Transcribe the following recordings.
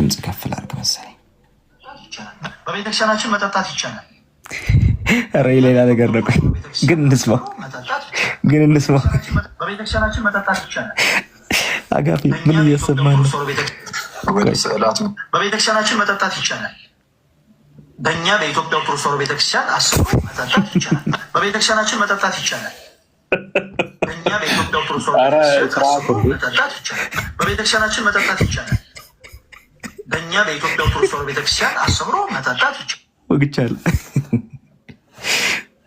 ድምጽ ከፍ ላድርግ መሰለኝ። በቤተክርስቲያናችን መጠጣት ይቻላል። ኧረ ሌላ ነገር ነው። ቆይ ግን እንስማው። በቤተክርስቲያናችን መጠጣት ይቻላል። አጋፊ ምን እየሰማን ነው? በቤተክርስቲያናችን መጠጣት ይቻላል። በእኛ በኢትዮጵያ ኦርቶዶክስ ተዋሕዶ ቤተክርስቲያን አስቦ መጠጣት ይቻላል። በቤተክርስቲያናችን መጠጣት ይቻላል። በእኛ በኢትዮጵያ ኦርቶዶክስ ተዋሕዶ መጠጣት ይቻላል። በቤተክርስቲያናችን መጠጣት ይቻላል። በእኛ በኢትዮጵያ ኦርቶዶክስ ተዋሕዶ ቤተክርስቲያን አስቦ መጠጣት ይቻላል።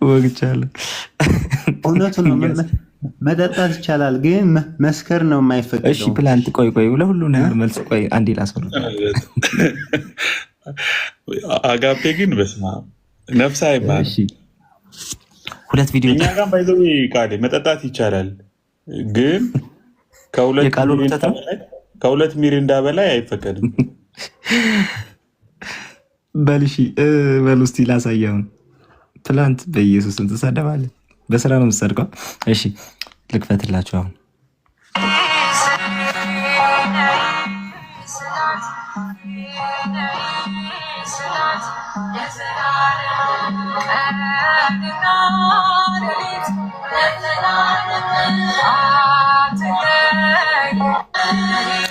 ወግቻለሁ። እውነቱን ነው። መጠጣት ይቻላል፣ ግን መስከር ነው የማይፈቀደው። እሺ ፕላንት ቆይ ለሁሉ ነገር መልስ ቆይ አንዴ ላስወር። አጋፔ ግን በስመ አብ ነፍስ አይባል። ሁለት ቪዲዮ እኛ ጋር ባይዘው ቃል መጠጣት ይቻላል፣ ግን ከሁለት ሚሪንዳ በላይ አይፈቀድም። በልሺ በሉ እስኪ ላሳየውን። ፕላንት በኢየሱስም ትሳደባለህ። በስራ ነው የምትሰድቀው። እሺ ልክፈትላችሁ አሁን።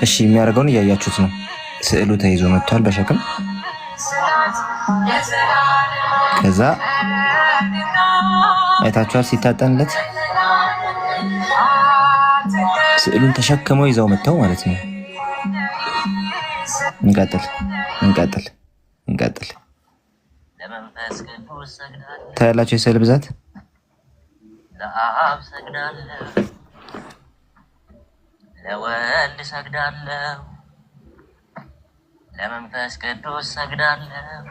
እሺ የሚያደርገውን እያያችሁት ነው። ስዕሉ ተይዞ መጥቷል በሸክም። ከዛ አይታችኋል ሲታጠንለት ስዕሉን ተሸክመው ይዘው መጥተው ማለት ነው። እንቀጥል። ታያላችሁ የስዕል ብዛት። ለአብ ሰግዳለሁ፣ ለወልድ ሰግዳለሁ፣ ለመንፈስ ቅዱስ ሰግዳለሁ፣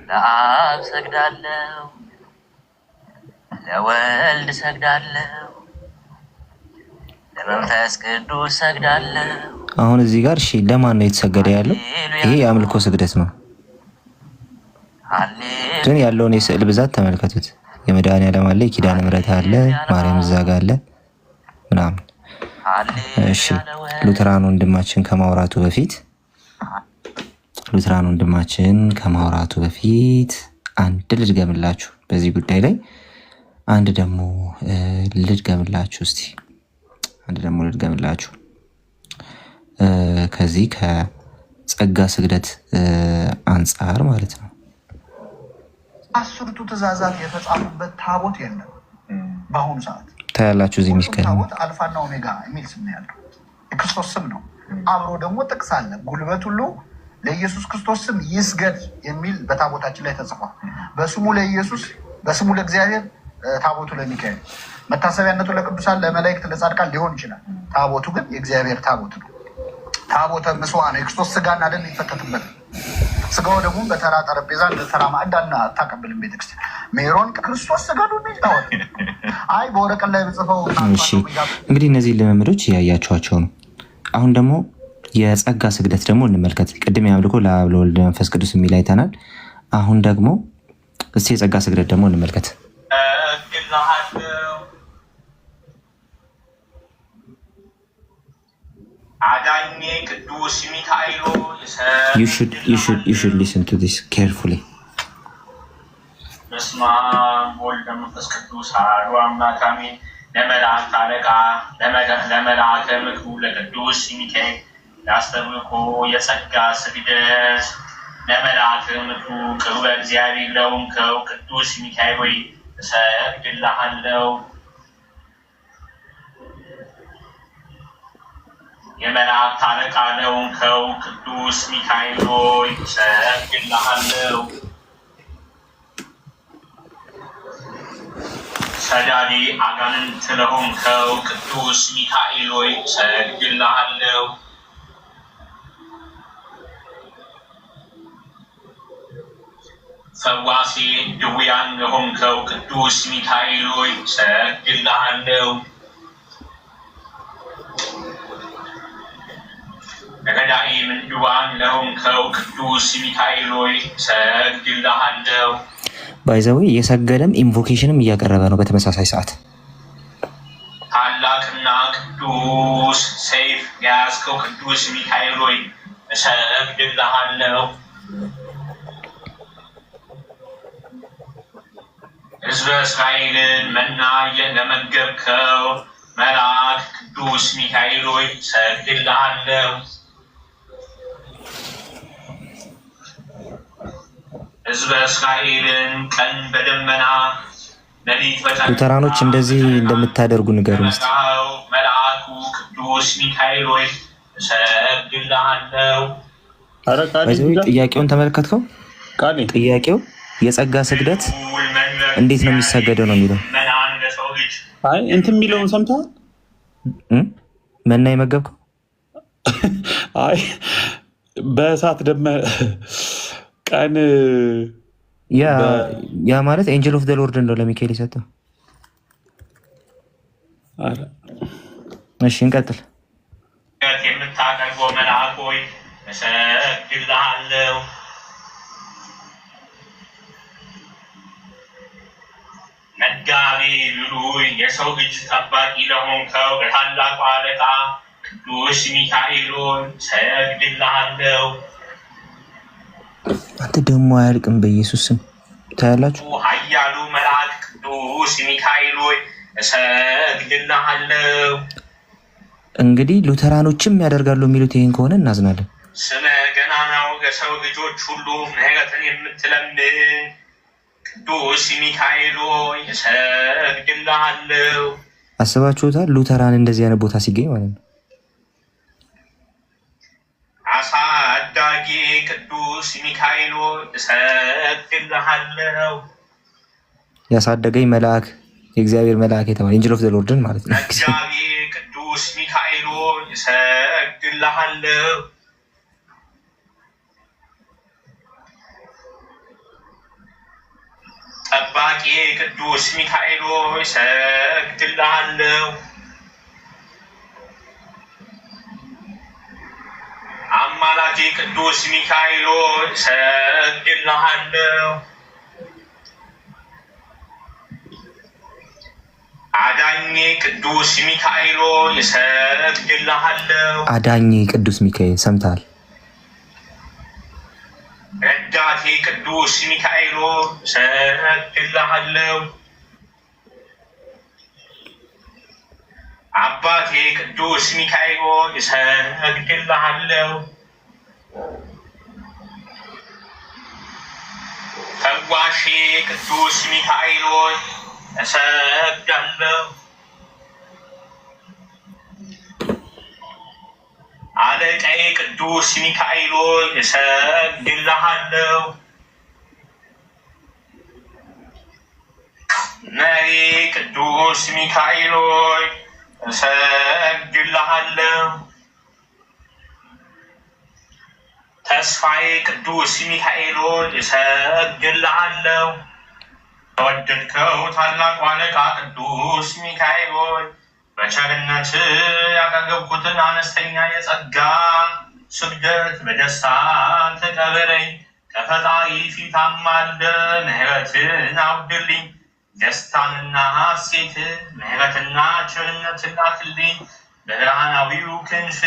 ለአብ ሰግዳለሁ፣ ለወልድ ሰግዳለሁ፣ ለመንፈስ ቅዱስ ሰግዳለሁ። አሁን እዚህ ጋር እሺ ለማን ነው የተሰገደ ያለው? ይሄ የአምልኮ ስግደት ነው። ግን ያለውን የስዕል ብዛት ተመልከቱት። የመድኃኒዓለም አለ፣ የኪዳነ ምሕረት አለ፣ ማርያም እዛ ጋር አለ ምናምን። እሺ ሉተራን ወንድማችን ከማውራቱ በፊት አንድ ልድገምላችሁ በዚህ ጉዳይ ላይ አንድ ደግሞ ልድገምላችሁ። ከዚህ ከጸጋ ስግደት አንጻር ማለት ነው። አስርቱ ትእዛዛት የተጻፉበት ታቦት የለም በአሁኑ ሰዓት። ታያላችሁ እዚህ ሚስከል ታቦት አልፋና ኦሜጋ የሚል ስም ነው ያለው። የክርስቶስ ስም ነው። አብሮ ደግሞ ጥቅስ አለ። ጉልበት ሁሉ ለኢየሱስ ክርስቶስ ስም ይስገድ የሚል በታቦታችን ላይ ተጽፏል። በስሙ ለኢየሱስ፣ በስሙ ለእግዚአብሔር፣ ታቦቱ ለሚካኤል፣ መታሰቢያነቱ ለቅዱሳን፣ ለመላእክት፣ ለጻድቃን ሊሆን ይችላል። ታቦቱ ግን የእግዚአብሔር ታቦት ነው። ታቦተ ምስዋ ነው። የክርስቶስ ስጋና ደም ይፈተትበት። ስጋው ደግሞ በተራ ጠረጴዛ በተራ ማዕድ አታቀብልም ቤተክርስቲያን። ሜሮን ክርስቶስ ስጋዱ ሚታወቅ አይ በወረቀት ላይ በጽፈው። እሺ እንግዲህ እነዚህ ልምምዶች እያያችኋቸው ነው። አሁን ደግሞ የጸጋ ስግደት ደግሞ እንመልከት። ቅድም ያምልኮ ለአብ ለወልድ ለመንፈስ ቅዱስ የሚል አይተናል። አሁን ደግሞ እስቲ የጸጋ ስግደት ደግሞ እንመልከት። You should listen to this carefully. በስመ አብ ወወልድ ወመንፈስ ቅዱስ አሐዱ አምላክ አሜን። ለመላእክት አለቃ ለመልአከ ምክሩ ለቅዱስ ሚካኤል ያስተምርኮ የጸጋ ስግደት። ለመልአከ ምክሩ ቅርበ እግዚአብሔር ለሆንከው ቅዱስ ሚካኤል ሆይ እሰግድልሃለሁ። የመላእክት አለቃ ለሆንከው ቅዱስ ሚካኤል ሆይ እሰግድልሃለሁ። ሰዳዴ አጋንንት ለሆንከው ቅዱስ ሚካኤል ሆይ እሰግድልሃለሁ። ፈዋሴ ድውያን ለሆንከው ቅዱስ ሚካኤል ሆይ እሰግድልሃለሁ። ረዳኢ ምንድዋን ለሆንከው ቅዱስ ሚካኤል ሆይ እሰግድልሃለሁ። ባይዘዌ እየሰገደም ኢንቮኬሽንም እያቀረበ ነው በተመሳሳይ ሰዓት። ታላቅና ቅዱስ ሰይፍ የያዝከው ቅዱስ ሚካኤል ሆይ እሰግድልሃለሁ። ሕዝበ እስራኤልን መና ለመገብከው መልአክ ቅዱስ ሚካኤል ሆይ እሰግድልሃለሁ። ሕዝበ እስራኤልን ቀን በደመና ሌሊት በጨለማ ሉተራኖች እንደዚህ እንደምታደርጉ ንገሩን እስኪ። መልአኩ ቅዱስ ሚካኤል ሆይ እሰግድልሃለሁ። ጥያቄውን ተመለከትከው? ጥያቄው የጸጋ ስግደት እንዴት ነው የሚሰገደው ነው የሚለው። አይ እንትን የሚለውን ሰምተዋል? መና የመገብከው አይ በእሳት ደመ ቀን ያ ማለት ኤንጀል ኦፍ ዘ ሎርድ እንደው ለሚካኤል የሰጠው። እሺ እንቀጥል። የምታቀርበው መልአክ ሆይ እሰግድልሃለሁ። መጋቢ ብሉይ የሰው ልጅ ጠባቂ ለሆንከው ለታላቁ አለቃ ቅዱስ ሚካኤል ሆይ እሰግድልሃለሁ። አንተ ደግሞ አያልቅም በኢየሱስ ስም ታያላችሁ። ኃያሉ መልአክ ቅዱስ ሚካኤል ሆይ እሰግድልሃለሁ። እንግዲህ ሉተራኖችም ያደርጋሉ የሚሉት ይህን ከሆነ እናዝናለን። ስመ ገናናው ለሰው ልጆች ሁሉ ምሕረትን የምትለምን ቅዱስ ሚካኤል ሆይ እሰግድልሃለሁ። አስባችሁታል? ሉተራን እንደዚህ አይነት ቦታ ሲገኝ ማለት ነው። አሳዳጊ ቅዱስ ሚካኤል ሆይ እሰግድልሃለሁ። ያሳደገኝ መልአክ የእግዚአብሔር መልአክ የተባለ ኤንጅል ኦፍ ዘ ሎርድን ማለት ነው። መጋቢ ቅዱስ ሚካኤል ሆይ እሰግድልሃለሁ። ጠባቂ ቅዱስ ሚካኤል ሆይ እሰግድልሃለሁ። አማላጅ ቅዱስ ሚካኤል ሆይ እሰግድልሃለሁ። አዳኝ ቅዱስ ሚካኤል ሆይ እሰግድልሃለሁ። አዳኝ ቅዱስ ሚካኤል ሰምተሃል? ረዳቴ ቅዱስ ሚካኤል ሆይ እሰግድልሃለሁ። አባቴ ቅዱስ ሚካኤል ሆይ እሰግድልሃለሁ። ፈዋሼ ቅዱስ ሚካኤል ሆይ እሰግዳለሁ። አለቃዬ ቅዱስ ሚካኤል ሆይ እሰግድልሃለሁ። መሪ ቅዱስ ሚካኤል ሆይ እሰግድልሃለሁ። ተስፋዬ ቅዱስ ሚካኤል ሆይ እሰግድልሃለሁ። ተወደድከው ታላቁ አለቃ ቅዱስ ሚካኤል ሆይ በቸርነት ያቀረብኩትን አነስተኛ የጸጋ ስግደት በደስታ ተቀበለኝ። ከፈጣሪ ፊት አማልደ ምሕረትን አውድልኝ። ደስታንና ሐሴት ምሕረትና ቸርነትን ላክልኝ። በብርሃናዊው ክንፍ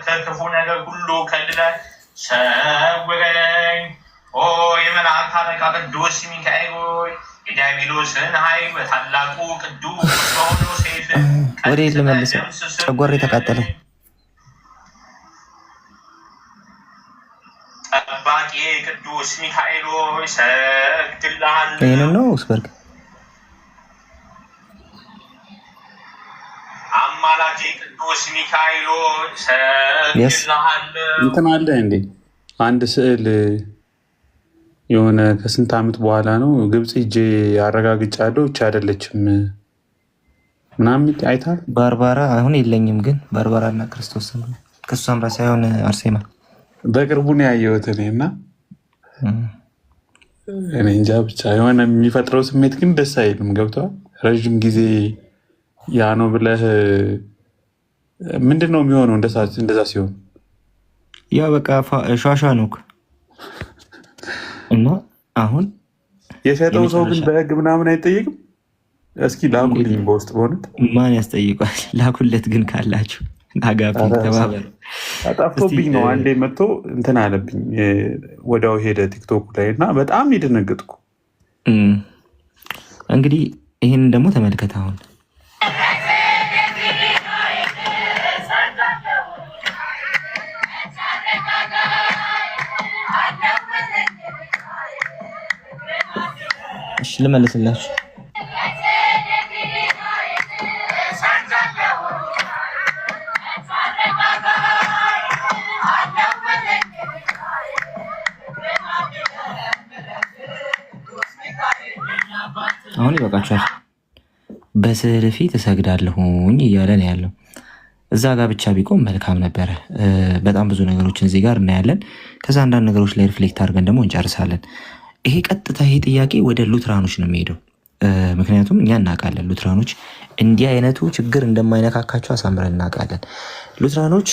ከክፉ ነገር ሁሉ ከልለህ ሰውረኝ። ኦ የመላእክት አለቃ ቅዱስ ሚካኤል ሆይ የዲያብሎስን ኃይል በታላቁ ቅዱስ በሆነው ሰይፍ ወዴት ልመልሰው? ጨጓራዬ ተቃጠለ። ጠባቂ ቅዱስ ሚካኤል ሆይ እሰግድልሃለሁ። ይህንን ነው ኦክስበርግ። አማላጅ ቅዱስ ሚካኤል ሆይ እሰግድልሃለሁ። እንትን አለ እንዴ አንድ ስዕል የሆነ ከስንት ዓመት በኋላ ነው ግብፅ ሂጄ አረጋግጫለሁ። እች አይደለችም ምናምን አይታል። ባርባራ አሁን የለኝም፣ ግን ባርባራ እና ክርስቶስ ከሱ አምራ ሳይሆን አርሴማ በቅርቡ ነው ያየሁት እኔ እና እኔ እንጃ ብቻ የሆነ የሚፈጥረው ስሜት ግን ደስ አይልም። ገብተዋል። ረዥም ጊዜ ያ ነው ብለህ ምንድን ነው የሚሆነው? እንደዛ ሲሆን ያ በቃ ሿሿ ነው እና አሁን የሸጠው ሰው ግን በህግ ምናምን አይጠየቅም። እስኪ ላኩልኝ በውስጥ በሆነት ማን ያስጠይቋል? ላኩለት ግን ካላችሁ አጋፔ ተባበሩ። ጠፍቶብኝ ነው አንዴ መጥቶ እንትን አለብኝ ወዲያው ሄደ ቲክቶክ ላይ እና በጣም የደነገጥኩ። እንግዲህ ይህንን ደግሞ ተመልከት አሁን እሺ ልመልስላችሁ አሁን ይበቃችኋል። በስዕል ፊት እሰግዳለሁኝ እያለ ነው ያለው። እዛ ጋር ብቻ ቢቆም መልካም ነበረ። በጣም ብዙ ነገሮችን እዚህ ጋር እናያለን። ከዛ አንዳንድ ነገሮች ላይ ሪፍሌክት አድርገን ደግሞ እንጨርሳለን። ይሄ ቀጥታ ይሄ ጥያቄ ወደ ሉትራኖች ነው የሚሄደው። ምክንያቱም እኛ እናውቃለን ሉትራኖች እንዲህ አይነቱ ችግር እንደማይነካካቸው አሳምረን እናውቃለን። ሉትራኖች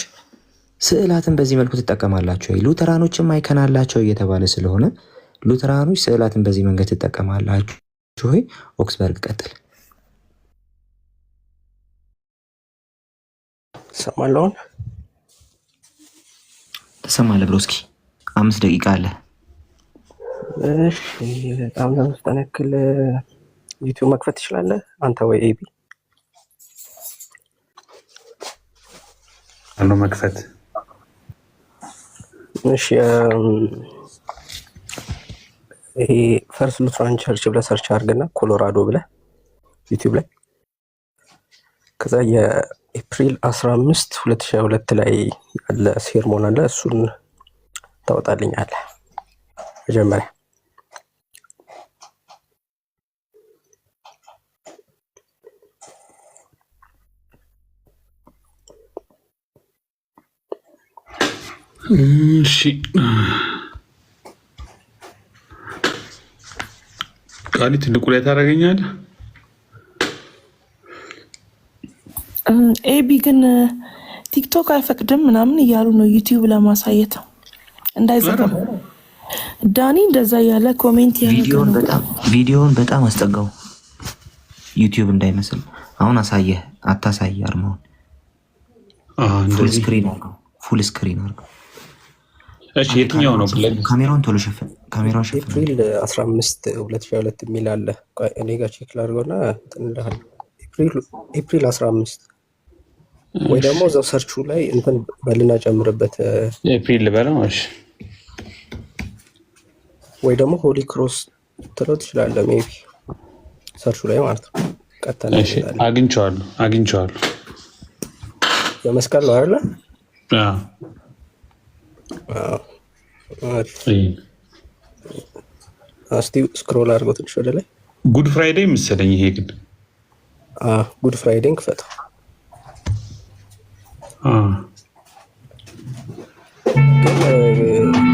ስዕላትን በዚህ መልኩ ትጠቀማላቸው ወይ? ሉተራኖችም አይከናላቸው እየተባለ ስለሆነ ሉተራኖች ስዕላትን በዚህ መንገድ ትጠቀማላችሁ ወይ? ኦክስበርግ ቀጥል። ሰማለውን ተሰማለ ብሮስኪ 5 ደቂቃ አለ። እሺ በጣም ለመስተነክል ዩቲዩብ መክፈት ትችላለህ አንተ ወይ ኤቢ? አሎ መክፈት። እሺ ይሄ ፈርስት ሉትራን ቸርች ብለህ ሰርች አድርገና ኮሎራዶ ብለህ ዩቲዩብ ላይ ከዛ የኤፕሪል 15 2022 ላይ ያለ ሴርሞን አለ። እሱን ታወጣልኛለህ መጀመሪያ። እሺ ቃሊ ትልቁ ላይ ታደርገኛለህ። ኤቢ ግን ቲክቶክ አይፈቅድም ምናምን እያሉ ነው ዩቲዩብ ለማሳየት እንዳይዘጋ። ዳኒ እንደዛ ያለ ኮሜንት ቪዲዮውን በጣም አስጠጋው ዩቲዩብ እንዳይመስል። አሁን አሳየህ አታሳይ አርማውን ፉል ስክሪን አድርገው፣ ፉል ስክሪን አድርገው። እሺ የትኛው ነው? ካሜራውን ቶሎ ሸፍን፣ ካሜራውን ሸፍን። ኤፕሪል 15 2022 የሚል አለ። እኔ ጋር ቼክ ላድርገውና እንልሃል። ኤፕሪል 15 ወይ ደግሞ እዛው ሰርቹ ላይ እንትን በልና ጨምርበት ኤፕሪል ልበለው። እሺ ወይ ደግሞ ሆሊ ክሮስ ትለው ትችላለህ። ሜቢ ሰርቹ ላይ ማለት ነው። ቀጥታ እሺ አግኝቼዋለሁ። የመስቀል ነው አይደል? እስቲ ስክሮል አድርገው ትንሽ ወደ ላይ። ጉድ ፍራይዴይ መሰለኝ ይሄ ግን ጉድ ፍራይዴን ክፈተው።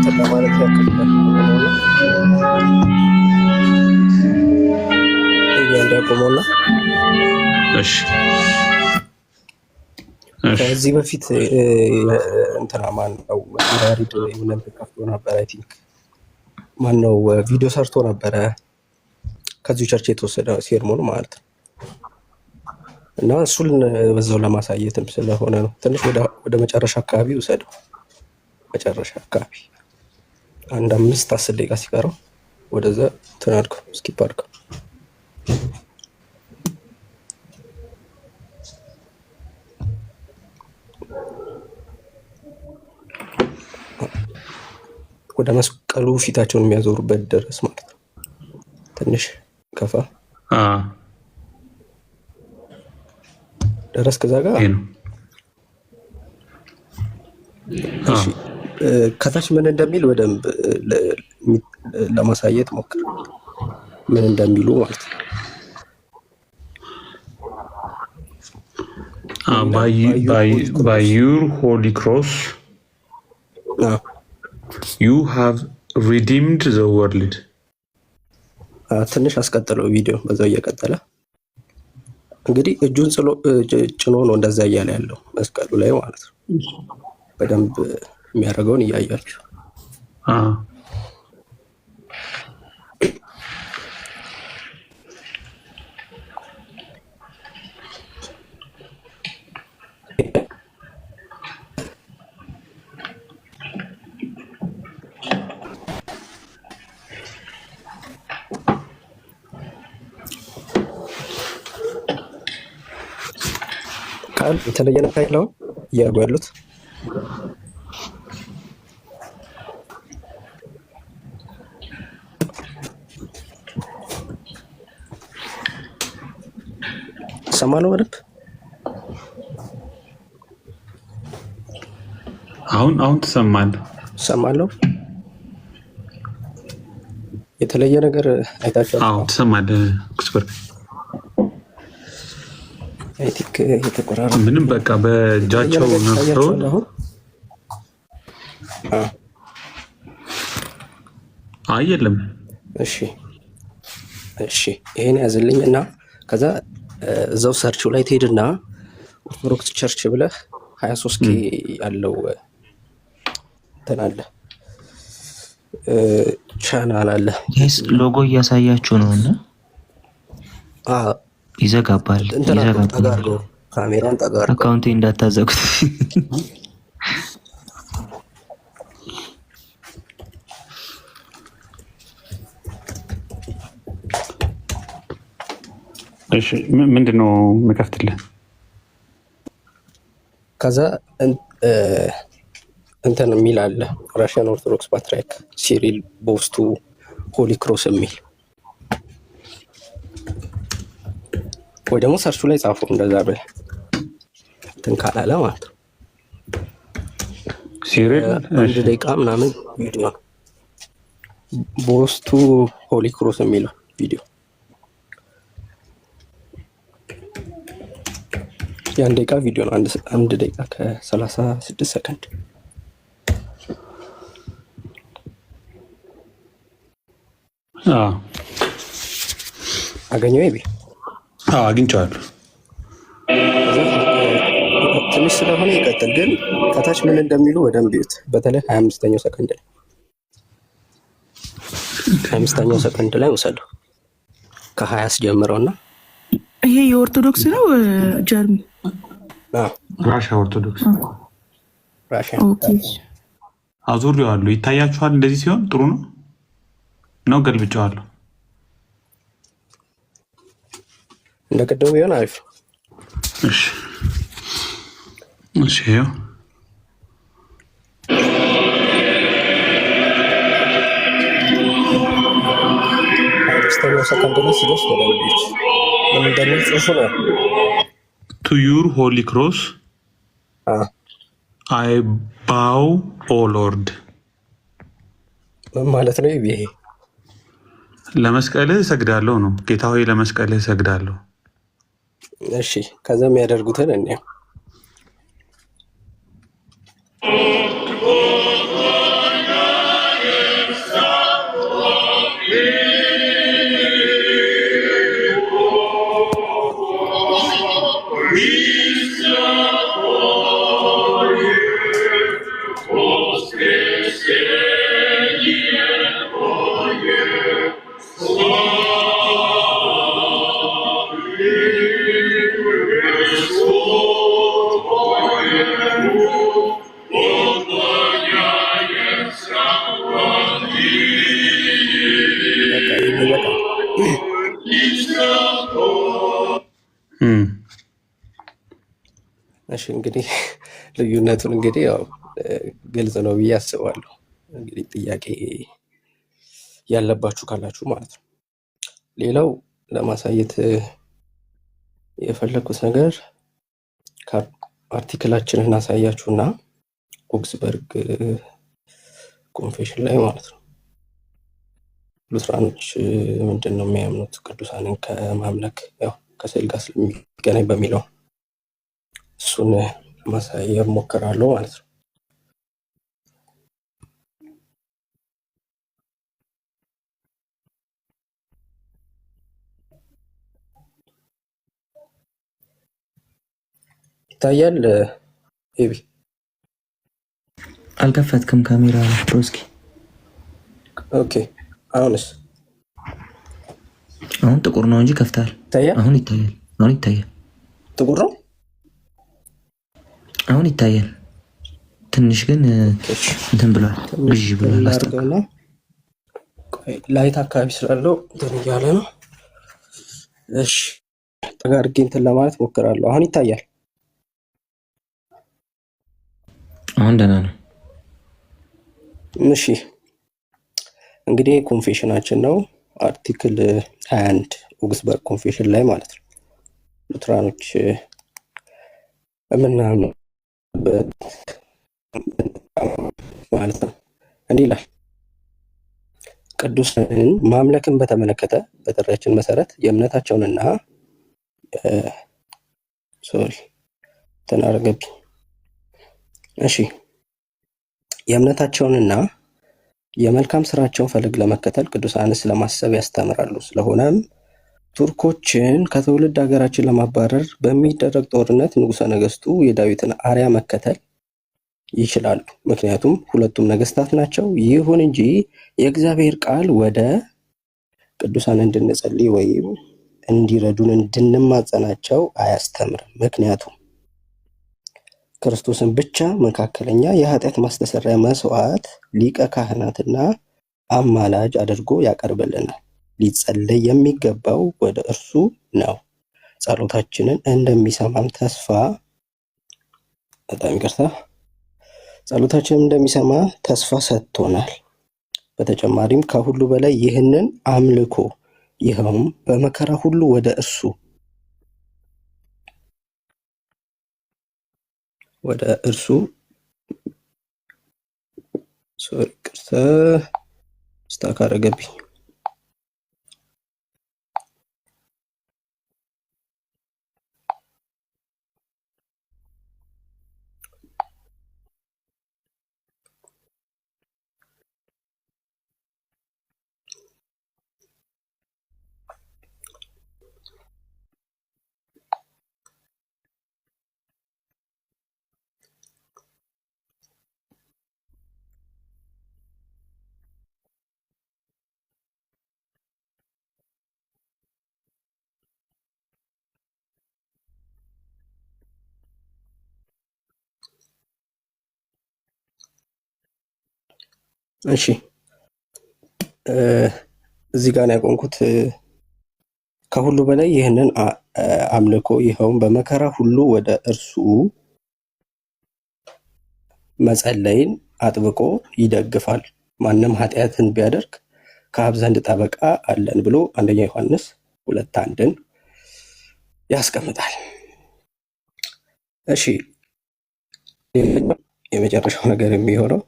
ግን ማለት ያክል እንዲያቆመውና ከዚህ በፊት እንትና ማነው ሪድ የሆነ ከፍቶ ነበር። አይ ቲንክ ማነው ቪዲዮ ሰርቶ ነበረ ከዚሁ ቸርች የተወሰደ ሴርሞን ማለት ነው። እና እሱን በዛው ለማሳየትም ስለሆነ ነው። ትንሽ ወደ መጨረሻ አካባቢ ውሰደው። መጨረሻ አካባቢ አንድ 5-10 ደቂቃ ሲቀረው ወደዛ እንትን አድርገው ስኪፕ አድርገው። ወደ መስቀሉ ፊታቸውን የሚያዞሩበት ድረስ ማለት ነው። ትንሽ ከፋ ድረስ ከዛ ጋር ከታች ምን እንደሚል በደንብ ለማሳየት ሞክር፣ ምን እንደሚሉ ማለት ነው። by your holy cross you have redeemed the world። ትንሽ አስቀጥለው ቪዲዮ በዛው እየቀጠለ እንግዲህ እጁን ጭኖ ነው እንደዛ እያለ ያለው መስቀሉ ላይ ማለት ነው። በደንብ የሚያደርገውን እያያችሁ ይታያቸዋል። የተለየ ነገር የለውም እያሉ ያሉት ሰማነው በደንብ አሁን ትሰማለህ? ሰማለሁ። የተለየ ነገር አይታችኋል? አዎ ትሰማለህ። ክስበር አይቲክ የተቆራረጠ ምንም በቃ በእጃቸው ነፍተው የለም። እሺ ይሄን ያዝልኝ እና ከዛ እዛው ሰርቹ ላይ ትሄድና ኦርቶዶክስ ቸርች ብለህ 23 ያለው እንትን አለ ቻናል አለ። ሎጎ እያሳያችሁ ነው እና ይዘጋባል። ካሜራን ጠጋር አካውንቴ እንዳታዘጉት። እሺ ምንድን ነው የምከፍትልህ? ከዛ እንትን የሚል አለ ራሽያን ኦርቶዶክስ ፓትርያርክ ሲሪል በውስጡ ሆሊ ክሮስ የሚል ወይ ደግሞ ሰርቹ ላይ ጻፉ። እንደዛ ብለህ እንትን ካላለ ማለት ነው። ሲሪል 1 ደቂቃ ምናምን ቪዲዮ ነው በውስጡ ሆሊ ክሮስ የሚለው ቪዲዮ የ1 ደቂቃ ቪዲዮ ነው። 1 ደቂቃ ከ36 ሰከንድ አገኘው ይቤ አግኝቼዋለሁ። ትንሽ ስለሆነ ይቀጥል፣ ግን ከታች ምን እንደሚሉ በደንብ ይዩት። በተለይ 25ኛው ሰከንድ ላይ 25ኛው ሰከንድ ላይ ወሰደው ከ20 አስጀምረውና ይሄ የኦርቶዶክስ ነው ጀርሚ ራሻ ኦርቶዶክስ ራሻ አዙሪዋለሁ። ይታያችኋል? እንደዚህ ሲሆን ጥሩ ነው። ገልብጫዋለሁ። እንደ ቅድሙ ቢሆን አሪፍ። እሺ ይኸው ሰከንድ ላይ ሲደርስ ተደረገች። ምን እንደሚል ጽሑፉ ነው። ቱ ዩር ሆሊ ክሮስ አይ ባው ኦ ሎርድ ማለት ነው። ይሄ ለመስቀልህ እሰግዳለሁ ነው። ጌታ ሆይ ለመስቀልህ እሰግዳለሁ። እሺ ከዛ የሚያደርጉትን እንያ እሺ እንግዲህ ልዩነቱን እንግዲህ ያው ግልጽ ነው ብዬ አስባለሁ። እንግዲህ ጥያቄ ያለባችሁ ካላችሁ ማለት ነው። ሌላው ለማሳየት የፈለኩት ነገር አርቲክላችንን አሳያችሁና ኦክስበርግ ኮንፌሽን ላይ ማለት ነው ሉትራኖች ምንድን ነው የሚያምኑት ቅዱሳንን ከማምለክ ያው ከስዕል ጋር ስለሚገናኝ በሚለው እሱን ማሳየት ሞክራለሁ ማለት ነው። ይታያል? ኤቢ አልከፈትክም ካሜራ ሮስኪ? ኦኬ አሁንስ? አሁን ጥቁር ነው እንጂ ከፍታል። ይታያል? አሁን ይታያል። ጥቁር ነው አሁን ይታያል። ትንሽ ግን እንትን ብሏል፣ ግዥ ብሏል። አስተካክልና ላይት አካባቢ ስላለው እንትን እያለ ነው። እሺ ጠጋ አድርጌ እንትን ለማለት ሞክራለሁ። አሁን ይታያል? አሁን ደህና ነው። እሺ እንግዲህ ኮንፌሽናችን ነው አርቲክል 21 ኦግስበርግ ኮንፌሽን ላይ ማለት ነው። ሉትራኖች የምናምንበት ማለት ነው። እንዲህ ይላል። ቅዱሳንን ማምለክን በተመለከተ በጥሪያችን መሰረት የእምነታቸውንና ተናረገብኝ እሺ የእምነታቸውንና የመልካም ስራቸውን ፈለግ ለመከተል ቅዱሳንን ስለማሰብ ያስተምራሉ። ስለሆነም ቱርኮችን ከትውልድ ሀገራችን ለማባረር በሚደረግ ጦርነት ንጉሠ ነገስቱ የዳዊትን አርያ መከተል ይችላሉ፣ ምክንያቱም ሁለቱም ነገስታት ናቸው። ይሁን እንጂ የእግዚአብሔር ቃል ወደ ቅዱሳን እንድንጸልይ ወይም እንዲረዱን እንድንማጸናቸው አያስተምርም። ምክንያቱም ክርስቶስን ብቻ መካከለኛ የኃጢአት ማስተሰሪያ መስዋዕት ሊቀ ካህናትና አማላጅ አድርጎ ያቀርብልናል። ሊጸለይ የሚገባው ወደ እርሱ ነው። ጸሎታችንን እንደሚሰማም እንደሚሰማ ተስፋ ሰጥቶናል። በተጨማሪም ከሁሉ በላይ ይህንን አምልኮ ይኸውም በመከራ ሁሉ ወደ እርሱ ስታካረገብኝ እሺ እዚህ ጋር ነው ያቆምኩት። ከሁሉ በላይ ይህንን አምልኮ ይኸውም በመከራ ሁሉ ወደ እርሱ መጸለይን አጥብቆ ይደግፋል። ማንም ኃጢአትን ቢያደርግ ከአብ ዘንድ ጠበቃ አለን ብሎ 1 ዮሐንስ 2:1 ያስቀምጣል። እሺ የመጨረሻው ነገር የሚሆነው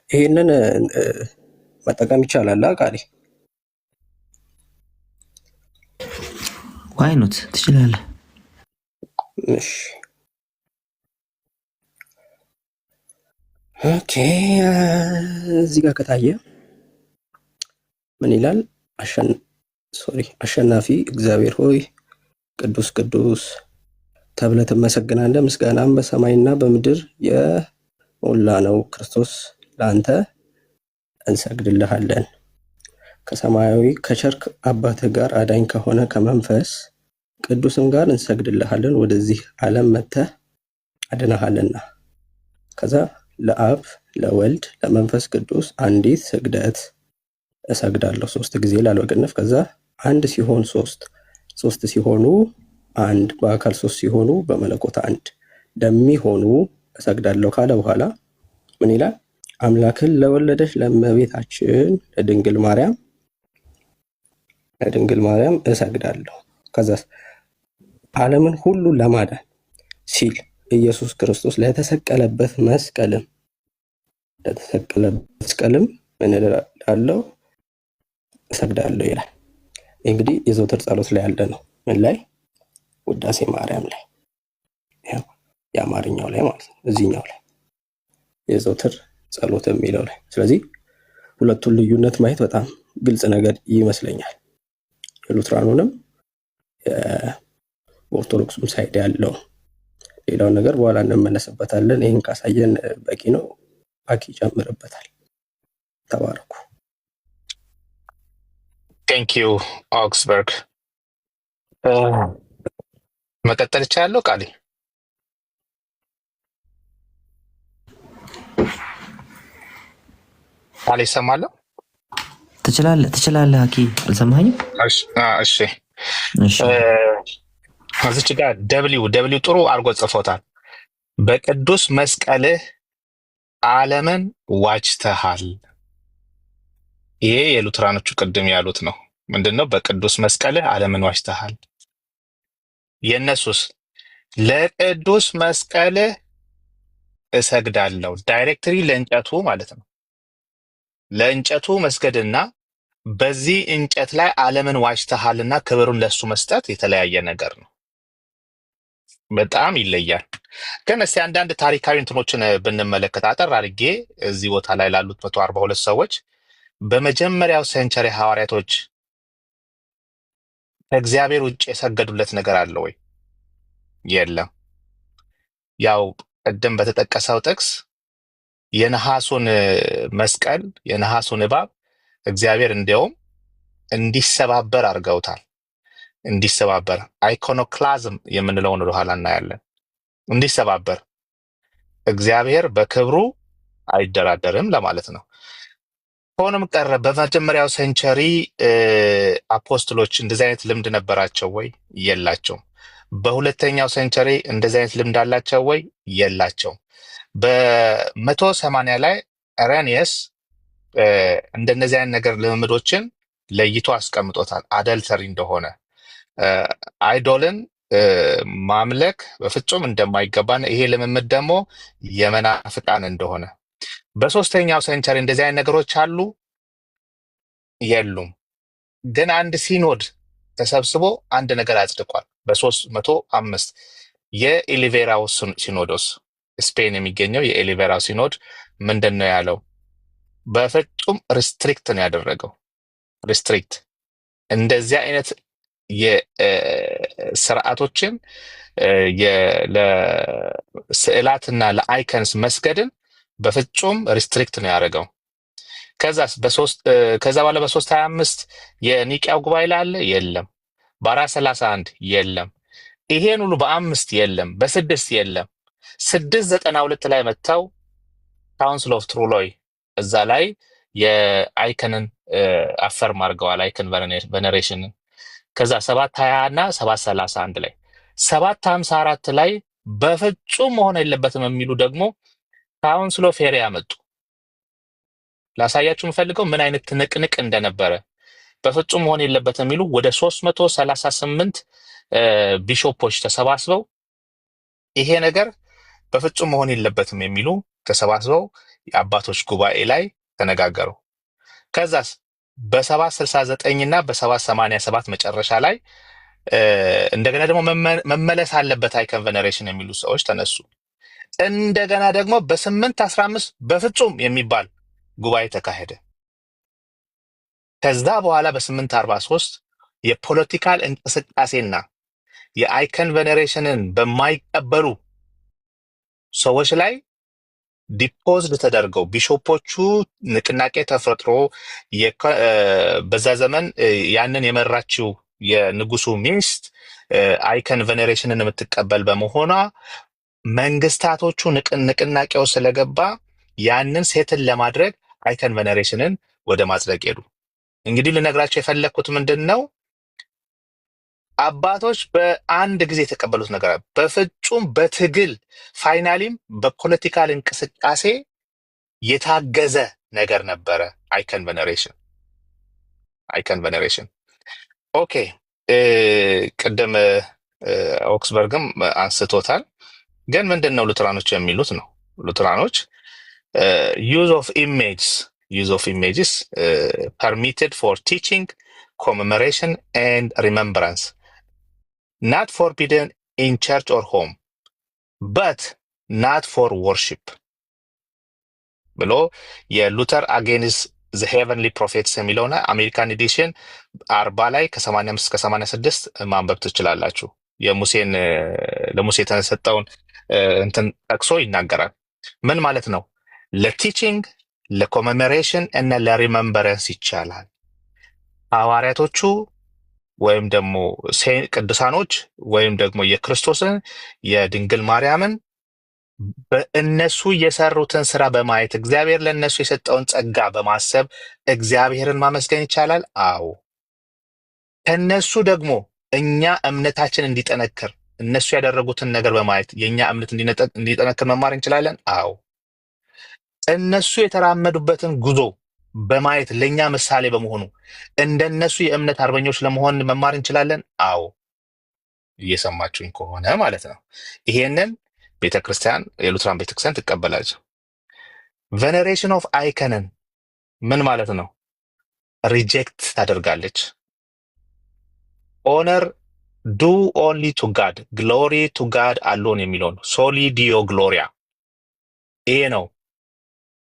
ይሄንን መጠቀም ይቻላል ቃሊ ዋይኖት ትችላለህ። እሺ ኦኬ እዚህ ጋር ከታየ ምን ይላል? አሸናፊ እግዚአብሔር ሆይ ቅዱስ ቅዱስ ተብለህ ትመሰግናለህ። ምስጋናም በሰማይና በምድር የሞላ ነው። ክርስቶስ ለአንተ እንሰግድልሃለን። ከሰማያዊ ከቸርክ አባትህ ጋር አዳኝ ከሆነ ከመንፈስ ቅዱስም ጋር እንሰግድልሃለን። ወደዚህ ዓለም መጥተህ አድነሃልና። ከዛ ለአብ ለወልድ ለመንፈስ ቅዱስ አንዲት ስግደት እሰግዳለሁ 3 ጊዜ ላልወገነፍ። ከዛ አንድ ሲሆን 3 ሲሆኑ አንድ በአካል 3 ሲሆኑ በመለኮት አንድ ለሚሆኑ እሰግዳለሁ ካለ በኋላ ምን ይላል? አምላክን ለወለደች ለእመቤታችን ለድንግል ማርያም እሰግዳለሁ። ከዛ ዓለምን ሁሉ ለማዳን ሲል ኢየሱስ ክርስቶስ ለተሰቀለበት መስቀልም ምን እላለሁ? እሰግዳለሁ ይላል። እንግዲህ የዘውትር ጸሎት ላይ ያለ ነው። ምን ላይ? ውዳሴ ማርያም ላይ፣ ያው የአማርኛው ላይ ማለት ነው። እዚህኛው ላይ የዘውትር ጸሎት የሚለው ላይ። ስለዚህ ሁለቱን ልዩነት ማየት በጣም ግልጽ ነገር ይመስለኛል። የሉትራኑንም የኦርቶዶክሱም ሳይድ ያለው ሌላውን ነገር በኋላ እንመለስበታለን። ይህን ካሳየን በቂ ነው። ባኪ ይጨምርበታል። ተባረኩ። ቴንክ ዩ ኦግስበርግ። መቀጠል ይቻላል ቃሌ? ቃሌ ይሰማለሁ? ትችላለህ። አኪ አልሰማኸኝም? እሺ እሺ እዚች ጋር ደብሊው ጥሩ አድርጎ ጽፎታል። በቅዱስ መስቀልህ ዓለምን ዋጅተሃል። ይሄ የሉትራኖቹ ቅድም ያሉት ነው። ምንድነው? በቅዱስ መስቀልህ ዓለምን ዋጅተሃል። የእነሱስ ለቅዱስ መስቀልህ እሰግዳለሁ። ዳይሬክትሪ ለእንጨቱ ማለት ነው። ለእንጨቱ መስገድና በዚህ እንጨት ላይ ዓለምን ዋጅተሃልና ክብሩን ለሱ መስጠት የተለያየ ነገር ነው። በጣም ይለያል። ግን እስቲ አንዳንድ ታሪካዊ እንትኖችን ብንመለከት አጠር አድርጌ እዚህ ቦታ ላይ ላሉት 142 ሰዎች በመጀመሪያው ሴንቸሪ ሐዋርያቶች ከእግዚአብሔር ውጭ የሰገዱለት ነገር አለ ወይ? የለም። ያው ቅድም በተጠቀሰው ጥቅስ የነሐሱን መስቀል የነሐሱን እባብ እግዚአብሔር እንዲያውም እንዲሰባበር አድርገውታል። እንዲሰባበር አይኮኖክላዝም የምንለውን ወደኋላ እናያለን። እንዲሰባበር እግዚአብሔር በክብሩ አይደራደርም ለማለት ነው። ሆኖም ቀረ በመጀመሪያው ሴንቸሪ አፖስትሎች እንደዚህ አይነት ልምድ ነበራቸው ወይ? የላቸውም። በሁለተኛው ሴንቸሪ እንደዚህ አይነት ልምድ አላቸው ወይ? የላቸውም። በ180 ላይ ኢሬኒየስ እንደነዚህ አይነት ነገር ልምምዶችን ለይቶ አስቀምጦታል። አደልተሪ እንደሆነ አይዶልን ማምለክ በፍጹም እንደማይገባን ይሄ ልምምድ ደግሞ የመናፍቃን እንደሆነ። በሶስተኛው ሴንቸሪ እንደዚህ አይነት ነገሮች አሉ? የሉም። ግን አንድ ሲኖድ ተሰብስቦ አንድ ነገር አጽድቋል። በ305 የኢሊቬራው ሲኖዶስ ስፔን የሚገኘው የኢሊቬራው ሲኖድ ምንድን ነው ያለው? በፍጹም ሪስትሪክት ነው ያደረገው። ሪስትሪክት እንደዚህ አይነት የስርዓቶችን ለስዕላትና ለአይከንስ መስገድን በፍጹም ሪስትሪክት ነው ያደረገው። ከዛ በኋላ በ325 የኒቅያው ጉባኤ ላይ አለ? የለም። በ431 የለም። ይሄን ሁሉ በ5 የለም። በ6 የለም። 692 ላይ መጥተው ካውንስል ኦፍ ትሩሎይ እዛ ላይ የአይከንን አፈርም አድርገዋል። አይከን ቬኔሬሽንን ከዛ 720 እና 731 ላይ 754 ላይ በፍጹም መሆን የለበትም የሚሉ ደግሞ ካውንስል ኦፍ ኤሪያ መጡ። ላሳያችሁ የምፈልገው ምን አይነት ትንቅንቅ እንደነበረ። በፍጹም መሆን የለበትም የሚሉ ወደ 338 ቢሾፖች ተሰባስበው ይሄ ነገር በፍጹም መሆን የለበትም የሚሉ ተሰባስበው የአባቶች ጉባኤ ላይ ተነጋገሩ። ከዛስ በ769 እና በ787 መጨረሻ ላይ እንደገና ደግሞ መመለስ አለበት አይከን ቬኔሬሽን የሚሉ ሰዎች ተነሱ። እንደገና ደግሞ በ815 በፍጹም የሚባል ጉባኤ ተካሄደ። ከዛ በኋላ በ843 የፖለቲካል እንቅስቃሴና የአይከን ቬኔሬሽንን በማይቀበሉ ሰዎች ላይ ዲፖዝድ ተደርገው ቢሾፖቹ ንቅናቄ ተፈጥሮ በዛ ዘመን ያንን የመራችው የንጉሱ ሚስት አይከን ቬኔሬሽንን የምትቀበል በመሆኗ መንግስታቶቹ ንቅናቄው ስለገባ ያንን ሴትን ለማድረግ አይከን ቬኔሬሽንን ወደ ማጽደቅ ሄዱ። እንግዲህ ልነግራቸው የፈለግኩት ምንድን ነው? አባቶች በአንድ ጊዜ የተቀበሉት ነገር በፍጹም በትግል ፋይናሊም በፖለቲካል እንቅስቃሴ የታገዘ ነገር ነበረ። አይከን ቬኔሬሽን ኦኬ። ቅድም ኦክስበርግም አንስቶታል። ግን ምንድን ነው ሉትራኖች የሚሉት ነው? ሉትራኖች use of images permitted for teaching, commemoration and remembrance, not forbidden in church or home, but not for worship ብሎ የሉተር አጌንስት ዘ ሄቨንሊ ፕሮፌትስ የሚለውና አሜሪካን ኤዲሽን 40 ላይ ከ85 እስከ 86 ማንበብ ትችላላችሁ። ለሙሴ የተሰጠውን እንትን ጠቅሶ ይናገራል። ምን ማለት ነው? ለቲቺንግ፣ ለኮሜሞሬሽን እና ለሪመምበረንስ ይቻላል። ሐዋርያቶቹ ወይም ደግሞ ቅዱሳኖች ወይም ደግሞ የክርስቶስን የድንግል ማርያምን በእነሱ የሰሩትን ስራ በማየት እግዚአብሔር ለእነሱ የሰጠውን ጸጋ በማሰብ እግዚአብሔርን ማመስገን ይቻላል። አዎ ከነሱ ደግሞ እኛ እምነታችን እንዲጠነክር እነሱ ያደረጉትን ነገር በማየት የእኛ እምነት እንዲጠነክር መማር እንችላለን። አዎ። እነሱ የተራመዱበትን ጉዞ በማየት ለእኛ ምሳሌ በመሆኑ እንደነሱ የእምነት አርበኞች ለመሆን መማር እንችላለን። አዎ። እየሰማችሁኝ ከሆነ ማለት ነው። ይሄንን ቤተክርስቲያን የሉትራን ቤተክርስቲያን ትቀበላለች። ቬኔሬሽን ኦፍ አይከንን ምን ማለት ነው? ሪጀክት ታደርጋለች። ኦነር ዱ ኦንሊ ቱ ጋድ ግሎሪ ቱ ጋድ አሎን የሚለውን ሶሊ ዲዮ ግሎሪያ ይሄ ነው።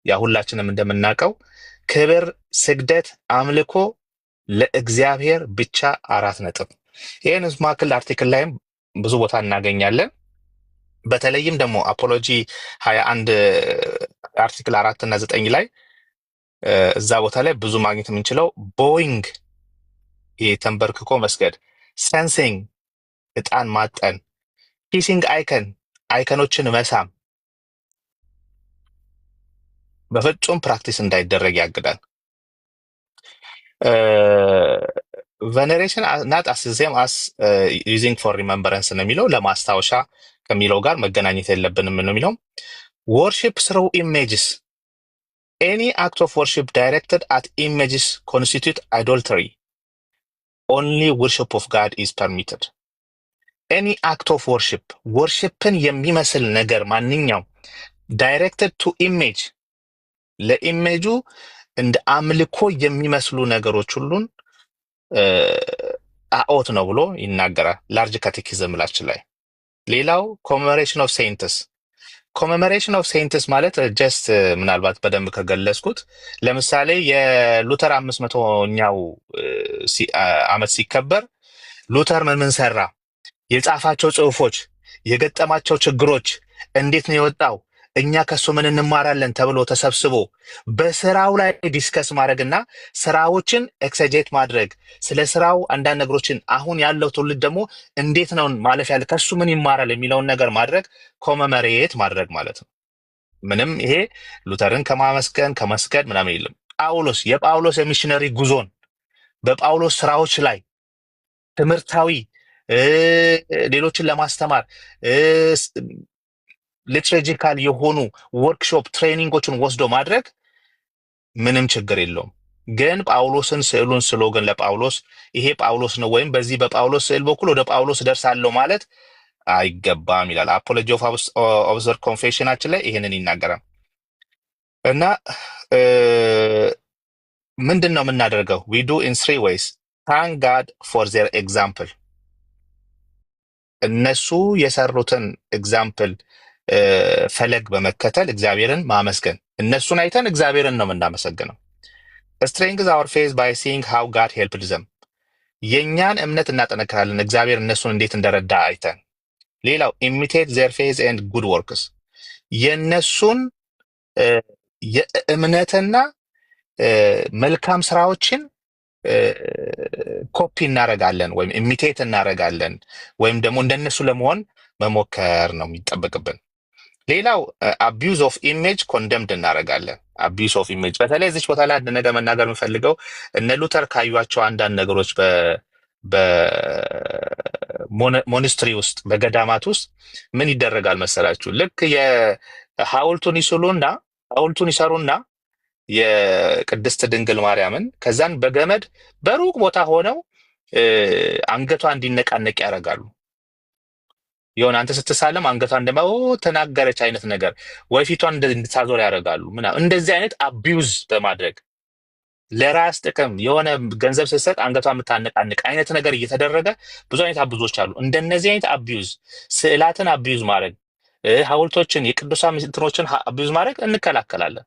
ያ ሁላችንም እንደምናውቀው ክብር፣ ስግደት፣ አምልኮ ለእግዚአብሔር ብቻ 4 ነጥብ። ይህን ማክል አርቲክል ላይም ብዙ ቦታ እናገኛለን። በተለይም ደግሞ አፖሎጂ 21 አርቲክል 4 እና 9 ላይ እዛ ቦታ ላይ ብዙ ማግኘት የምንችለው ቦይንግ ተንበርክኮ መስገድ፣ ሰንሲንግ ዕጣን ማጠን፣ ኪሲንግ አይከኖችን መሳም በፍጹም ፕራክቲስ እንዳይደረግ ያግዳል። ቬኔሬሽን ናት አስዜም አስ ዩዚንግ ፎር ሪመምበረንስ ነው የሚለው ለማስታወሻ ከሚለው ጋር መገናኘት የለብንም ነው የሚለው። ወርሺፕ ስሩ ኢሜጅስ ኤኒ አክት ኦፍ ወርሺፕ ዳይሬክትድ አት ኢሜጅስ ኮንስቲቱት አይዶልተሪ ኦንሊ ወርሺፕ ኦፍ ጋድ ኢዝ ፐርሚትድ። ኤኒ አክት ኦፍ ወርሺፕን የሚመስል ነገር ማንኛውም ዳይሬክትድ ቱ ኢሜጅ ለኢሜጁ እንደ አምልኮ የሚመስሉ ነገሮች ሁሉን ጣዖት ነው ብሎ ይናገራል ላርጅ ካቴኪዝም ላችን ላይ። ሌላው ኮሜሞሬሽን ኦፍ ሴይንትስ። ኮሜሞሬሽን ኦፍ ሴይንትስ ማለት ጀስት ምናልባት በደንብ ከገለጽኩት ለምሳሌ የሉተር 500ኛው ዓመት ሲከበር ሉተር ምን ሰራ፣ የጻፋቸው ጽሑፎች፣ የገጠማቸው ችግሮች፣ እንዴት ነው የወጣው፣ እኛ ከሱ ምን እንማራለን ተብሎ ተሰብስቦ በስራው ላይ ዲስከስ ማድረግና ስራዎችን ኤክሰጀት ማድረግ ስለ ስራው አንዳንድ ነገሮችን አሁን ያለው ትውልድ ደግሞ እንዴት ነው ማለፍ ያለ ከሱ ምን ይማራል የሚለውን ነገር ማድረግ ኮመመሬት ማድረግ ማለት ነው። ምንም ይሄ ሉተርን ከማመስገን ከመስገድ ምናምን የለም። ጳውሎስ የጳውሎስ የሚሽነሪ ጉዞን በጳውሎስ ስራዎች ላይ ትምህርታዊ ሌሎችን ለማስተማር ሊትሬጂካል የሆኑ ወርክሾፕ ትሬኒንጎችን ወስዶ ማድረግ ምንም ችግር የለውም። ግን ጳውሎስን ስዕሉን ስሎ ግን ለጳውሎስ ይሄ ጳውሎስ ነው ወይም በዚህ በጳውሎስ ስዕል በኩል ወደ ጳውሎስ ደርሳለሁ ማለት አይገባም ይላል። አፖሎጂ ኦፍ ኦብዘርቭ ኮንፌሽናችን ላይ ይሄንን ይናገራል። እና ምንድን ነው የምናደርገው? we do in 3 ways thank God for their example። እነሱ የሰሩትን ኤግዛምፕል ፈለግ በመከተል እግዚአብሔርን ማመስገን። እነሱን አይተን እግዚአብሔርን ነው የምናመሰግነው። strengthen our faith by seeing how God helped them። የእኛን እምነት እናጠነክራለን እግዚአብሔር እነሱን እንዴት እንደረዳ አይተን። ሌላው imitate their faith and good works። የእነሱን የእምነትና መልካም ስራዎችን ኮፒ እናረጋለን ወይም ኢሚቴት እናረጋለን ወይም ደግሞ እንደነሱ ለመሆን መሞከር ነው የሚጠበቅብን። ሌላው አቢዩዝ ኦፍ ኢሜጅ ኮንደምድ እናረጋለን። አቢዩዝ ኦፍ ኢሜጅ በተለይ እዚህ ቦታ ላይ አንድ ነገር መናገር የምፈልገው እነ ሉተር ካዩዋቸው አንዳንድ ነገሮች በሞኒስትሪ ውስጥ በገዳማት ውስጥ ምን ይደረጋል መሰላችሁ? ልክ የሐውልቱን ይሰሩና የቅድስት ድንግል ማርያምን ከዛን በገመድ በሩቅ ቦታ ሆነው አንገቷ እንዲነቃነቅ ያደርጋሉ። የሆነ አንተ ስትሳለም አንገቷ እንደማው ተናገረች አይነት ነገር ወይ ፊቷን እንድታዞር ያደርጋሉ ምናምን። እንደዚህ አይነት አቢዩዝ በማድረግ ለራስ ጥቅም የሆነ ገንዘብ ስትሰጥ አንገቷ የምታነቃንቅ አይነት ነገር እየተደረገ ብዙ አይነት አቢዩዞች አሉ። እንደነዚህ አይነት አቢዩዝ ስዕላትን አቢዩዝ ማድረግ ሐውልቶችን የቅዱሳን ምስጢሮችን አቢዩዝ ማድረግ እንከላከላለን።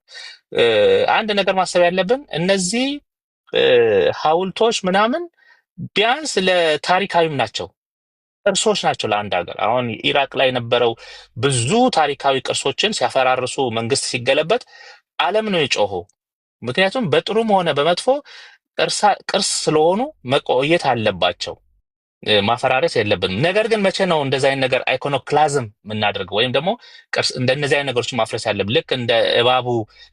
አንድ ነገር ማሰብ ያለብን እነዚህ ሐውልቶች ምናምን ቢያንስ ለታሪካዊም ናቸው፣ ቅርሶች ናቸው ለአንድ ሀገር። አሁን ኢራቅ ላይ የነበረው ብዙ ታሪካዊ ቅርሶችን ሲያፈራርሱ መንግስት ሲገለበት ዓለም ነው የጮኸው። ምክንያቱም በጥሩም ሆነ በመጥፎ ቅርስ ስለሆኑ መቆየት አለባቸው፣ ማፈራረስ የለብንም። ነገር ግን መቼ ነው እንደዚህ አይነት ነገር አይኮኖክላዝም የምናደርገው ወይም ደግሞ ቅርስ እንደነዚህ አይነት ነገሮችን ማፍረስ ያለብን? ልክ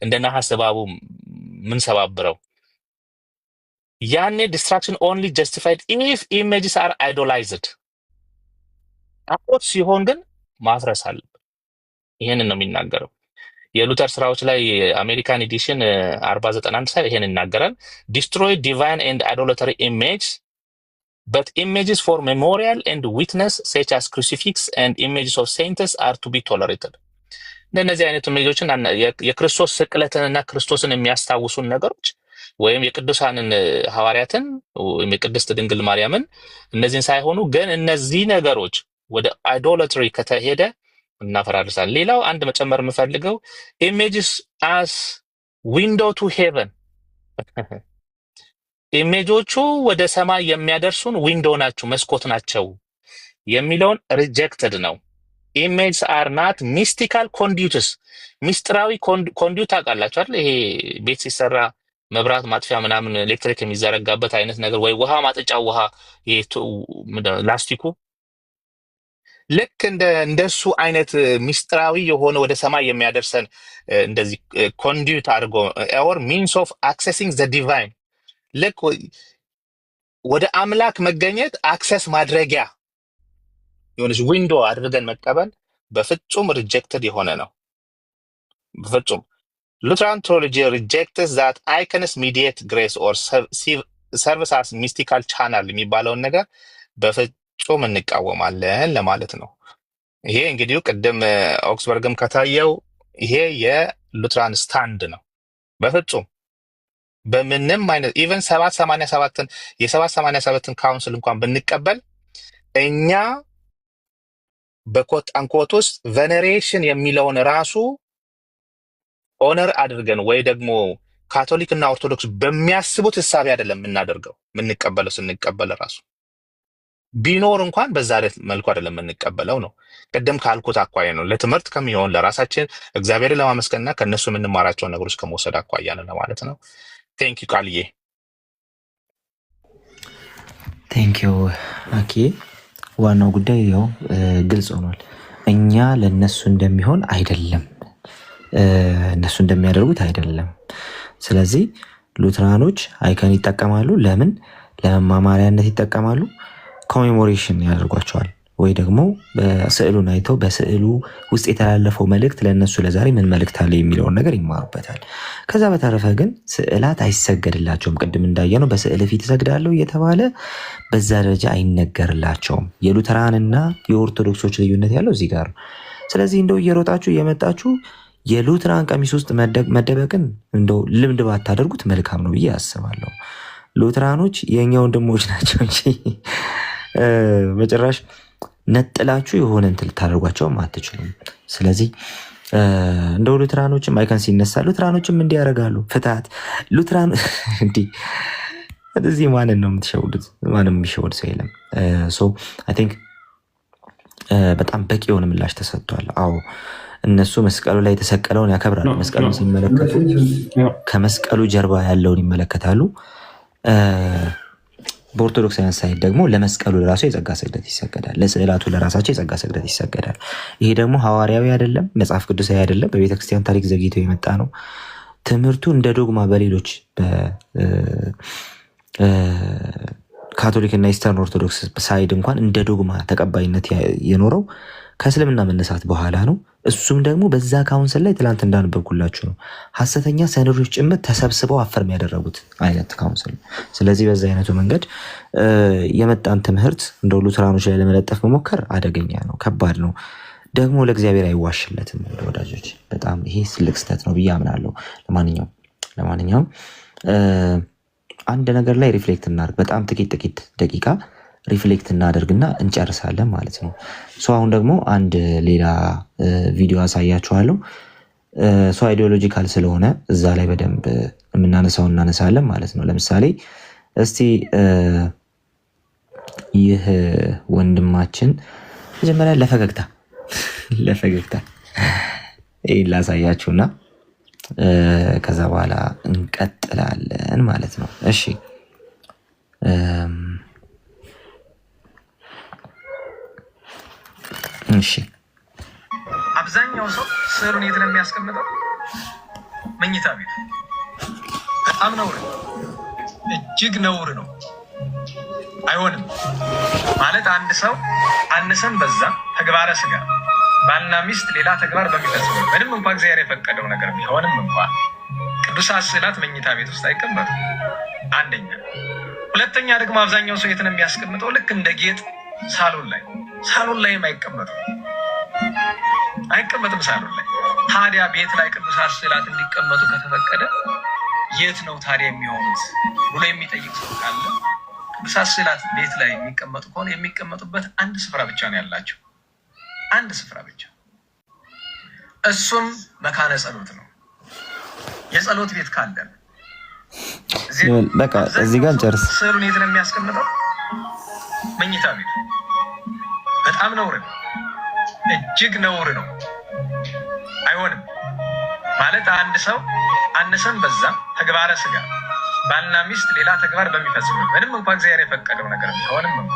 እንደ ነሐስ እባቡ ምንሰባብረው ያኔ ዲስትራክሽን ኦንሊ ጀስቲፋይድ ኢፍ ኢሜጅስ አር አይዶላይዝድ። ጣዖት ሲሆን ግን ማፍረስ አለብን። ይሄንን ነው የሚናገረው። የሉተር ስራዎች ላይ አሜሪካን ኤዲሽን 4091 ላይ ይሄን ይናገራል። ዲስትሮይ ዲቫይን ኤንድ አይዶላተሪ ኢሜጅ but images for memorial and witness such as crucifix and images of saints are to be tolerated. እነዚህ አይነት ኢሜጆችን የክርስቶስ ስቅለትንና ክርስቶስን የሚያስታውሱን ነገሮች ወይም የቅዱሳንን ሐዋርያትን ወይም የቅድስት ድንግል ማርያምን እነዚህን ሳይሆኑ ግን እነዚህ ነገሮች ወደ አይዶላትሪ ከተሄደ እናፈራርሳለን። ሌላው አንድ መጨመር የምፈልገው images as window to heaven ኢሜጆቹ ወደ ሰማይ የሚያደርሱን ዊንዶው ናቸው፣ መስኮት ናቸው የሚለውን ሪጀክትድ ነው። ኢሜጅስ አር ናት ሚስቲካል ኮንዲዩትስ። ሚስጥራዊ ኮንዲዩት ታውቃላችሁ አይደል? ይሄ ቤት ሲሰራ መብራት ማጥፊያ ምናምን ኤሌክትሪክ የሚዘረጋበት አይነት ነገር ወይ ውሃ ማጠጫው ውሃ ላስቲኩ ልክ እንደሱ አይነት ሚስጥራዊ የሆነ ወደ ሰማይ የሚያደርሰን እንደዚህ ኮንዲዩት አድርጎ or means of accessing the divine ልክ ወደ አምላክ መገኘት አክሰስ ማድረጊያ የሆነች ዊንዶ አድርገን መቀበል በፍጹም ሪጀክትድ የሆነ ነው። በፍጹም ሉትራን ቴዎሎጂ ሪጀክትስ that icons mediate grace or serve as mystical channel የሚባለውን ነገር በፍጹም እንቃወማለን ለማለት ነው። ይሄ እንግዲህ ቅድም ኦክስበርግም ከታየው ይሄ የሉትራን ስታንድ ነው። በፍጹም በምንም አይነት ኢቨን 787ን የ787ን ካውንስል እንኳን ብንቀበል እኛ በኮት አንኮት ውስጥ ቬኔሬሽን የሚለውን ራሱ ኦነር አድርገን ወይ ደግሞ ካቶሊክና ኦርቶዶክስ በሚያስቡት ሐሳብ አይደለም የምናደርገው። የምንቀበለው ስንቀበል ራሱ ቢኖር እንኳን በዛ አይነት መልኩ አይደለም የምንቀበለው ነው። ቀደም ካልኩት አኳያ ነው ለትምህርት ከሚሆን ለራሳችን እግዚአብሔርን ለማመስገንና ከነሱ የምንማራቸው ነገሮች ከመውሰድ አኳያ ነው ማለት ነው። ቴንክ ዩ ቃልዬ። ቴንክ ዩ አኬ። ዋናው ጉዳይ ያው ግልጽ ሆኗል። እኛ ለነሱ እንደሚሆን አይደለም፣ እነሱ እንደሚያደርጉት አይደለም። ስለዚህ ሉትራኖች አይከን ይጠቀማሉ። ለምን? ለመማማሪያነት ይጠቀማሉ። ኮሜሞሬሽን ያደርጓቸዋል ወይ ደግሞ በስዕሉን አይተው በስዕሉ ውስጥ የተላለፈው መልእክት ለእነሱ ለዛሬ ምን መልእክት አለ የሚለውን ነገር ይማሩበታል። ከዛ በተረፈ ግን ስዕላት አይሰገድላቸውም። ቅድም እንዳየነው በስዕል ፊት እሰግዳለሁ እየተባለ በዛ ደረጃ አይነገርላቸውም። የሉተራንና የኦርቶዶክሶች ልዩነት ያለው እዚህ ጋር ነው። ስለዚህ እንደው እየሮጣችሁ እየመጣችሁ የሉተራን ቀሚስ ውስጥ መደበቅን እንደው ልምድ ባታደርጉት መልካም ነው ብዬ አስባለሁ። ሉተራኖች የእኛ ወንድሞች ናቸው እንጂ በጭራሽ ነጥላችሁ የሆነ እንትን ልታደርጓቸውም አትችሉም። ስለዚህ እንደው ሉትራኖችም አይከን ሲነሳ ሉትራኖችም እንዲህ ያደርጋሉ። ፍትሀት ሉትራን እንዲህ እዚህ ማንን ነው የምትሸውዱት? ማንም የሚሸውድ ሰው የለም። አይ ቲንክ በጣም በቂ የሆነ ምላሽ ተሰጥቷል። አዎ እነሱ መስቀሉ ላይ የተሰቀለውን ያከብራሉ። መስቀሉን ሲመለከቱ ከመስቀሉ ጀርባ ያለውን ይመለከታሉ። በኦርቶዶክሳውያን ሳይድ ደግሞ ለመስቀሉ ለራሱ የጸጋ ስግደት ይሰገዳል። ለስዕላቱ ለራሳቸው የጸጋ ስግደት ይሰገዳል። ይሄ ደግሞ ሐዋርያዊ አይደለም፣ መጽሐፍ ቅዱሳዊ አይደለም፣ በቤተክርስቲያን ታሪክ ዘግይቶ የመጣ ነው። ትምህርቱ እንደ ዶግማ በሌሎች ካቶሊክ እና ኢስተርን ኦርቶዶክስ ሳይድ እንኳን እንደ ዶግማ ተቀባይነት የኖረው ከእስልምና መነሳት በኋላ ነው። እሱም ደግሞ በዛ ካውንስል ላይ ትላንት እንዳነበብኩላችሁ ነው ሐሰተኛ ሰነዶች ጭምር ተሰብስበው አፈርም ያደረጉት አይነት ካውንስል ነው። ስለዚህ በዛ አይነቱ መንገድ የመጣን ትምህርት እንደ ሉትራኖች ላይ ለመለጠፍ መሞከር አደገኛ ነው፣ ከባድ ነው። ደግሞ ለእግዚአብሔር አይዋሽለትም። ወዳጆች በጣም ይሄ ትልቅ ስህተት ነው ብዬ አምናለሁ። ለማንኛውም አንድ ነገር ላይ ሪፍሌክት እናድርግ። በጣም ጥቂት ደቂቃ ሪፍሌክት እናደርግና እንጨርሳለን ማለት ነው። አሁን ደግሞ አንድ ሌላ ቪዲዮ አሳያችኋለሁ። አይዲዮሎጂካል ስለሆነ እዛ ላይ በደንብ የምናነሳው እናነሳለን ማለት ነው። ለምሳሌ እስቲ ይህ ወንድማችን መጀመሪያ ለፈገግታ ይህ ላሳያችሁና ከዛ በኋላ እንቀጥላለን ማለት ነው። እሺ አብዛኛው ሰው ስዕሉን የት ነው የሚያስቀምጠው? መኝታ ቤት። በጣም ነው እጅግ ነውር ነው፣ አይሆንም። ማለት አንድ ሰው አነሰም በዛ ተግባረ ስጋ ባልና ሚስት ሌላ ተግባር በሚፈጽሙ ምንም እንኳ እግዚአብሔር የፈቀደው ነገር ቢሆንም እንኳ ቅዱሳት ስዕላት መኝታ ቤት ውስጥ አይቀመጡም። አንደኛ። ሁለተኛ ደግሞ አብዛኛው ሰው የት ነው የሚያስቀምጠው? ልክ እንደ ጌጥ ሳሎን ላይም አይቀመጡም ሳሎን ላይ። ታዲያ ቤት ላይ ቅዱሳት ስዕላት እንዲቀመጡ ከተፈቀደ የት ነው ታዲያ የሚሆኑት ብሎ የሚጠይቅ ሰው ካለ ቅዱሳት ስዕላት ቤት ላይ የሚቀመጡ ከሆነ የሚቀመጡበት አንድ ስፍራ ብቻ ነው ያላቸው፣ አንድ ስፍራ ብቻ። እሱም መካነ ጸሎት ነው። የጸሎት ቤት ካለ በቃ እዚህ ጋር እንጨርስ። ስዕሉን የት ነው የሚያስቀምጠው? መኝታ ቤት። በጣም ነውር ነው፣ እጅግ ነውር ነው፣ አይሆንም። ማለት አንድ ሰው አነሰም በዛ ተግባረ ስጋ ባልና ሚስት ሌላ ተግባር በሚፈጽሙ ምንም እንኳ እግዚአብሔር የፈቀደው ነገር ቢሆንም እንኳ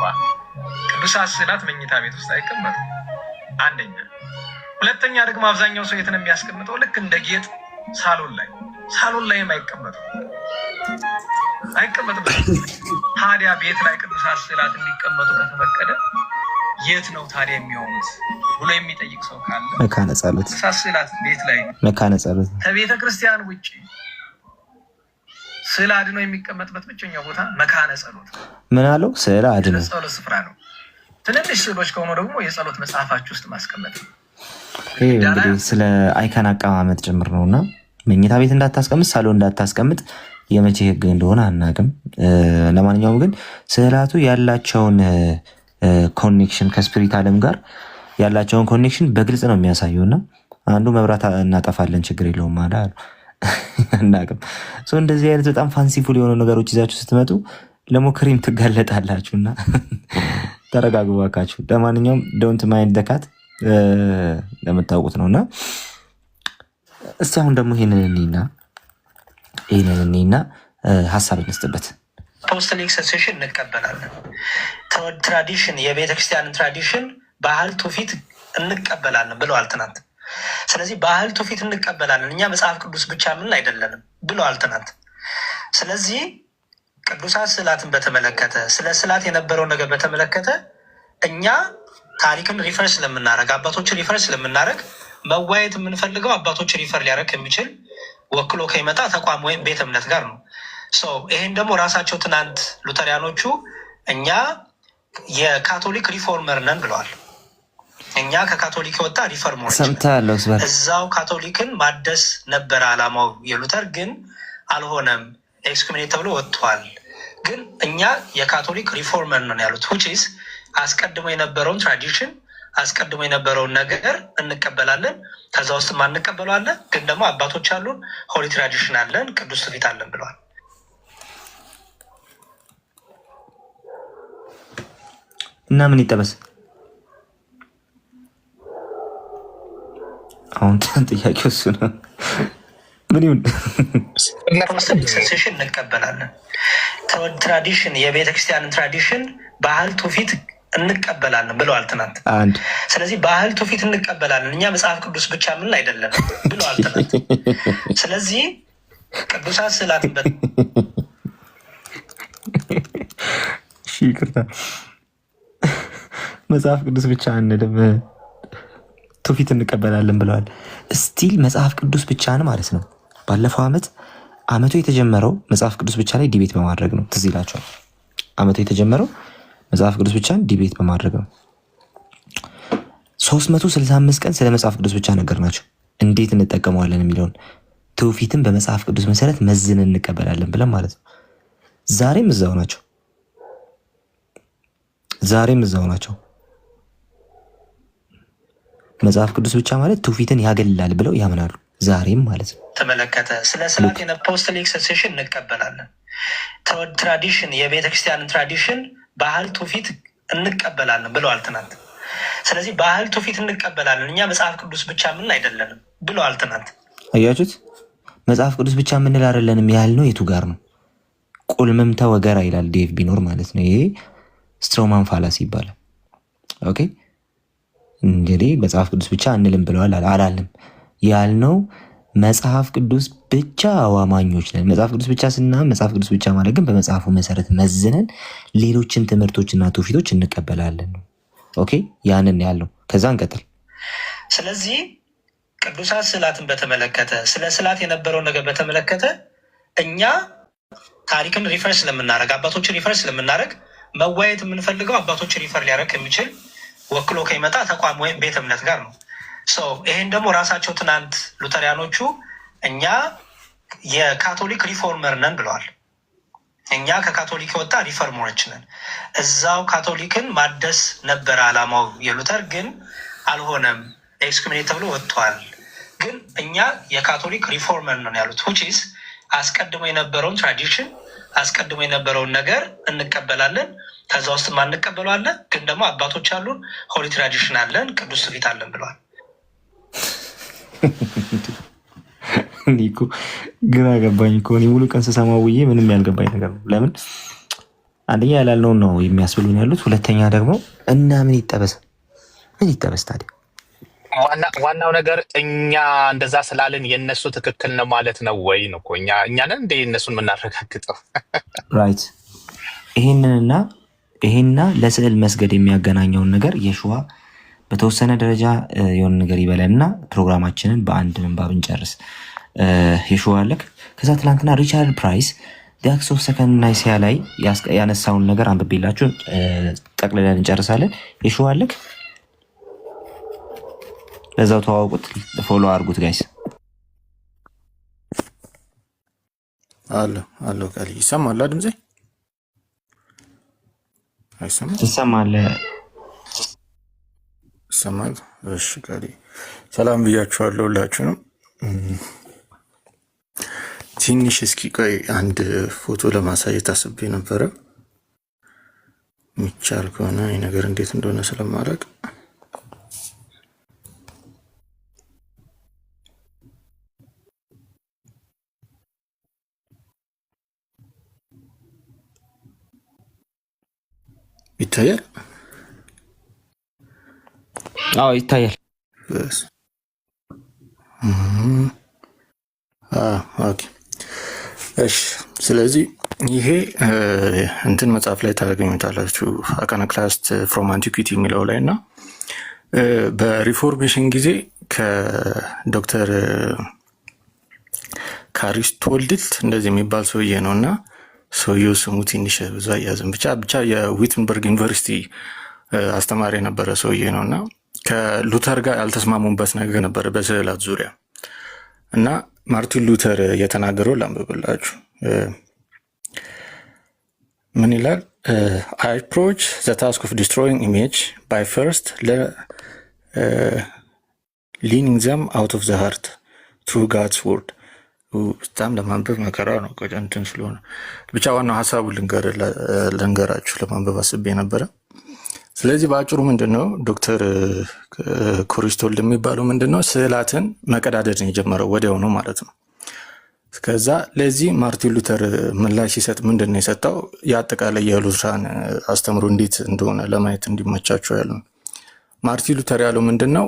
ቅዱሳት ስዕላት መኝታ ቤት ውስጥ አይቀመጡም። አንደኛ። ሁለተኛ ደግሞ አብዛኛው ሰው የት ነው የሚያስቀምጠው? ልክ እንደ ጌጥ ሳሎን ላይም አይቀመጡም። ታዲያ ቤት ላይ ቅዱሳት ስዕላት እንዲቀመጡ ከተፈቀደ የት ነው ታዲያ የሚሆኑት ብሎ የሚጠይቅ ሰው ካለ መካነ ጸሎት። ቅዱሳት ስዕላት ቤት ላይ መካነ ጸሎት ከቤተ ክርስቲያን ውጭ ስዕል አድኖ የሚቀመጥበት ብቸኛው ቦታ መካነ ጸሎት። ምን አለው? ስዕል አድኖ ጸሎት ስፍራ ነው። ትንንሽ ስዕሎች ከሆኑ ደግሞ የጸሎት መጽሐፋችሁ ውስጥ ማስቀመጥ ነው። ይህ እንግዲህ ስለ አይከን አቀማመጥ ጭምር ነው እና መኝታ ቤት እንዳታስቀምጥ፣ ሳሎን እንዳታስቀምጥ የመቼ ህግ እንደሆነ አናውቅም። ለማንኛውም ግን ስዕላቱ ያላቸውን ኮኔክሽን ከስፒሪት ዓለም ጋር ያላቸውን ኮኔክሽን በግልጽ ነው የሚያሳየው እና አንዱ መብራት እናጠፋለን ችግር የለውም አለ አናውቅም። እንደዚህ አይነት በጣም ፋንሲፉል የሆኑ ነገሮች ይዛችሁ ስትመጡ ለሞክሪም ትጋለጣላችሁ እና ተረጋጉ እባካችሁ። ለማንኛውም ዶንት ማይንድ ደካት ለምታውቁት ነው እና እስቲ አሁን ደግሞ ይህንን እኔና ሀሳብ እንስጥበት። አፖስቶሊክ ሰክሴሽን እንቀበላለን። ትራዲሽን፣ የቤተክርስቲያንን ትራዲሽን፣ ባህል፣ ትውፊት እንቀበላለን ብለዋል ትናንት። ስለዚህ ባህል፣ ትውፊት እንቀበላለን እኛ መጽሐፍ ቅዱስ ብቻ ምን አይደለንም ብለዋል ትናንት። ስለዚህ ቅዱሳት ስዕላትን በተመለከተ ስለ ስዕላት የነበረውን ነገር በተመለከተ እኛ ታሪክን ሪፈር ስለምናደረግ አባቶችን ሪፈር ስለምናደረግ መዋየት የምንፈልገው አባቶችን ሪፈር ሊያደረግ የሚችል ወክሎ ከሚመጣ ተቋም ወይም ቤተ እምነት ጋር ነው። ይሄን ደግሞ ራሳቸው ትናንት ሉተሪያኖቹ እኛ የካቶሊክ ሪፎርመር ነን ብለዋል። እኛ ከካቶሊክ የወጣ ሪፎርመር እዛው ካቶሊክን ማደስ ነበረ አላማው የሉተር ግን አልሆነም፣ ኤክስኮሚኒኬት ተብሎ ወጥቷል። ግን እኛ የካቶሊክ ሪፎርመር ነን ያሉት ሁቺስ አስቀድሞ የነበረውን ትራዲሽን አስቀድሞ የነበረውን ነገር እንቀበላለን። ከዛ ውስጥ ማንቀበለው አለ፣ ግን ደግሞ አባቶች አሉን፣ ሆሊ ትራዲሽን አለን፣ ቅዱስ ትውፊት አለን ብለዋል። እና ምን ይጠበስ? አሁን ጥያቄው እሱ ነው። ምን ይሁን? ሰክሴሽን እንቀበላለን። ትራዲሽን፣ የቤተክርስቲያንን ትራዲሽን፣ ባህል፣ ትውፊት እንቀበላለን ብለዋል ትናንት። ስለዚህ ባህል፣ ትውፊት እንቀበላለን እኛ መጽሐፍ ቅዱስ ብቻ ምን አይደለም ብለዋል ትናንት። ስለዚህ ቅዱሳት ስዕላትን ይቅርታ መጽሐፍ ቅዱስ ብቻ አንልም ትውፊት እንቀበላለን ብለዋል። ስቲል መጽሐፍ ቅዱስ ብቻን ማለት ነው። ባለፈው አመቱ የተጀመረው መጽሐፍ ቅዱስ ብቻ ላይ ዲቤት በማድረግ ነው። ትዝ ይላቸዋል። አመቱ የተጀመረው መጽሐፍ ቅዱስ ብቻን ዲቤት በማድረግ ነው። 365 ቀን ስለ መጽሐፍ ቅዱስ ብቻ ነገር ናቸው። እንዴት እንጠቀመዋለን የሚለውን ትውፊትን በመጽሐፍ ቅዱስ መሰረት መዝን እንቀበላለን ብለን ማለት ነው። ዛሬም እዛው ናቸው። መጽሐፍ ቅዱስ ብቻ ማለት ትውፊትን ያገላል ብለው ያምናሉ። ዛሬም ማለት ነው። ተመለከተ ስለ ስላት አፖስቶሊክ ሰክሴሽን እንቀበላለን። ትራዲሽን፣ የቤተክርስቲያንን ትራዲሽን፣ ባህል፣ ትውፊት እንቀበላለን ብለዋል ትናንት። ስለዚህ ባህል፣ ትውፊት እንቀበላለን እኛ መጽሐፍ ቅዱስ ብቻ ምን አይደለንም ብለዋል ትናንት። አያችሁት? መጽሐፍ ቅዱስ ብቻ ምንል አይደለንም ያልነው የቱ ጋር ነው? ቁልምምተ ወገራ ይላል ዴቭ ቢኖር ማለት ነው። ይሄ ስትሮማን ፋላሲ ይባላል። ኦኬ እንግዲህ መጽሐፍ ቅዱስ ብቻ እንልም ብለዋል አላልንም ያልነው መጽሐፍ ቅዱስ ብቻ አማኞች ነን። መጽሐፍ ቅዱስ ብቻ ስናምን መጽሐፍ ቅዱስ ብቻ ማለት ግን በመጽሐፉ መሰረት መዝነን ሌሎችን ትምህርቶችና ትውፊቶች እንቀበላለን። ኦኬ ያንን ያለው ከዛ እንቀጥል። ስለዚህ ቅዱሳት ስዕላትን በተመለከተ ስለ ስዕላት የነበረውን ነገር በተመለከተ እኛ ታሪክን ሪፈር ስለምናደረግ አባቶችን ሪፈር ስለምናደረግ መዋየት የምንፈልገው አባቶችን ሪፈር ሊያደረግ የሚችል ወክሎ ከሚመጣ ተቋም ወይም ቤተ እምነት ጋር ነው። ይሄን ደግሞ ራሳቸው ትናንት ሉተሪያኖቹ እኛ የካቶሊክ ሪፎርመር ነን ብለዋል። እኛ ከካቶሊክ የወጣ ሪፎርመሮች ነን። እዛው ካቶሊክን ማደስ ነበረ አላማው የሉተር ግን አልሆነም፣ ኤክስኮሚኒኬት ተብሎ ወጥቷል። ግን እኛ የካቶሊክ ሪፎርመር ነን ያሉት ሁቺስ አስቀድሞ የነበረውን ትራዲሽን አስቀድሞ የነበረውን ነገር እንቀበላለን። ከዛ ውስጥ ማንቀበለው አለ፣ ግን ደግሞ አባቶች አሉን፣ ሆሊ ትራዲሽን አለን፣ ቅዱስ ትውፊት አለን ብለዋል። ግራ ገባኝ እኮ እኔ ሙሉ ቀን ስሰማ ውዬ ምንም ያልገባኝ ነገር ነው። ለምን አንደኛ ያላልነውን ነው የሚያስብሉን ያሉት፣ ሁለተኛ ደግሞ እና ምን ይጠበስ ታዲያ? ዋናው ነገር እኛ እንደዛ ስላልን የእነሱ ትክክል ነው ማለት ነው ወይ ነው እኮ እኛንን እንደ እነሱን የምናረጋግጠው ራይት። ይሄንና ለስዕል መስገድ የሚያገናኘውን ነገር የሸዋ በተወሰነ ደረጃ የሆነ ነገር ይበለንና ፕሮግራማችንን በአንድ ምንባብ እንጨርስ። የሸዋ አለክ። ከዛ ትላንትና ሪቻርድ ፕራይስ ዲያክስ ኦፍ ሰከንድ ናይሲያ ላይ ያነሳውን ነገር አንብቤላችሁ ጠቅልለን እንጨርሳለን። የሸዋ አለክ። ለዛው ተዋውቁት፣ ፎሎ አድርጉት ጋይስ። አሎ ቃል ይሰማል? ድምጼ አይሰማም? ይሰማል። ይሰማል። እሺ ቃል ሰላም ብያችኋለሁ ሁላችሁንም። ትንሽ እስኪ ቆይ አንድ ፎቶ ለማሳየት አስቤ ነበረ። የሚቻል ከሆነ ይህ ነገር እንዴት እንደሆነ ስለማላውቅ ይታያል? አዎ ይታያል። ኦኬ እሺ። ስለዚህ ይሄ እንትን መጽሐፍ ላይ ታገኙታላችሁ አካናክላስት ፍሮም አንቲኩዊቲ የሚለው ላይ እና በሪፎርሜሽን ጊዜ ከዶክተር ካሪስቶልድት እንደዚህ የሚባል ሰውዬ ነው እና ሰውየው ስሙ ትንሽ ብዙ አያዝም ብቻ የዊትንበርግ ዩኒቨርሲቲ አስተማሪ የነበረ ሰውዬ ነው እና ከሉተር ጋር ያልተስማሙበት ነገር ነበረ በስዕላት ዙሪያ እና ማርቲን ሉተር የተናገረው ላንብብላችሁ። ምን ይላል? I approach the task of destroying image by first leaning them out of the heart to God's word. በጣም ለማንበብ መከራ ነው እንትን ስለሆነ ብቻ ዋናው ሀሳቡ ልንገራችሁ ለማንበብ አስቤ ነበረ። ስለዚህ በአጭሩ ምንድነው ዶክተር ኮሪስቶልድ የሚባለው ምንድነው ስዕላትን መቀዳደድን የጀመረው ወዲያው ነው ማለት ነው። ከዛ ለዚህ ማርቲን ሉተር ምላሽ ሲሰጥ ምንድነው የሰጠው? የአጠቃላይ የሉትራን አስተምሮ እንዴት እንደሆነ ለማየት እንዲመቻቸው ያለው ማርቲን ሉተር ያለው ምንድነው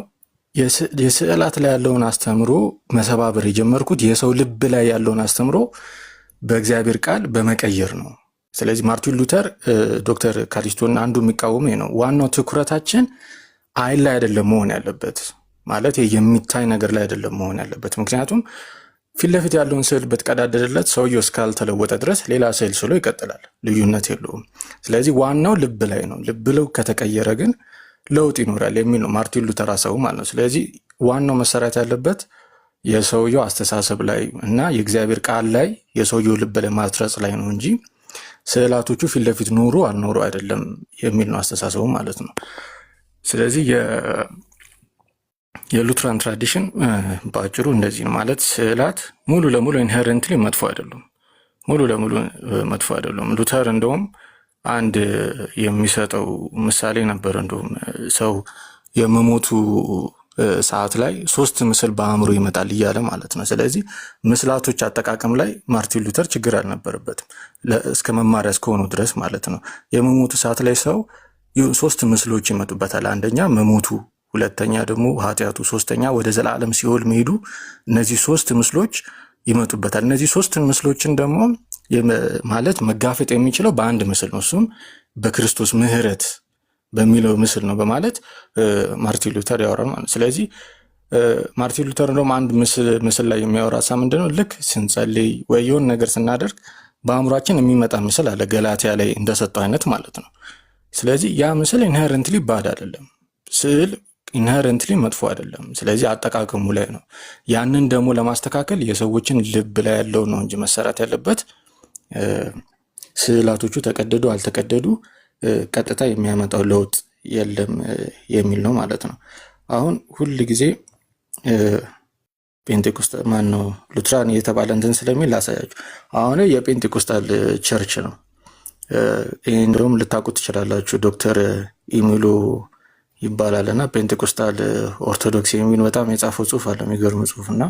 የስዕላት ላይ ያለውን አስተምሮ መሰባበር የጀመርኩት የሰው ልብ ላይ ያለውን አስተምሮ በእግዚአብሔር ቃል በመቀየር ነው። ስለዚህ ማርቲን ሉተር ዶክተር ካሪስቶን አንዱ የሚቃወም ነው። ዋናው ትኩረታችን አይን ላይ አይደለም መሆን ያለበት፣ ማለት የሚታይ ነገር ላይ አይደለም መሆን ያለበት። ምክንያቱም ፊት ለፊት ያለውን ስዕል በተቀዳደደለት ሰውየው እስካልተለወጠ ድረስ ሌላ ስዕል ስሎ ይቀጥላል፣ ልዩነት የለውም። ስለዚህ ዋናው ልብ ላይ ነው። ልብ ለው ከተቀየረ ግን ለውጥ ይኖራል የሚል ነው ማርቲን ሉተር ሀሳቡ ማለት ነው። ስለዚህ ዋናው መሰራት ያለበት የሰውየው አስተሳሰብ ላይ እና የእግዚአብሔር ቃል ላይ የሰውየው ልብ ላይ ማስረጽ ላይ ነው እንጂ ስዕላቶቹ ፊት ለፊት ኖሩ አልኖሩ አይደለም የሚል ነው አስተሳሰቡ ማለት ነው። ስለዚህ የሉትራን ትራዲሽን በአጭሩ እንደዚህ ነው ማለት ስዕላት ሙሉ ለሙሉ ኢንሄረንትሊ መጥፎ አይደሉም፣ ሙሉ ለሙሉ መጥፎ አይደሉም። ሉተር እንደውም አንድ የሚሰጠው ምሳሌ ነበር። እንደውም ሰው የመሞቱ ሰዓት ላይ 3 ምስል በአእምሮ ይመጣል እያለ ማለት ነው። ስለዚህ ምስላቶች አጠቃቀም ላይ ማርቲን ሉተር ችግር አልነበረበትም እስከ መማሪያ እስከሆኑ ድረስ ማለት ነው። የመሞቱ ሰዓት ላይ ሰው 3 ምስሎች ይመጡበታል። አንደኛ መሞቱ ሁለተኛ ደግሞ ኃጢአቱ፣ ሶስተኛ ወደ ዘላለም ሲኦል መሄዱ፣ እነዚህ ሶስት ምስሎች ይመጡበታል። እነዚህ ሶስት ምስሎችን ደግሞ ማለት መጋፈጥ የሚችለው በአንድ ምስል ነው፣ እሱም በክርስቶስ ምህረት በሚለው ምስል ነው በማለት ማርቲን ሉተር ያወራል ማለት። ስለዚህ ማርቲን ሉተር ደግሞ አንድ ምስል ላይ የሚያወራ ሀሳብ ምንድነው? ልክ ስንጸልይ ወይ የሆነ ነገር ስናደርግ በአእምሯችን የሚመጣ ምስል አለ፣ ገላትያ ላይ እንደሰጠው አይነት ማለት ነው። ስለዚህ ያ ምስል ኢንሄረንትሊ ባድ አይደለም፣ ስዕል ኢንሄረንትሊ መጥፎ አይደለም። ስለዚህ አጠቃቀሙ ላይ ነው። ያንን ደግሞ ለማስተካከል የሰዎችን ልብ ላይ ያለው ነው እንጂ መሰራት ያለበት ስዕላቶቹ ተቀደዱ አልተቀደዱ ቀጥታ የሚያመጣው ለውጥ የለም የሚል ነው ማለት ነው። አሁን ሁል ጊዜ ፔንቴኮስታል ማን ነው ሉትራን እየተባለ እንትን ስለሚል ላሳያችሁ። አሁን የፔንቴኮስታል ቸርች ነው። ይህን እንደውም ልታውቁት ትችላላችሁ። ዶክተር ኢሚሎ ይባላል እና ፔንቴኮስታል ኦርቶዶክስ የሚል በጣም የጻፈው ጽሁፍ አለ፣ የሚገርም ጽሁፍ እና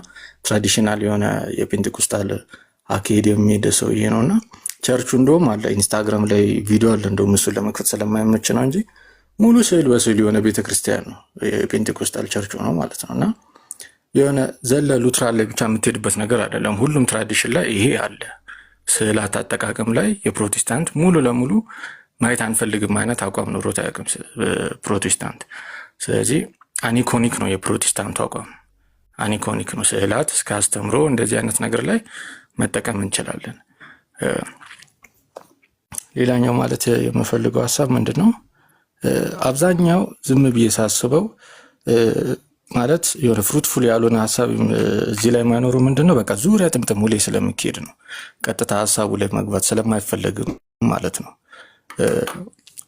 ትራዲሽናል የሆነ የፔንቴኮስታል አካሄድ የሚሄድ ሰውዬ ነው እና ቸርቹ እንደውም አለ ኢንስታግራም ላይ ቪዲዮ አለ። እንደውም እሱን ለመክፈት ስለማይመች ነው እንጂ ሙሉ ስዕል በስዕል የሆነ ቤተክርስቲያን ነው፣ የፔንቴኮስታል ቸርቹ ነው ማለት ነው። እና የሆነ ዘለ ሉትራን ላይ ብቻ የምትሄድበት ነገር አይደለም። ሁሉም ትራዲሽን ላይ ይሄ አለ። ስዕላት አጠቃቀም ላይ የፕሮቴስታንት ሙሉ ለሙሉ ማየት አንፈልግም አይነት አቋም ኖሮት አያውቅም ፕሮቴስታንት። ስለዚህ አኒኮኒክ ነው የፕሮቴስታንቱ አቋም፣ አኒኮኒክ ነው። ስዕላት እስከ አስተምሮ እንደዚህ አይነት ነገር ላይ መጠቀም እንችላለን። ሌላኛው ማለት የምፈልገው ሀሳብ ምንድን ነው? አብዛኛው ዝም ብዬ ሳስበው ማለት የሆነ ፍሩትፉል ያልሆነ ሀሳብ እዚህ ላይ ማይኖሩ ምንድን ነው፣ በቃ ዙሪያ ጥምጥም ላይ ስለሚካሄድ ነው። ቀጥታ ሀሳቡ ላይ መግባት ስለማይፈለግም ማለት ነው።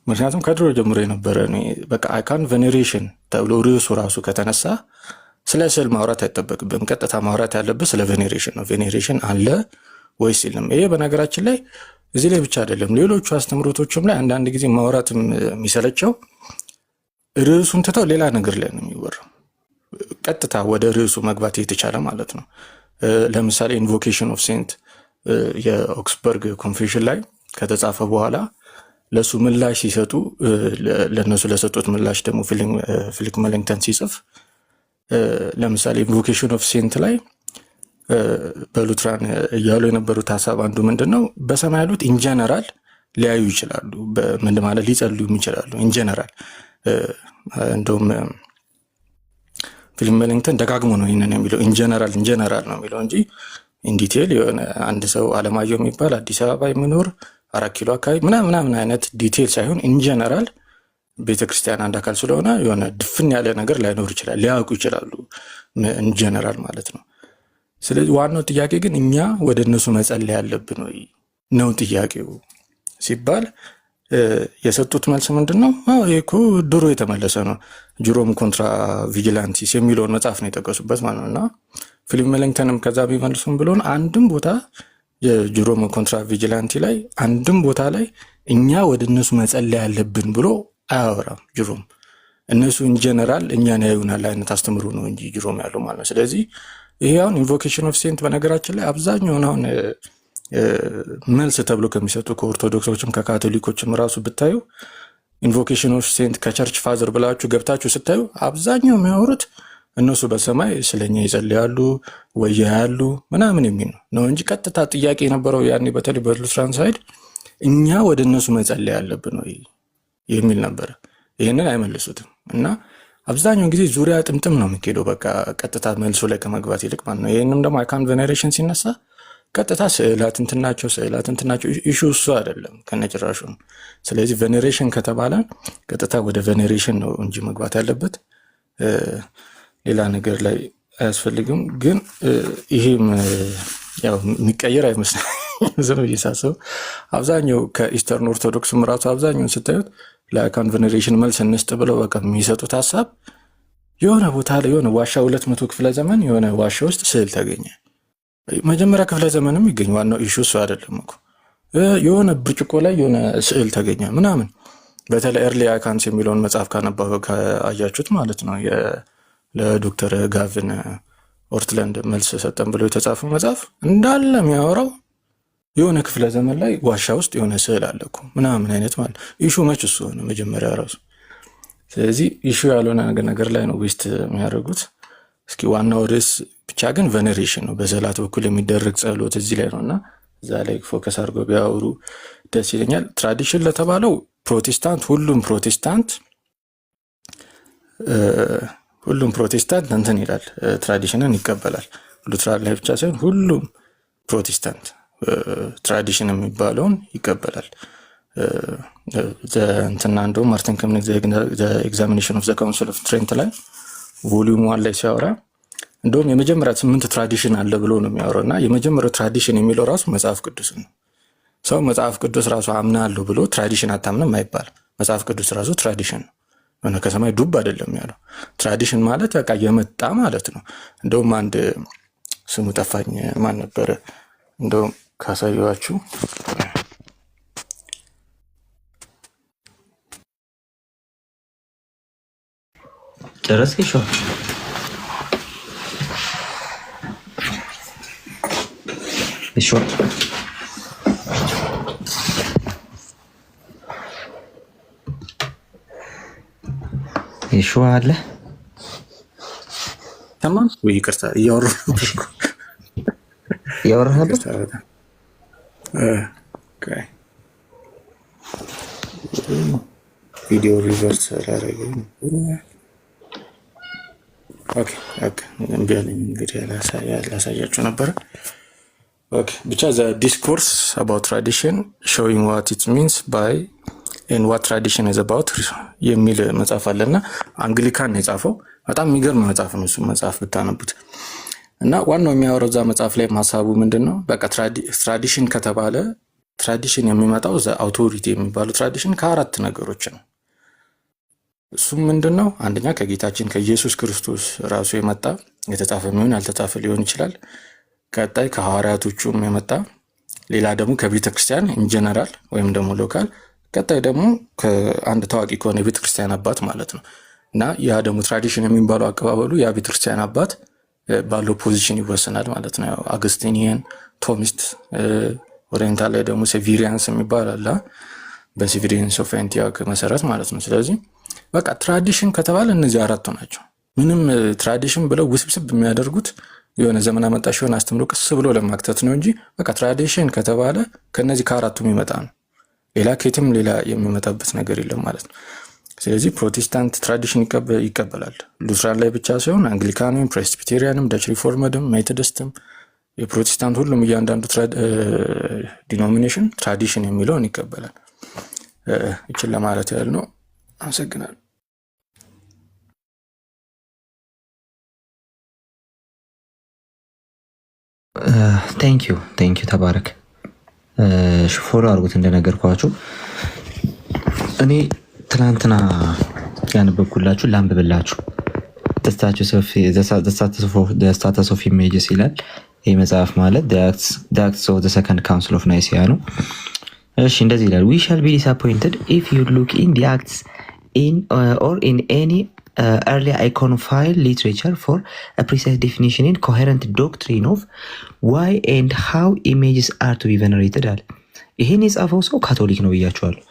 ምክንያቱም ከድሮ ጀምሮ የነበረ በቃ አይካን ቬኔሬሽን ተብሎ ርዕሱ ራሱ ከተነሳ ስለ ስዕል ማውራት አይጠበቅብም። ቀጥታ ማውራት ያለብህ ስለ ቬኔሬሽን ነው። ቬኔሬሽን አለ ወይስ የለም? ይሄ በነገራችን ላይ እዚህ ላይ ብቻ አይደለም፣ ሌሎቹ አስተምሮቶችም ላይ አንዳንድ ጊዜ ማውራትም የሚሰለቸው ርዕሱን ትተው ሌላ ነገር ላይ ነው የሚወራው። ቀጥታ ወደ ርዕሱ መግባት የተቻለ ማለት ነው። ለምሳሌ ኢንቮኬሽን ኦፍ ሴንት የኦክስበርግ ኮንፌሽን ላይ ከተጻፈ በኋላ ለሱ ምላሽ ሲሰጡ ለነሱ ለሰጡት ምላሽ ደግሞ ፊሊፕ ሜላንክተን ሲጽፍ ለምሳሌ ኢንቮኬሽን ኦፍ ሴንት ላይ በሉትራን እያሉ የነበሩት ሀሳብ አንዱ ምንድን ነው፣ በሰማይ ያሉት ኢንጀነራል ሊያዩ ይችላሉ፣ ምን ማለት ሊጸልዩ ይችላሉ ኢንጀነራል። እንደውም ፊሊፕ ሜላንክተን ደጋግሞ ነው ይህንን የሚለው፣ ኢንጀነራል ነው የሚለው እንጂ ኢንዲቴል የሆነ አንድ ሰው አለማየሁ የሚባል አዲስ አበባ የሚኖር 4 ኪሎ አካባቢ ምናምን አይነት ዲቴል ሳይሆን ኢንጀነራል ቤተክርስቲያን አንድ አካል ስለሆነ የሆነ ድፍን ያለ ነገር ላይኖር ይችላል፣ ሊያውቁ ይችላሉ ኢንጀነራል ማለት ነው። ስለዚህ ዋናው ጥያቄ ግን እኛ ወደ እነሱ መጸለይ ያለብን ወይ ነው ጥያቄው ሲባል የሰጡት መልስ ምንድን ነው? ይሄ እኮ ድሮ የተመለሰ ነው። ጁሮም ኮንትራ ቪጂላንቲስ የሚለውን መጽሐፍ ነው የጠቀሱበት ማለት ነው። እና ፊሊፕ ሜላንክተንም ከዛ ቢመልሱም ብሎን አንድም ቦታ የጁሮም ኮንትራ ቪጂላንቲ ላይ አንድም ቦታ ላይ እኛ ወደ እነሱ መጸለይ ያለብን ብሎ አያወራም ጁሮም። እነሱ ኢንጀነራል እኛን ያዩናል አይነት አስተምሩ ነው እንጂ ጁሮም ያለው ማለት ነው። ስለዚህ ይሄ አሁን ኢንቮኬሽን ኦፍ ሴንት በነገራችን ላይ አብዛኛውን አሁን መልስ ተብሎ ከሚሰጡ ከኦርቶዶክሶችም ከካቶሊኮችም ራሱ ብታዩ ኢንቮኬሽን ኦፍ ሴንት ከቸርች ፋዘር ብላችሁ ገብታችሁ ስታዩ አብዛኛው የሚያወሩት እነሱ በሰማይ ስለኛ ይጸልያሉ ወይ ያያሉ ምናምን የሚል ነው እንጂ ቀጥታ ጥያቄ የነበረው ያኔ በተለይ በሉትራን ሳይድ እኛ ወደ እነሱ መጸለይ ያለብን ወይ የሚል ነበር። ይህንን አይመልሱትም እና አብዛኛውን ጊዜ ዙሪያ ጥምጥም ነው የሚሄደው፣ በቃ ቀጥታ መልሶ ላይ ከመግባት ይልቅ ማለት ነው። ይህንም ደግሞ አይካን ቬኔሬሽን ሲነሳ ቀጥታ ስዕላት እንትናቸው ኢሹ እሱ አይደለም ከነጭራሹ። ስለዚህ ቬኔሬሽን ከተባለ ቀጥታ ወደ ቬኔሬሽን ነው እንጂ መግባት ያለበት ሌላ ነገር ላይ አያስፈልግም። ግን ይሄም ያው የሚቀየር አይመስልም። ዝም ብዬ ሳስበው አብዛኛው ከኢስተርን ኦርቶዶክስም ራሱ አብዛኛውን ስታዩት ለአይካን ቬኔሬሽን መልስ እንስጥ ብለው በቃ የሚሰጡት ሀሳብ የሆነ ቦታ ላይ የሆነ ዋሻ 200 ክፍለ ዘመን የሆነ ዋሻ ውስጥ ስዕል ተገኘ። መጀመሪያ ክፍለ ዘመንም ይገኝ፣ ዋናው ኢሹ እሱ አይደለም እኮ። የሆነ ብርጭቆ ላይ የሆነ ስዕል ተገኘ ምናምን። በተለይ ኤርሊ አይካንስ የሚለውን መጽሐፍ ካያችሁት ማለት ነው ለዶክተር ጋቪን ኦርትላንድ መልስ ሰጠን ብሎ የተጻፈው መጽሐፍ እንዳለ የሚያወራው የሆነ ክፍለ ዘመን ላይ ዋሻ ውስጥ የሆነ ስዕል አለ እኮ ምናምን አይነት ማለት ኢሹ መች እሱ ሆነ መጀመሪያ ራሱ። ስለዚህ ኢሹ ያልሆነ ነገር ላይ ነው ዌስት የሚያደርጉት። እስኪ ዋናው ርዕስ ብቻ ግን ቬኔሬሽን ነው፣ በሰላት በኩል የሚደረግ ጸሎት እዚህ ላይ ነው እና እዛ ላይ ፎከስ አድርገው ቢያወሩ ደስ ይለኛል። ትራዲሽን ለተባለው ፕሮቴስታንት ሁሉም ፕሮቴስታንት እንትን ይላል፣ ትራዲሽንን ይቀበላል። ሉትራን ላይ ብቻ ሳይሆን ሁሉም ፕሮቴስታንት ትራዲሽን የሚባለውን ይቀበላል። እንትና እንደውም ማርቲን ከምኒክ ኤግዛሚኔሽን ኦፍ ዘ ካውንስል ኦፍ ትሬንት ላይ ቮሊዩም 1 ላይ ሲያወራ እንደውም የመጀመሪያ 8 ትራዲሽን አለ ብሎ ነው የሚያወራው እና የመጀመሪያው ትራዲሽን የሚለው ራሱ መጽሐፍ ቅዱስ ነው። ሰው መጽሐፍ ቅዱስ ራሱ አምናለሁ ብሎ ትራዲሽን አታምንም አይባልም። መጽሐፍ ቅዱስ ራሱ ትራዲሽን ነው፣ ሆነ ከሰማይ ዱብ አይደለም ያለው። ትራዲሽን ማለት በቃ የመጣ ማለት ነው። እንደውም አንድ ስሙ ጠፋኝ፣ ማን ነበረ? እንደውም ካሳየኋችሁ ጨረስክ? እሺ እሺ አለ ተማም ወይ ይቅርታ እያወራሁ ነበር። ቪዲዮ ሪቨርስ ስላደረገኝ እንግዲህ ላሳያችሁ ነበረ። ብቻ ዘ ዲስኮርስ አባውት ትራዲሽን ሾዊንግ ዋት ኢት ሚንስ ባይ ኤንድ ዋት ትራዲሽን ኢዝ አባውት የሚል መጽሐፍ አለና አንግሊካን ነው የጻፈው። በጣም የሚገርም መጽሐፍ ነው እሱ መጽሐፍ ብታነቡት። እና ዋናው የሚያወራው እዛ መጽሐፍ ላይ ሀሳቡ ምንድን ነው? በቃ ትራዲሽን ከተባለ ትራዲሽን የሚመጣው ዘ አውቶሪቲ የሚባለው ትራዲሽን ከአራት ነገሮች ነው። እሱም ምንድን ነው? አንደኛ ከጌታችን ከኢየሱስ ክርስቶስ ራሱ የመጣ የተጻፈ የሚሆን ያልተጻፈ ሊሆን ይችላል። ቀጣይ ከሐዋርያቶቹም የመጣ፣ ሌላ ደግሞ ከቤተ ክርስቲያን ኢንጀነራል ወይም ደግሞ ሎካል፣ ቀጣይ ደግሞ ከአንድ ታዋቂ ከሆነ የቤተ ክርስቲያን አባት ማለት ነው። እና ያ ደግሞ ትራዲሽን የሚባለው አቀባበሉ ያ ቤተ ክርስቲያን አባት ባለው ፖዚሽን ይወሰናል ማለት ነው። አገስቲኒያን፣ ቶሚስት፣ ኦሪየንታል ላይ ደግሞ ሴቪሪያንስ የሚባል አለ፣ በሴቪሪያንስ ኦፍ አንቲዮክ መሰረት ማለት ነው። ስለዚህ በቃ ትራዲሽን ከተባለ እነዚህ አራቱ ናቸው። ምንም ትራዲሽን ብለው ውስብስብ የሚያደርጉት የሆነ ዘመን አመጣሽ የሆነ አስተምሮ ቀስ ብሎ ለማክተት ነው እንጂ በቃ ትራዲሽን ከተባለ ከነዚህ ከአራቱም ይመጣ ነው። ሌላ ከየትም ሌላ የሚመጣበት ነገር የለም ማለት ነው። ስለዚህ ፕሮቴስታንት ትራዲሽን ይቀበላል። ሉትራን ላይ ብቻ ሳይሆን አንግሊካንም፣ ፕሬስቢቴሪያንም፣ ዳች ሪፎርመድም፣ ሜቶዲስትም፣ የፕሮቴስታንት ሁሉም እያንዳንዱ ዲኖሚኔሽን ትራዲሽን የሚለውን ይቀበላል። ይችን ለማለት ያህል ነው። አመሰግናለሁ። ቴንኪዩ ተባረክ። ፎሎ አድርጉት እንደነገርኳችሁ። እኔ ትናንትና ያነበብኩላችሁ ላንብብላችሁ። ስታተስ ኦፍ ኢሜጅስ ይላል ይህ መጽሐፍ ማለት አክትስ ኦፍ ዘ ሰከንድ ካውንስል ኦፍ ናይሲያ ነው። እሺ እንደዚህ ይላል። ዊ ሻል ቢ ዲስአፖይንትድ ኢፍ ዩ ሉክ ኢን ዲ አክትስ ኦር ኢን ኤኒ early iconophile literature for a precise definition in coherent doctrine of why and how images are to be venerated አለ። ይሄን የጻፈው ሰው ካቶሊክ ነው ብያቸዋለሁ።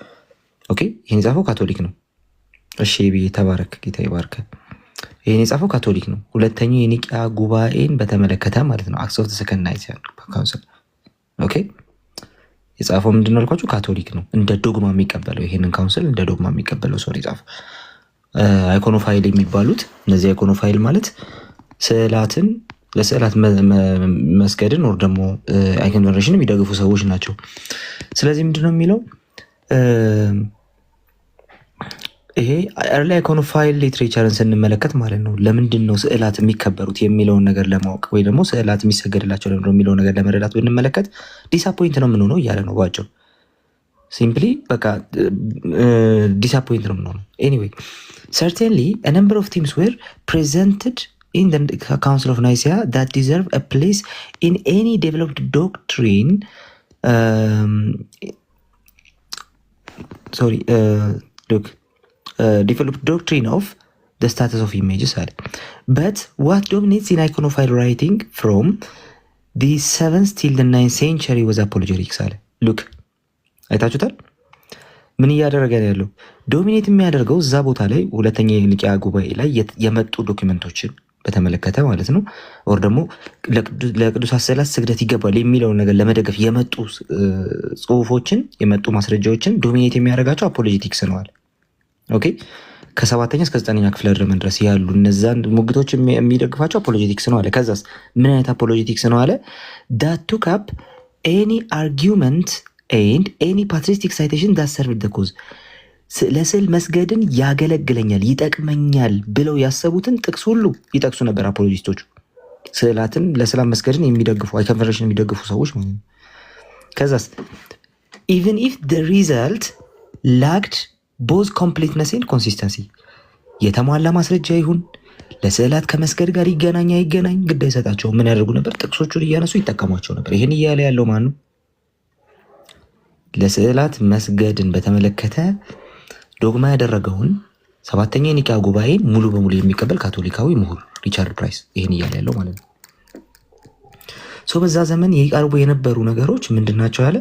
ኦኬ ይሄን የጻፈው ካቶሊክ ነው። እሺ ብዬ ተባረክ፣ ጌታ ይባርክ። ይሄን የጻፈው ካቶሊክ ነው። ሁለተኛው የኒቂያ ጉባኤን በተመለከተ ማለት ነው። አክትስ ኦፍ ዘ ሰከንድ ናይሲያ ካውንስል። ኦኬ የጻፈው ምንድን ነው አልኳችሁ? ካቶሊክ ነው። እንደ ዶግማ የሚቀበለው ይሄንን ካውንስል እንደ ዶግማ የሚቀበለው ሰው የጻፈው። አይኮኖፋይል የሚባሉት እነዚህ አይኮኖፋይል ማለት ስዕላትን ለስዕላት መስገድን ወር ደግሞ አይኮን ቬነሬሽን የሚደግፉ ሰዎች ናቸው። ስለዚህ ምንድነው የሚለው ይሄ ኤርሊ አይኮኖፋይል ሊትሬቸርን ስንመለከት ማለት ነው ለምንድን ነው ስዕላት የሚከበሩት የሚለውን ነገር ለማወቅ ወይ ደግሞ ስዕላት የሚሰገድላቸው ለምንድን ነው የሚለውን ነገር ለመረዳት ብንመለከት ዲስአፖይንት ነው የምንሆነው እያለ ነው ባጭሩ። ሲምፕሊ በቃ ዲስአፖይንት ነው የምንሆነው። ኤኒዌይ certainly a number of themes were presented in the Council of Nicaea that deserve a place in any developed doctrine developed doctrine of the status of images. But what dominates in iconophile writing from the 7th till the 9th century was apologetics. Look, አይታችሁታል። ምን እያደረገ ያለው ዶሚኔት የሚያደርገው እዛ ቦታ ላይ ሁለተኛ የኒቂያ ጉባኤ ላይ የመጡ ዶክመንቶችን በተመለከተ ማለት ነው። ወር ደግሞ ለቅዱሳት ስዕላት ስግደት ይገባል የሚለውን ነገር ለመደገፍ የመጡ ጽሁፎችን የመጡ ማስረጃዎችን ዶሚኔት የሚያደርጋቸው አፖሎጂቲክስ ነው አለ። ኦኬ ከ7ኛ እስከ 9ኛ ክፍለ ዘመን ድረስ ያሉ እነዛን ሙግቶች የሚደግፋቸው አፖሎጂቲክስ ነው አለ። ከዛስ ምን አይነት አፖሎጂቲክስ ነው አለ? that took up any argument and any patristic citation that served the cause ለስዕል መስገድን ያገለግለኛል ይጠቅመኛል ብለው ያሰቡትን ጥቅስ ሁሉ ይጠቅሱ ነበር አፖሎጂስቶቹ። ስዕላትን ለሰላም መስገድን የሚደግፉ አይኮንቨርሽን የሚደግፉ ሰዎች ማለት ነው። ከዛስ even if the result lacked both completeness and consistency የተሟላ ማስረጃ ይሁን ለስዕላት ከመስገድ ጋር ይገናኝ አይገናኝ ግድ አይሰጣቸው ምን ያደርጉ ነበር? ጥቅሶቹን እያነሱ ይጠቀሟቸው ነበር። ይሄን እያለ ያለው ማን ነው? ለስዕላት መስገድን በተመለከተ ዶግማ ያደረገውን 7ኛ የኒቂያ ጉባኤን ሙሉ በሙሉ የሚቀበል ካቶሊካዊ ምሁር ሪቻርድ ፕራይስ ይሄን እያለ ያለው ማለት ነው። በዛ ዘመን ይቀርቡ የነበሩ ነገሮች ምንድናቸው ያለ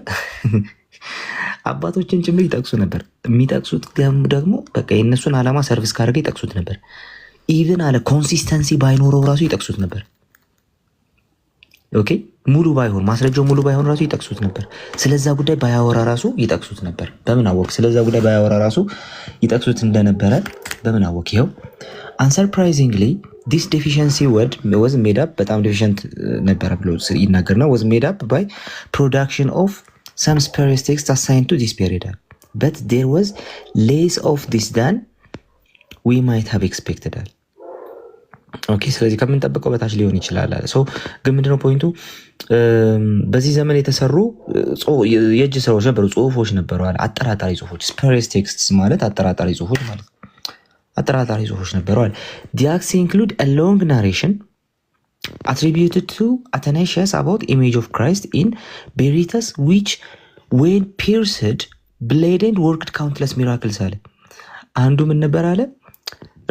አባቶችን ጭምር ይጠቅሱ ነበር። የሚጠቅሱት ደግሞ በቃ የእነሱን ዓላማ ሰርቪስ ካደረገ ይጠቅሱት ነበር። ኢቭን አለ ኮንሲስተንሲ ባይኖረው ራሱ ይጠቅሱት ነበር። ኦኬ ሙሉ ባይሆን ማስረጃው ሙሉ ባይሆን ራሱ ይጠቅሱት ነበር። ስለዛ ጉዳይ ባያወራ ራሱ ይጠቅሱት ነበር። በምን አወቅ? ስለዛ ጉዳይ ባያወራ ራሱ ይጠቅሱት እንደነበረ በምን አወቅ? ይኸው unsurprisingly this deficiency word was made up በጣም ዴፊሽንት ነበረ ብሎ ይናገርና was made up by production of some spurious texts assigned to this period but there was less of this than we might have expected. ኦኬ ስለዚህ ከምንጠብቀው በታች ሊሆን ይችላል አለ። ግን ምንድነው ፖይንቱ? በዚህ ዘመን የተሰሩ የእጅ ስራዎች ነበሩ፣ ጽሁፎች ነበሩ አለ። አጠራጣሪ ጽሁፎች spurious texts ማለት አጠራጣሪ ጽሁፎች ማለት ነው። አጠራጣሪ ጽሁፎች ነበሩ አለ። the acts include a long narration attributed to Athanasius about image of Christ in Berytus which when pierced blade and worked countless miracles አለ። አንዱ ምን ነበር አለ?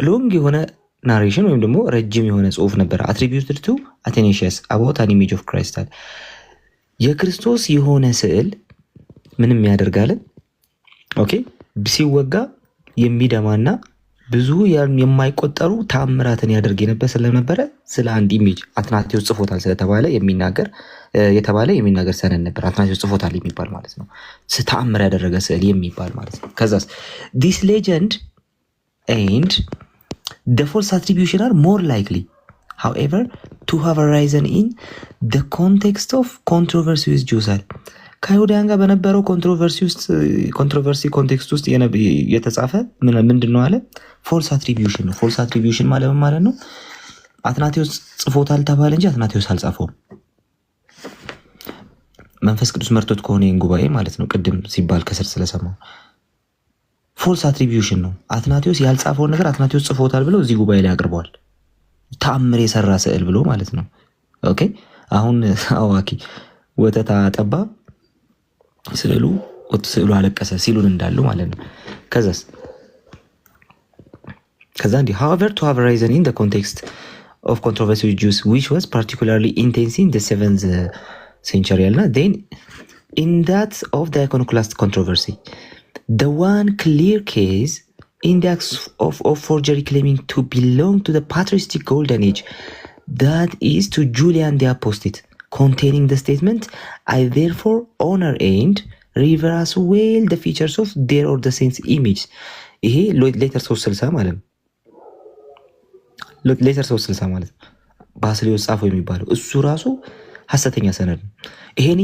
ሎንግ የሆነ ናሬሽን ወይም ደግሞ ረጅም የሆነ ጽሁፍ ነበር attributed to Athanasius about an image of Christ አለ። የክርስቶስ የሆነ ስዕል ምንም ያደርጋል? ኦኬ ሲወጋ የሚደማና ብዙ የማይቆጠሩ ታምራትን ያደርግ የነበረ ስለነበረ ስለ አንድ ኢሜጅ አትናቴዎስ ጽፎታል ስለተባለ የሚናገር ሰነድ ነበር። አትናቴዎስ ጽፎታል የሚባል ማለት ነው። ተአምር ያደረገ ስዕል የሚባል ማለት ነው። ከዛስ this legend and the false attribution are more likely however to have arisen in the context of controversy with Jews. ከአይሁዳውያን ጋር በነበረው ኮንትሮቨርሲ ኮንቴክስት ውስጥ የተጻፈ ምንድን ነው አለ? ፎልስ አትሪቢዩሽን ነው። ፎልስ አትሪቢዩሽን ማለት ነው አትናቴዎስ ጽፎታል ተባለ እንጂ አትናቴዎስ አልጻፈውም። መንፈስ ቅዱስ መርቶት ከሆነ ይህን ጉባኤ ማለት ነው ቅድም ሲባል ከስር ስለሰማው ፎልስ አትሪቢዩሽን ነው። አትናቴዎስ ያልጻፈውን ነገር አትናቴዎስ ጽፎታል ብለው እዚህ ጉባኤ ላይ አቅርበዋል። ተአምር የሰራ ስዕል ብሎ ማለት ነው። ኦኬ አሁን አዋቂ ወተት አጠባ ስዕሉ አለቀሰ ሲሉን እንዳሉ ማለት ነው። ከዛ እንዲህ however to have arisen in the context of controversy with Jews which was particularly intense in the 7th century እና then in that of the iconoclast controversy the one clear case in the acts of forgery claiming to belong to the patristic golden age that is to Julian the Apostate containing the statement I therefore honor and revere as well the features of their or the saints image. ይሄ ሌተር 360 ማለት ነው። ሌተር 360 ማለት ባስልዮስ ጻፈው የሚባለው እሱ ራሱ ሐሰተኛ ሰነድ ነው። ይሄን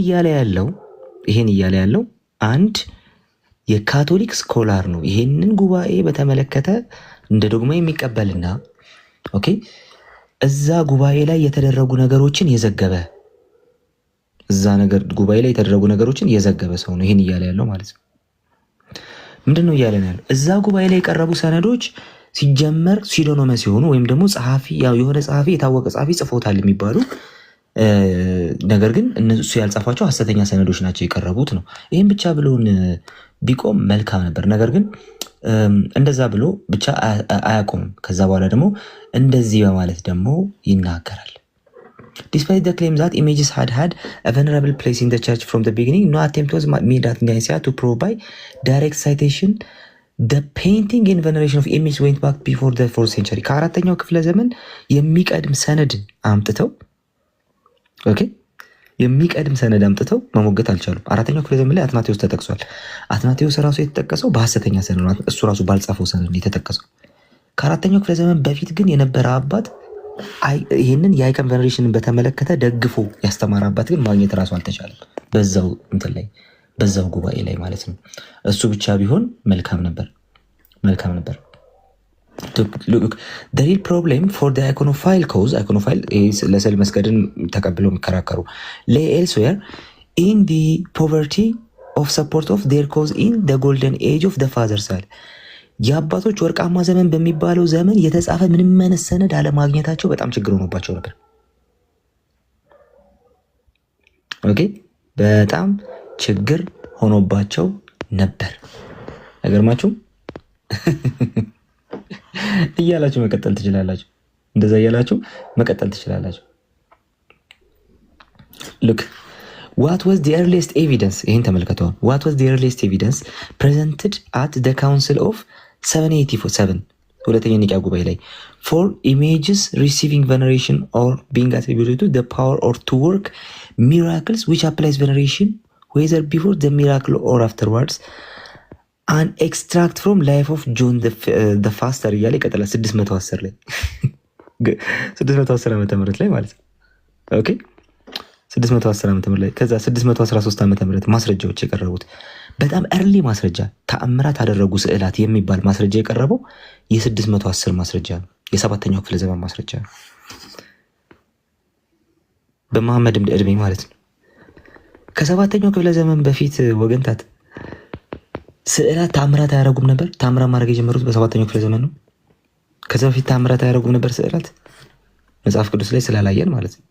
እያለ ያለው አንድ የካቶሊክ ስኮላር ነው። ይሄንን ጉባኤ በተመለከተ እንደ ዶግማ የሚቀበልና ኦኬ እዛ ጉባኤ ላይ የተደረጉ ነገሮችን የዘገበ ጉባኤ ላይ የተደረጉ ነገሮችን የዘገበ ሰው ነው ይሄን እያለ ያለው ማለት ነው። ምንድነው እያለ ያለው? እዛ ጉባኤ ላይ የቀረቡ ሰነዶች ሲጀመር ሲዶኖመስ ሲሆኑ ወይም ደግሞ የሆነ ጸሐፊ የታወቀ ጸሐፊ ጽፎታል የሚባሉ ነገር ግን እነሱ ያልጻፏቸው ሐሰተኛ ሰነዶች ናቸው የቀረቡት ነው። ይህም ብቻ ብሎን ቢቆም መልካም ነበር። ነገር ግን እንደዛ ብሎ ብቻ አያቆምም። ከዛ በኋላ ደግሞ እንደዚህ በማለት ደግሞ ይናገራል። Despite the claim that images had a venerable place in the church from the beginning, no attempt was made at Nicaea to prove by direct citation the painting in veneration of images went back before the 4th century. ከአራተኛው ክፍለ ዘመን የሚቀድም ሰነድ አምጥተው የሚቀድም ሰነድ አምጥተው መሞገት አልቻሉም። አራተኛው ክፍለ ዘመን ላይ አትናቴዎስ ተጠቅሷል። አትናቴዎስ ራሱ የተጠቀሰው በሐሰተኛ ሰነድ ነው። እሱ ራሱ ባልጻፈው ሰነድ የተጠቀሰው። ከአራተኛው ክፍለ ዘመን በፊት ግን የነበረ አባት ይህንን የአይከን ቬነሬሽንን በተመለከተ ደግፎ ያስተማረ አባት ግን ማግኘት ራሱ አልተቻለም። በዛው እንትን ላይ በዛው ጉባኤ ላይ ማለት ነው። እሱ ብቻ ቢሆን መልካም ነበር። the real problem for the iconophile cause iconophile ለስዕል መስገድን ተቀብለው የሚከራከሩ lay elsewhere in the poverty of support of their cause in the golden age of the fathers አለ። የአባቶች ወርቃማ ዘመን በሚባለው ዘመን የተጻፈ ምንም አይነት ሰነድ አለማግኘታቸው በጣም ችግር ሆኖባቸው ነበር። ኦኬ በጣም ችግር ሆኖባቸው ነበር። አይገርማችሁም? እያላችሁ መቀጠል ትችላላችሁ። እንደዛ እያላችሁ መቀጠል ትችላላችሁ። look what was the earliest evidence ይሄን ተመልከተው። what was the earliest evidence presented at the council of 787 ሁለተኛ ኒቂያ ጉባኤ ላይ for images receiving veneration or being attributed to the power or to work miracles which applies veneration whether before the miracle or afterwards an extract from life of John the Faster እያለ ይቀጥላል። 610 ላይ 610 ዓመተ ምህረት ላይ ማለት ነው። ኦኬ 610 ዓመተ ምህረት ላይ ከዛ 613 ዓመተ ምህረት ማስረጃዎች የቀረቡት በጣም early ማስረጃ ተአምራት አደረጉ ስዕላት የሚባል ማስረጃ የቀረበው የ610 ማስረጃ ነው። የሰባተኛው ክፍለ ዘመን ማስረጃ ነው። በመሐመድ እድሜ ማለት ነው። ከሰባተኛው ክፍለ ዘመን በፊት ወገንታት ስዕላት ተአምራት አያደርጉም ነበር። ተአምራት ማድረግ የጀመሩት በሰባተኛው ክፍለ ዘመን ነው። ከዛ በፊት ተአምራት አያደርጉም ነበር ስዕላት መጽሐፍ ቅዱስ ላይ ስላላየን ማለት ነው።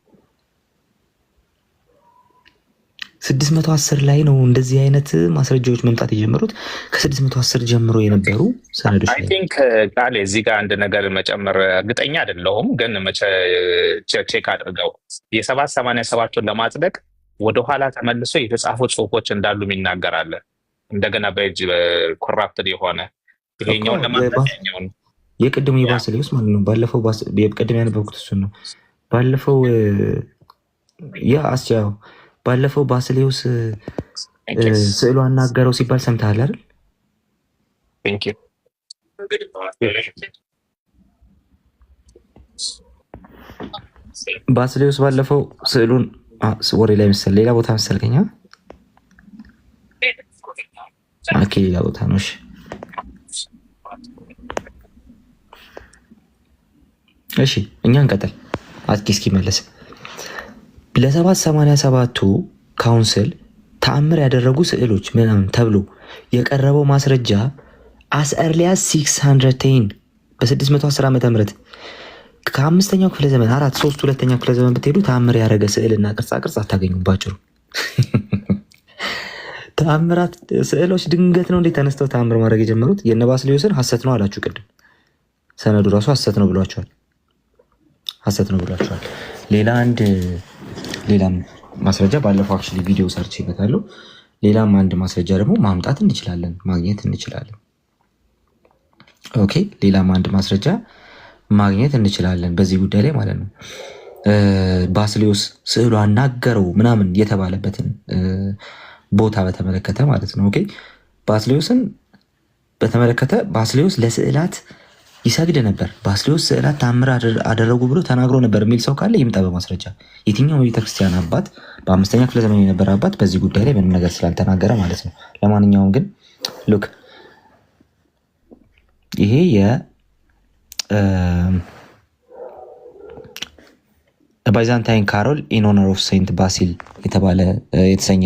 610 ላይ ነው እንደዚህ አይነት ማስረጃዎች መምጣት የጀመሩት። ከ610 ጀምሮ የነበሩ ሰነዶች አይ ቲንክ ቃሌ እዚህ ጋር አንድ ነገር መጨመር እርግጠኛ አይደለሁም፣ ግን ቼክ አድርገው የ787ን ለማጽደቅ ወደኋላ ተመልሶ የተጻፉ ጽሁፎች እንዳሉ ይናገራል። እንደገና በእጅ ኮራፕትድ የሆነ ይሄኛውን ለማንኛው የቅድሙ የባስሌዎስ ማለት ነው። ባለፈው የቅድም ያነበብኩት እሱ ነው። ባለፈው ያ አስቻው ባለፈው ባስሌዎስ ስዕሉ አናገረው ሲባል ሰምተሃል አይደል? ቴንክ ዩ ባስሌዎስ ባለፈው ስዕሉን ወሬ ላይ መሰል ሌላ ቦታ መሰልከኛ አኬ ሌላ ቦታ ነው። እሺ እኛ እንቀጥል። አጥቂ እስኪመለስ ለ787ቱ ካውንስል ተአምር ያደረጉ ስዕሎች ምናምን ተብሎ የቀረበው ማስረጃ as early as 610 በ610 ዓመተ ምህረት ከአምስተኛው ክፍለ ዘመን 3 ክፍለ ዘመን ብትሄዱ ተአምር ያደረገ ስዕልና ቅርጻ አታገኙም። ባጭሩ ተአምራት ስዕሎች ድንገት ነው እንዴ ተነስተው ተአምር ማድረግ የጀመሩት? የነ ባስሌዎስን ሐሰት ነው አላችሁ ቅድም። ሰነዱ ራሱ ሐሰት ነው ብሏቸዋል። ሌላም ማስረጃ ባለፈው አክቹሊ ቪዲዮ ሰርች ይበታለሁ። ሌላም አንድ ማስረጃ ደግሞ ማምጣት እንችላለን፣ ማግኘት እንችላለን። ኦኬ ሌላም አንድ ማስረጃ ማግኘት እንችላለን በዚህ ጉዳይ ላይ ማለት ነው። ባስሌዎስ ስዕሉ አናገረው ምናምን የተባለበትን ቦታ በተመለከተ ማለት ነው። ኦኬ ባስሌዎስን በተመለከተ ባስሌዎስ ለስዕላት ይሰግድ ነበር፣ ባስሌዎስ ስዕላት ተአምር አደረጉ ብሎ ተናግሮ ነበር የሚል ሰው ካለ ይምጣ በማስረጃ። የትኛው ቤተክርስቲያን አባት በ5ኛ ክፍለ ዘመን የነበረ አባት በዚህ ጉዳይ ላይ ምንም ነገር ስላልተናገረ ማለት ነው። ለማንኛውም ግን ሉክ ይሄ ባይዛንታይን ካሮል ኢን ኦነር ኦፍ ሴንት ባሲል የተሰኘ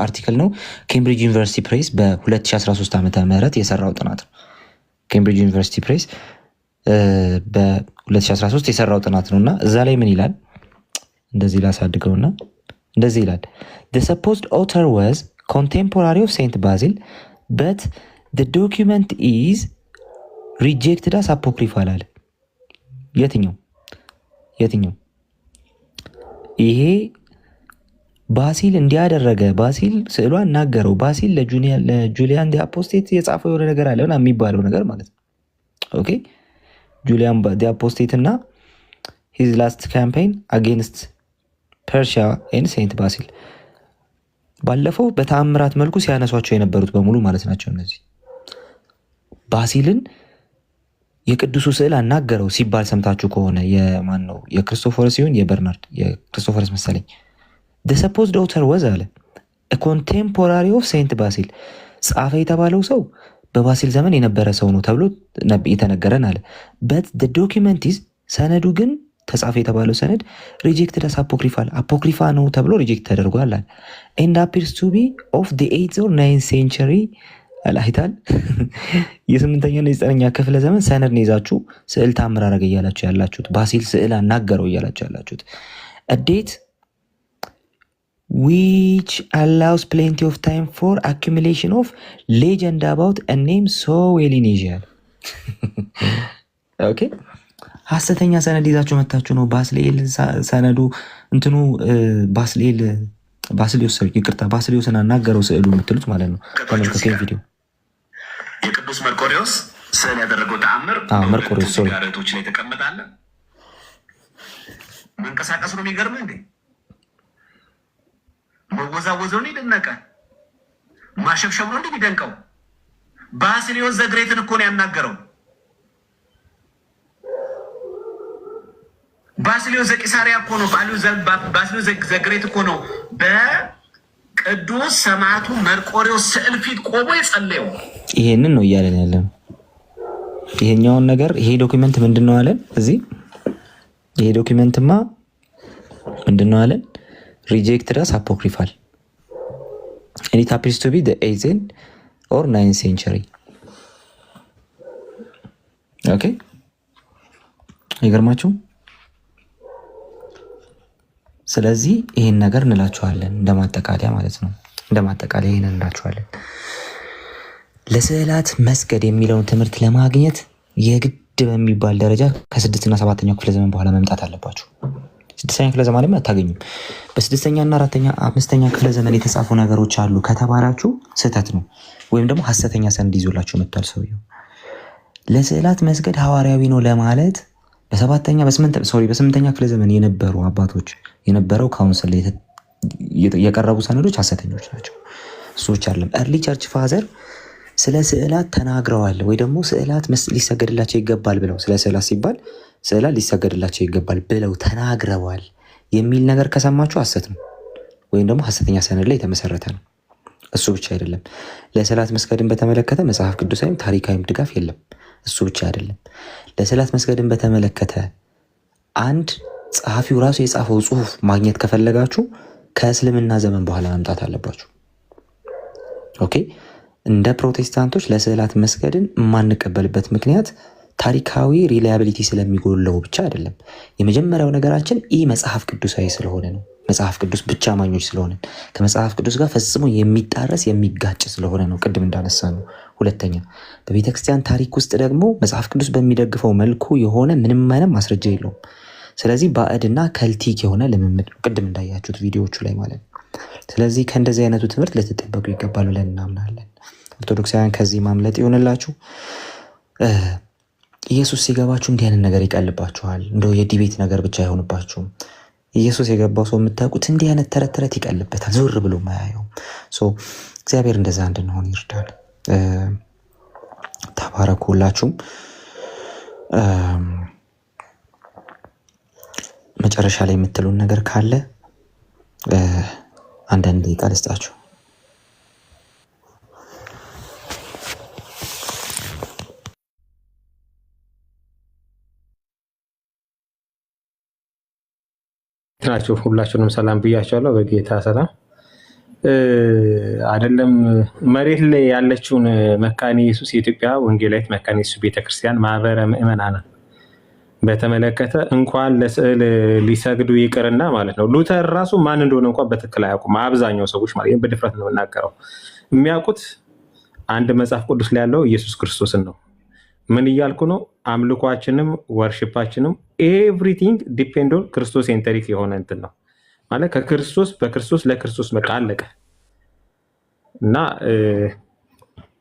አርቲክል ነው። ኬምብሪጅ ዩኒቨርሲቲ ፕሬስ በ2013 ዓመተ ምህረት የሰራው ጥናት ነው። ኬምብሪጅ ዩኒቨርሲቲ ፕሬስ በ2013 የሰራው ጥናት ነው እና እዛ ላይ ምን ይላል? እንደዚህ ላሳድገውና እንደዚህ ይላል the supposed author was contemporary of Saint Basil but the document is rejected as apocryphal አለ። የትኛው ይሄ ባሲል እንዲያደረገ ባሲል ስዕሉ አናገረው ባሲል ለጁሊያን ዲ አፖስቴት የጻፈው የሆነ ነገር አለ የሚባለው ነገር ማለት ነው። ኦኬ ጁሊያን ዲ አፖስቴት እና ሂዝ ላስት ካምፔን አጌንስት ፐርሺያ ኤንድ ሴንት ባሲል ባለፈው በተአምራት መልኩ ሲያነሷቸው የነበሩት በሙሉ ማለት ናቸው። እነዚህ ባሲልን የቅዱሱ ስዕል አናገረው ሲባል ሰምታችሁ ከሆነ የማን ነው? የክርስቶፎረስ ሲሆን የበርናርድ የክርስቶፎረስ መሰለኝ the supposed author was አለ a contemporary of saint basil ጻፈ የተባለው ሰው በባሲል ዘመን የነበረ ሰው ነው ተብሎ የተነገረን አለ but the document is ሰነዱ ግን ተጻፈ የተባለው ሰነድ ሪጀክትድ as apocryphal አፖክሪፋ ነው ተብሎ ሪጀክት ተደርጓል አለ and appears to be of the 8th or 9th century አላይታል የ8ኛው የ9ኛ ክፍለ ዘመን ሰነድ ነው ይዛችሁ ስዕል ታምር አረገ እያላችሁ ያላችሁት ባሲል ስዕል አናገረው እያላችሁ ያላችሁት a date which allows plenty of time for accumulation of legend about a name so well in Asia okay ሐሰተኛ ሰነድ ይዛችሁ መጣችሁ ነው ባስሌል ሰነዱ እንትኑ ባስሌዮስ ይቅርታ ባስሌዮስን አናገረው ስዕሉ የምትሉት ማለት ነው። ተመልከቱ ቪዲዮ የቅዱስ መርቆሬዎስ ስዕል ያደረገው ተአምር መርቆሬዎስ ሶሪ ጋሬቶች ላይ ተቀመጣለ መንቀሳቀስ ነው የሚገርም እንዴ መወዛወዘው ነው ይደነቀ ማሸብሸብ ነው እንደሚደንቀው ባስሌዮስ ዘግሬትን እኮ ነው ያናገረው ባስሌዮስ ዘቂሳሪያ እኮ ነው ባስሌዮስ ዘግሬት እኮ ነው በቅዱስ ሰማዕቱ መርቆሬዎስ ስዕል ፊት ቆሞ የጸለየው ይሄንን ነው እያለን ያለን ይሄኛውን ነገር ይሄ ዶክመንት ምንድነው አለን እዚህ ይሄ ዶክመንትማ ምንድነው አለን rejected as apocryphal and it appears to be the 8th or 9th century okay ይገርማችሁ ስለዚህ ይሄን ነገር እንላችኋለን እንደማጠቃለያ ማለት ነው እንደማጠቃለያ ይሄን እንላችኋለን ለስዕላት መስገድ የሚለውን ትምህርት ለማግኘት የግድ በሚባል ደረጃ ከ6ኛ እና 7ኛው ክፍለ ዘመን በኋላ መምጣት አለባችሁ 6ኛ ክፍለ ዘመን ላይ አታገኙም በ6ኛ እና 4ኛ 5ኛ ክፍለ ዘመን የተጻፉ ነገሮች አሉ ከተባላችሁ ስህተት ነው ወይም ደግሞ ሐሰተኛ ሰነድ ይዞላችሁ መጥቷል ሰውየው ለስዕላት መስገድ ሐዋርያዊ ነው ለማለት በ8ኛ ክፍለ ዘመን የነበሩ አባቶች የነበረው ካውንስል የቀረቡ ሰነዶች ሐሰተኞች ናቸው እሱ ብቻ አይደለም early church father ስለ ስዕላት ተናግረዋል ወይ ደግሞ ስዕላት ሊሰገድላቸው ይገባል ብለው ስለ ስዕላት ሲባል ስዕላት ሊሰገድላቸው ይገባል ብለው ተናግረዋል የሚል ነገር ከሰማችሁ ሐሰት ነው ወይም ደግሞ ሐሰተኛ ሰነድ ላይ የተመሰረተ ነው እሱ ብቻ አይደለም ለስዕላት መስገድን በተመለከተ መጽሐፍ ቅዱሳዊም ታሪካዊም ድጋፍ የለም እሱ ብቻ አይደለም ለስዕላት መስገድን በተመለከተ አንድ ጸሐፊው ራሱ የጻፈው ጽሁፍ ማግኘት ከፈለጋችሁ ከእስልምና ዘመን በኋላ መምጣት አለባችሁ ኦኬ እንደ ፕሮቴስታንቶች ለስዕላት መስገድን የማንቀበልበት ምክንያት ታሪካዊ ሪላያቢሊቲ ስለሚጎለው ብቻ አይደለም የመጀመሪያው ነገራችን መጽሐፍ ቅዱሳዊ ስለሆነ ነው መጽሐፍ ቅዱስ ብቻ ማኞች ስለሆነ ከመጽሐፍ ቅዱስ ጋር ፈጽሞ የሚጣረስ የሚጋጭ ስለሆነ ነው ቅድም እንዳነሳ ነው ሁለተኛ በቤተክርስቲያን ታሪክ ውስጥ ደግሞ መጽሐፍ ቅዱስ በሚደግፈው መልኩ የሆነ ምንም አይነት ማስረጃ የለውም ስለዚህ ባዕድና ከልቲክ የሆነ ልምምድ ነው ቅድም እንዳያችሁት ቪዲዮዎቹ ላይ ማለት ነው ስለዚህ ከእንደዚህ አይነቱ ትምህርት ልትጠበቁ ይገባል ብለን እናምናለን ኦርቶዶክሳውያን ከዚህ ማምለጥ ይሆንላችሁ ኢየሱስ ሲገባችሁ እንዲህ አይነት ነገር ይቀልባችኋል እንደው የዲቤት ነገር ብቻ አይሆንባችሁም ኢየሱስ የገባው ሰው የምታውቁት እንዲህ አይነት ተረት ይቀልበታል ዞር ብሎ ማያየው እግዚአብሔር እንደዛ እንድንሆን ይርዳል ተባረኩላችሁም መጨረሻ ላይ የምትሉን ነገር ካለ አንዳንድ ደቂቃ ልስጣችሁ ናቸው ሁላችሁንም ሰላም ብያቸዋለሁ በጌታ ሰላም አይደለም መሬት ላይ ያለችውን መካነ ኢየሱስ የኢትዮጵያ ወንጌላዊት መካነ ኢየሱስ ቤተክርስቲያን ማህበረ ምእመናን በተመለከተ እንኳን ለስዕል ሊሰግዱ ይቅርና ማለት ነው ሉተር ራሱ ማን እንደሆነ እንኳን በትክክል አያውቁም አብዛኛው ሰዎች ማለት በድፍረት ነው የምናገረው የሚያውቁት አንድ መጽሐፍ ቅዱስ ላይ ያለው ኢየሱስ ክርስቶስን ነው ምን እያልኩ ነው አምልኳችንም ወርሺፓችንም ኤቭሪቲንግ ዲፔንድ ኦን ክርስቶስ ሴንተሪክ የሆነ እንትን ነው ማለት ከክርስቶስ በክርስቶስ ለክርስቶስ በቃ አለቀ እና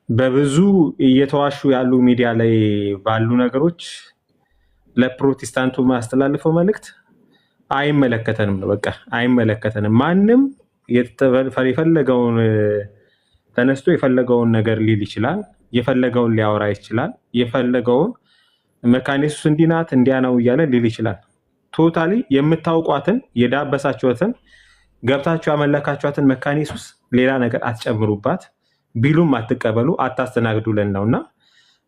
በብዙ እየተዋሹ ያሉ ሚዲያ ላይ ባሉ ነገሮች ለፕሮቴስታንቱ ማስተላልፈው መልእክት አይመለከተንም ነው። በቃ አይመለከተንም። ማንም የፈለገውን ተነስቶ የፈለገውን ነገር ሊል ይችላል። የፈለገውን ሊያወራ ይችላል። የፈለገውን መካነ ኢየሱስ እንዲህ ናት እንዲያ ነው እያለ ሊል ይችላል። ቶታሊ የምታውቋትን የዳበሳችኋትን ገብታችሁ ያመለካችኋትን መካነ ኢየሱስ ሌላ ነገር አትጨምሩባት፣ ቢሉም አትቀበሉ፣ አታስተናግዱልን ነው እና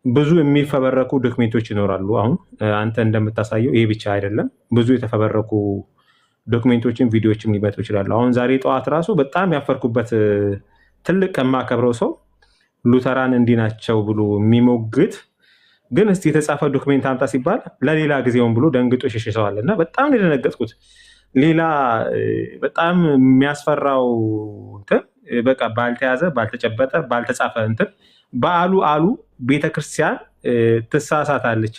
ብዙ የሚፈበረኩ ዶክሜንቶች ይኖራሉ። አሁን አንተ እንደምታሳየው ይሄ ብቻ አይደለም፣ ብዙ የተፈበረኩ ዶክሜንቶችን ቪዲዮዎችም ሊመጡ ይችላሉ። አሁን ዛሬ ጠዋት ራሱ በጣም ያፈርኩበት ትልቅ ከማከብረው ሰው ሉተራን እንዲህ ናቸው ብሎ የሚሞግት ግን እስቲ የተጻፈ ዶክሜንት አምጣ ሲባል ለሌላ ጊዜውን ብሎ ደንግጦ ሸሽተዋል እና በጣም የደነገጥኩት ሌላ በጣም የሚያስፈራው እንትን በቃ ባልተያዘ ባልተጨበጠ ባልተጻፈ እንትን በአሉ አሉ ቤተክርስቲያን ትሳሳታለች፣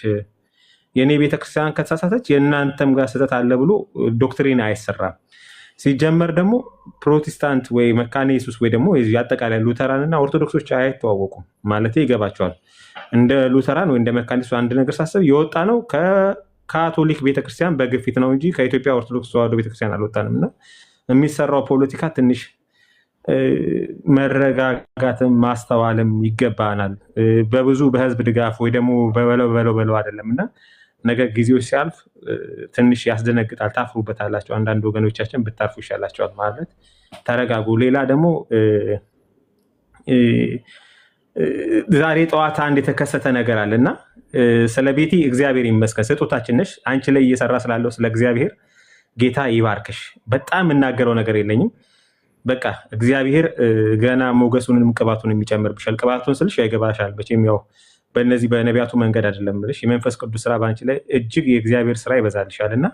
የእኔ ቤተክርስቲያን ከተሳሳተች የእናንተም ጋር ስህተት አለ ብሎ ዶክትሪን አይሰራም። ሲጀመር ደግሞ ፕሮቴስታንት ወይ መካነ ኢየሱስ ወይ ደግሞ አጠቃላይ ሉተራን እና ኦርቶዶክሶች አይተዋወቁም ማለት ይገባቸዋል። እንደ ሉተራን ወይ እንደ መካነ ኢየሱስ አንድ ነገር ሳስብ የወጣ ነው ከካቶሊክ ቤተክርስቲያን በግፊት ነው እንጂ ከኢትዮጵያ ኦርቶዶክስ ተዋሕዶ ቤተክርስቲያን አልወጣንም እና የሚሰራው ፖለቲካ ትንሽ መረጋጋትም ማስተዋልም ይገባናል። በብዙ በህዝብ ድጋፍ ወይ ደግሞ በለው አይደለም እና ነገ ጊዜው ሲያልፍ ትንሽ ያስደነግጣል። ታፍሩበታላቸው። አንዳንድ ወገኖቻችን ብታርፉ ይሻላቸዋል ማለት ተረጋጉ። ሌላ ደግሞ ዛሬ ጠዋት አንድ የተከሰተ ነገር አለ እና ስለ ቤቲ እግዚአብሔር ይመስገን ስጦታችን ነሽ። አንቺ ላይ እየሰራ ስላለው ስለ እግዚአብሔር ጌታ ይባርክሽ። በጣም የምናገረው ነገር የለኝም። በቃ እግዚአብሔር ገና ሞገሱንም ቅባቱን የሚጨምርብሻል። ቅባቱን ስልሽ ያይገባሻል መቼም ያው በእነዚህ በነቢያቱ መንገድ አይደለም ብለሽ የመንፈስ ቅዱስ ስራ በአንቺ ላይ እጅግ የእግዚአብሔር ስራ ይበዛልሻል እና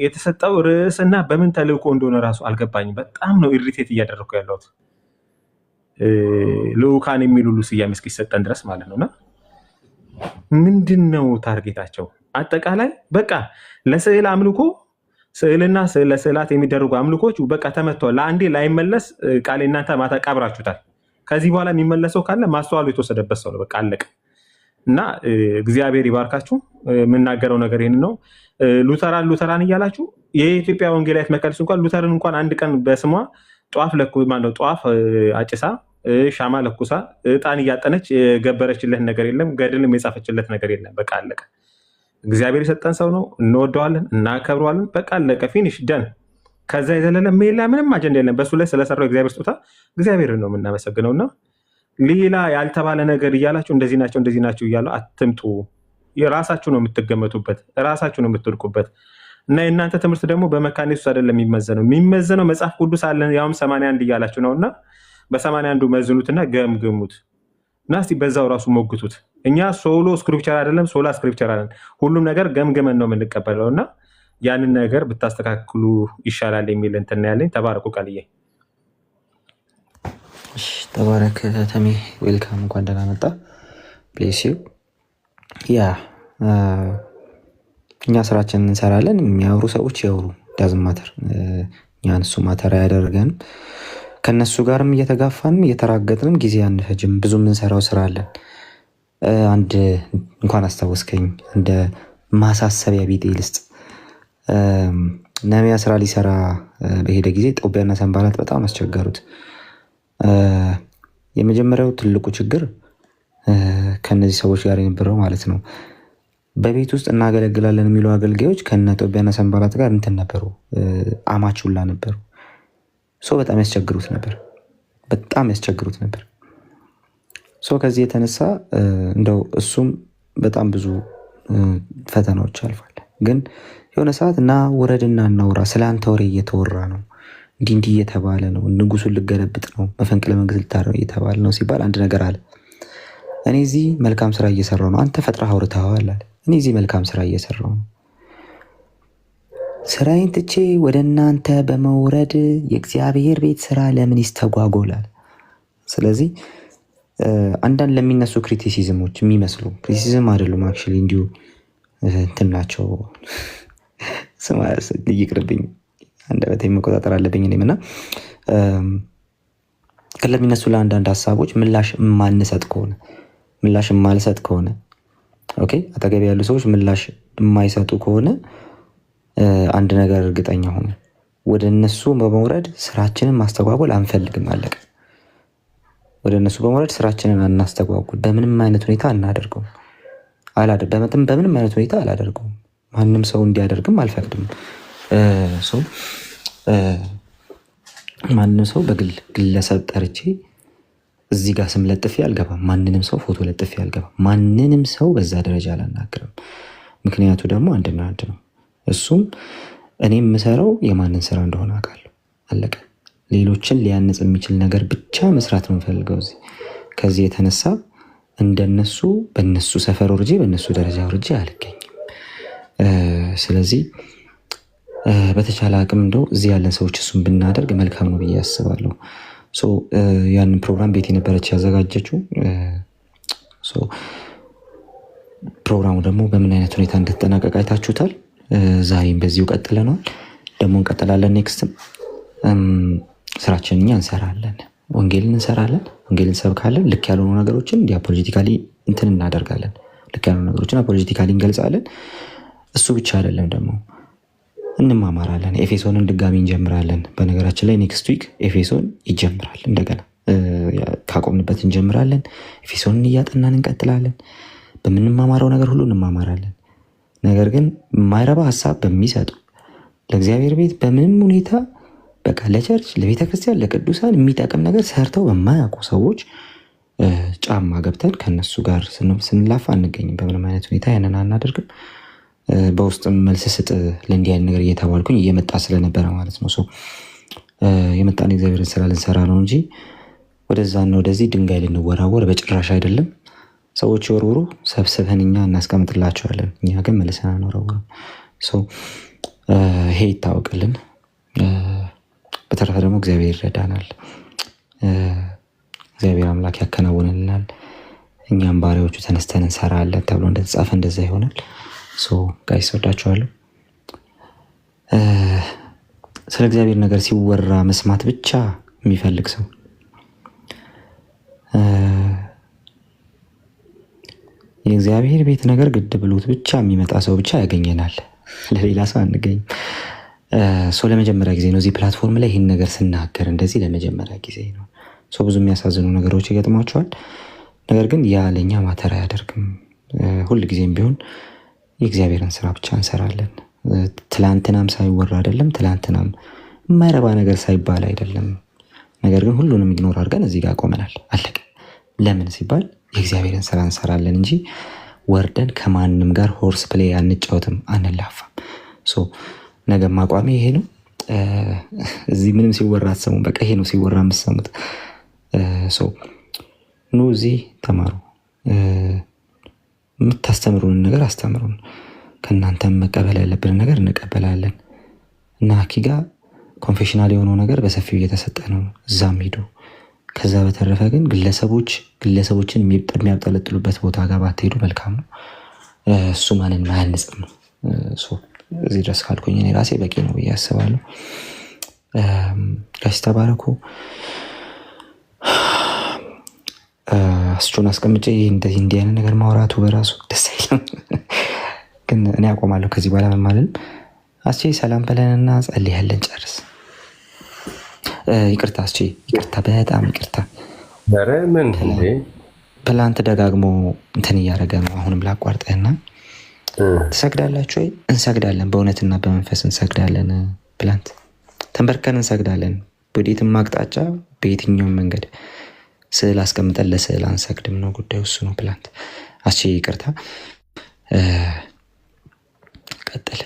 የተሰጠው ርዕስና በምን ተልእኮ እንደሆነ ራሱ አልገባኝም። በጣም ነው ኢሪቴት እያደረግኩ ያለሁት ልዑካን የሚል ሁሉ ስያሜ እስኪሰጠን ድረስ ማለት ነውና ምንድን ነው ታርጌታቸው? አጠቃላይ በቃ ለስዕል አምልኮ ስዕልና ለስዕላት የሚደረጉ አምልኮች በቃ ተመተዋል። ለአንዴ ላይመለስ ቃል እናንተ ማታ ቀብራችሁታል። ከዚህ በኋላ የሚመለሰው ካለ ማስተዋሉ የተወሰደበት ሰው ነው። በቃ አለቀ እና እግዚአብሔር ይባርካችሁ። የምናገረው ነገር ይህን ነው። ሉተራን እያላችሁ የኢትዮጵያ ወንጌላዊት መካነ ኢየሱስ እንኳን ሉተርን እንኳን አንድ ቀን በስሟ ጧፍ አጭሳ ሻማ ለኩሳ ዕጣን እያጠነች የገበረችለት ነገር የለም። ገድልም የጻፈችለት ነገር የለም። በቃ አለቀ። እግዚአብሔር የሰጠን ሰው ነው። እንወደዋለን፣ እናከብረዋለን። በቃ አለቀ። ፊኒሽ ደን። ከዛ የዘለለ ሌላ ምንም አጀንዳ የለም። በሱ ላይ ስለሰራው እግዚአብሔር ስጦታ እግዚአብሔርን ነው የምናመሰግነው እና ሌላ ያልተባለ ነገር እያላችሁ እንደዚህ ናቸው እያሉ አትምጡ። ራሳችሁ ነው የምትገመቱበት፣ ራሳችሁ ነው የምትወድቁበት። እና የእናንተ ትምህርት ደግሞ በመካነ ኢየሱስ አይደለም የሚመዘነው መጽሐፍ ቅዱስ አለን ያውም 81 እያላችሁ ነው እና በ81 መዝኑትና ገምግሙት እና እስቲ በዛው ራሱ ሞግቱት። እኛ ሶሎ ስክሪፕቸር አይደለም ሶላ ስክሪፕቸር አለን። ሁሉም ነገር ገምግመን ነው የምንቀበለው እና ያንን ነገር ብታስተካክሉ ይሻላል የሚል እንትን ያለኝ። ተባረኩ። ቃልዬ ተባረክ። ተሜ ዌልካም፣ እንኳን ደህና መጣ። ፕሌስ ዩ ያ እኛ ስራችንን እንሰራለን። የሚያወሩ ሰዎች ያወሩ፣ ዳዝም ማተር። እኛን እሱ ማተር አያደርገንም። ከነሱ ጋርም እየተጋፋንም እየተራገጥንም ጊዜ አንፈጅም። ብዙ የምንሰራው ስራ አለን። አንድ እንኳን አስታወስከኝ እንደ ማሳሰቢያ ቢጤ ልስጥ። ነሚያ ስራ ሊሰራ በሄደ ጊዜ ጦቢያና ሰንባላት በጣም አስቸገሩት። የመጀመሪያው ትልቁ ችግር ከነዚህ ሰዎች ጋር የነበረው ማለት ነው በቤት ውስጥ እናገለግላለን የሚሉ አገልጋዮች ከነ ጦቢያና ሰንባላት ጋር እንትን ነበሩ፣ አማቹላ ነበሩ። በጣም ያስቸግሩት ነበር። ከዚህ የተነሳ እንደው እሱም በጣም ብዙ ፈተናዎች አልፏል። ግን የሆነ ሰዓት እና ውረድና እናውራ፣ ስለ አንተ ወሬ እየተወራ ነው፣ እንዲህ እየተባለ ነው፣ ንጉሱን ልገለብጥ ነው፣ መፈንቅለ መንግስት ልታረው እየተባለ ነው ሲባል አንድ ነገር አለ። እኔ እዚህ መልካም ስራ እየሰራው ነው፣ አንተ ፈጥረህ አውርተኸዋል አለ። እኔ እዚህ መልካም ስራ እየሰራው ነው፣ ስራዬን ትቼ ወደ እናንተ በመውረድ የእግዚአብሔር ቤት ስራ ለምን ይስተጓጎላል? ስለዚህ አንዳንድ ለሚነሱ ክሪቲሲዝሞች የሚመስሉ ክሪቲሲዝም አይደሉም፣ አክቹዋሊ እንዲሁ እንትን ናቸው፣ ይቅርብኝ፣ አንደበቴ መቆጣጠር አለብኝ እኔም እና ለሚነሱ ለአንዳንድ ሀሳቦች ምላሽ የማልሰጥ ከሆነ ኦኬ፣ አጠገብ ያሉ ሰዎች ምላሽ የማይሰጡ ከሆነ አንድ ነገር እርግጠኛ ሆኑ፣ ወደ እነሱ በመውረድ ስራችንን ማስተጓጎል አንፈልግም። አለቀ። ወደ እነሱ በመውረድ ስራችንን አናስተጓጉል። በምንም አይነት ሁኔታ አናደርገውም። በምንም አይነት ሁኔታ አላደርገውም። ማንም ሰው እንዲያደርግም አልፈቅድም። ማንም ሰው ግለሰብ ጠርቼ እዚህ ጋር ስም ለጥፌ አልገባም። ማንንም ሰው ፎቶ ለጥፌ አልገባም። ማንንም ሰው በዛ ደረጃ አላናግርም። ምክንያቱ ደግሞ አንድና አንድ ነው። እሱም እኔ የምሰራው የማንን ስራ እንደሆነ አውቃለሁ። አለቀ። ሌሎችን ሊያንጽ የሚችል ነገር ብቻ መስራት ነው የምፈልገው። ከዚህ የተነሳ እንደነሱ በነሱ ሰፈር ወርጄ በነሱ ደረጃ ወርጄ አልገኝም። ስለዚህ በተቻለ አቅም እንደው እዚህ ያለን ሰዎች እሱን ብናደርግ መልካም ነው ብዬ አስባለሁ። ያንን ፕሮግራም ቤት የነበረች ያዘጋጀችው። ፕሮግራሙ ደግሞ በምን አይነት ሁኔታ እንደተጠናቀቀ አይታችሁታል። ዛሬም በዚሁ ቀጥለናል፣ ደግሞ እንቀጥላለን። ኔክስትም ስራችን እኛ እንሰራለን፣ ወንጌልን እንሰራለን፣ ወንጌልን እንሰብካለን። ልክ ያልሆኑ ነገሮችን ፖለቲካሊ እንትን እናደርጋለን። ልክ ያልሆኑ ነገሮችን ፖለቲካሊ እንገልጻለን። እሱ ብቻ አይደለም ደግሞ እንማማራለን። ኤፌሶንን ድጋሚ እንጀምራለን። በነገራችን ላይ ኔክስት ዊክ ኤፌሶን ይጀምራል። እንደገና ካቆምንበት እንጀምራለን። ኤፌሶንን እያጠናን እንቀጥላለን። በምንማማረው ነገር ሁሉ እንማማራለን። ነገር ግን የማይረባ ሀሳብ በሚሰጡ ለእግዚአብሔር ቤት በምንም ሁኔታ በቃ ለቸርች፣ ለቤተክርስቲያን፣ ለቅዱሳን የሚጠቅም ነገር ሰርተው በማያውቁ ሰዎች ጫማ ገብተን ከነሱ ጋር ስንላፋ አንገኝም። በምንም አይነት ሁኔታ ያንን አናደርግም። በውስጥም መልስ ስጥ ለእንዲህ አይነት ነገር እየተባልኩኝ እየመጣ ስለነበረ ማለት ነው። የመጣን እግዚአብሔርን ስራ ልንሰራ ነው እንጂ ወደዛና ወደዚህ ድንጋይ ልንወራወር በጭራሽ አይደለም። ሰዎች ወርውሩ፣ ሰብስበን እኛ እናስቀምጥላቸዋለን። እኛ ግን መልሰን አንወረውርም። ይሄ ይታወቅልን። በተረፈ ደግሞ እግዚአብሔር ይረዳናል። እግዚአብሔር አምላክ ያከናውንልናል። እኛም ባሪያዎቹ ተነስተን እንሰራለን ተብሎ እንደተጻፈ እንደዛ ይሆናል። ጋይስ ወዳችኋለሁ። ስለ እግዚአብሔር ነገር ሲወራ መስማት ብቻ የሚፈልግ ሰው የእግዚአብሔር ቤት ነገር ግድ ብሎት ብቻ የሚመጣ ሰው ብቻ ያገኘናል። ለሌላ ሰው አንገኝም። ለመጀመሪያ ጊዜ ነው እዚህ ፕላትፎርም ላይ ይህን ነገር ስናገር፣ እንደዚህ ለመጀመሪያ ጊዜ ነው። ብዙ የሚያሳዝኑ ነገሮች ይገጥሟቸዋል። ነገር ግን ያ ለእኛ ማተር አያደርግም። ሁልጊዜም ቢሆን የእግዚአብሔርን ስራ ብቻ እንሰራለን። ትላንትናም ሳይወራ አይደለም፣ ትላንትናም የማይረባ ነገር ሳይባል አይደለም። ነገር ግን ሁሉንም ኢግኖር አድርገን እዚህ ጋር ቆመናል። አለቀ። ለምን ሲባል የእግዚአብሔርን ስራ እንሰራለን እንጂ ወርደን ከማንም ጋር ሆርስ ፕሌይ አንጫወትም፣ አንላፋም። ነገም አቋሚ ይሄ ነው። እዚህ ምንም ሲወራ አትሰሙም። በቃ ይሄ ነው ሲወራ የምትሰሙት። ኑ እዚህ ተማሩ። የምታስተምሩን ነገር አስተምሩን። ከእናንተም መቀበል ያለብን ነገር እንቀበላለን። እና ኪጋ ኮንፌሽናል የሆነው ነገር በሰፊው እየተሰጠ ነው። እዛም ሂዱ። ከዛ በተረፈ ግን ግለሰቦችን የሚያብጠለጥሉበት ቦታ ጋር ባትሄዱ መልካም ነው። እሱ ማንን አያንጽም ነው። እዚህ ድረስ ካልኩኝ እኔ ራሴ በቂ ነው ብዬ አስባለሁ። ጋሽ ተባረኩ። አስቹን አስቀምጬ እንዲህ አይነት ነገር ማውራቱ በራሱ ደስ አይልም። ግን እኔ አቆማለሁ ከዚህ በኋላ መማልም። አስቼ ሰላም በለንና ጸልያለን ጨርስ። ይቅርታ አስቼ፣ ይቅርታ፣ በጣም ይቅርታ። ምን ፕላንት ደጋግሞ እንትን እያደረገ ነው። አሁንም ላቋርጠህና ትሰግዳላችሁ ወይ? እንሰግዳለን፣ በእውነትና በመንፈስ እንሰግዳለን። ፕላንት ተንበርከን እንሰግዳለን። በወዴትም አቅጣጫ በየትኛውም መንገድ ስዕል አስቀምጠን ለስዕል አንሰግድም ነው ጉዳዩ። እሱ ነው ፕላንት። አስቼ ይቅርታ፣ ቀጥል።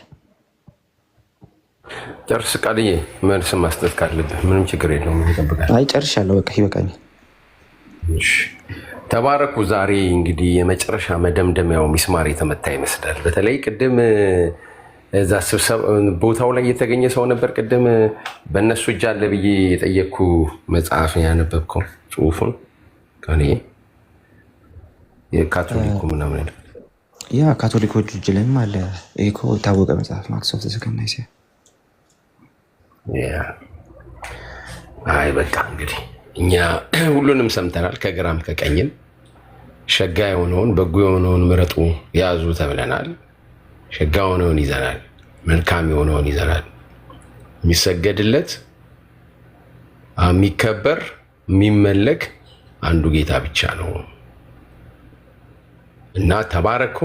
ጨርስ ቃልዬ። መልስ መስጠት ካለብህ ምንም ችግር የለውም። ይጠብቃል። አይ ጨርሻለሁ፣ በቃ ይበቃኛል። ተባረኩ። ዛሬ እንግዲህ የመጨረሻ መደምደሚያው ሚስማር የተመታ ይመስላል። በተለይ ቅድም እዛ ስብሰባ ቦታው ላይ የተገኘ ሰው ነበር። ቅድም በእነሱ እጅ አለ ብዬ የጠየቅኩ መጽሐፍ ያነበብከው ጽሁፉን ከኔ የካቶሊኩ ምናምን ያ ካቶሊኮቹ እጅ ላይም አለ። ይሄ እኮ የታወቀ መጽሐፍ ነው። አክስ ኦፍ ዘ ሰከንድ ናይሲያ። አይ በቃ እንግዲህ እኛ ሁሉንም ሰምተናል፣ ከግራም ከቀኝም። ሸጋ የሆነውን በጎ የሆነውን ምረጡ ያዙ ተብለናል። ሸጋ የሆነውን ይዘናል፣ መልካም የሆነውን ይዘናል። የሚሰገድለት የሚከበር የሚመለክ አንዱ ጌታ ብቻ ነው እና ተባረኩ።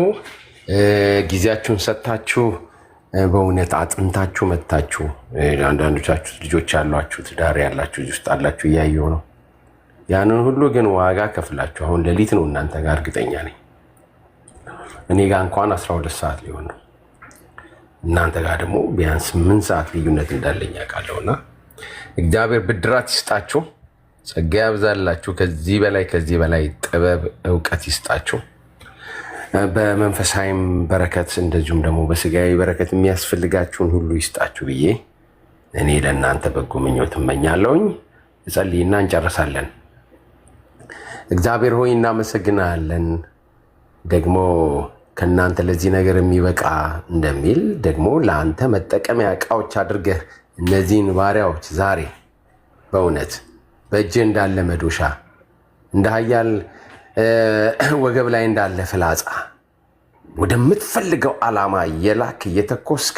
ጊዜያችሁን ሰጥታችሁ በእውነት አጥንታችሁ መታችሁ። አንዳንዶቻችሁ ልጆች ያሏችሁ ትዳር ያላችሁ ልጅ ውስጥ አላችሁ እያየሁ ነው። ያንን ሁሉ ግን ዋጋ ከፍላችሁ አሁን ሌሊት ነው እናንተ ጋር እርግጠኛ ነኝ። እኔ ጋር እንኳን 12 ሰዓት ሊሆን ነው። እናንተ ጋር ደግሞ ቢያንስ 8 ሰዓት ልዩነት እንዳለኝ አውቃለሁና እግዚአብሔር ብድራት ይስጣችሁ፣ ጸጋ ያብዛላችሁ። ከዚህ በላይ ጥበብ እውቀት ይስጣችሁ። በመንፈሳዊም በረከት እንደዚሁም ደግሞ በስጋዊ በረከት የሚያስፈልጋችሁን ሁሉ ይስጣችሁ ብዬ እኔ ለእናንተ በጎ ምኞት እመኛለሁኝ። እጸልይና እንጨርሳለን። እግዚአብሔር ሆይ እናመሰግናለን። ደግሞ ከእናንተ ለዚህ ነገር የሚበቃ እንደሚል ደግሞ ለአንተ መጠቀሚያ ዕቃዎች አድርገህ እነዚህን ባሪያዎች ዛሬ በእውነት በእጅህ እንዳለ መዶሻ እንደ ኃያል ወገብ ላይ እንዳለ ፍላጻ ወደምትፈልገው ዓላማ እየላክ እየተኮስክ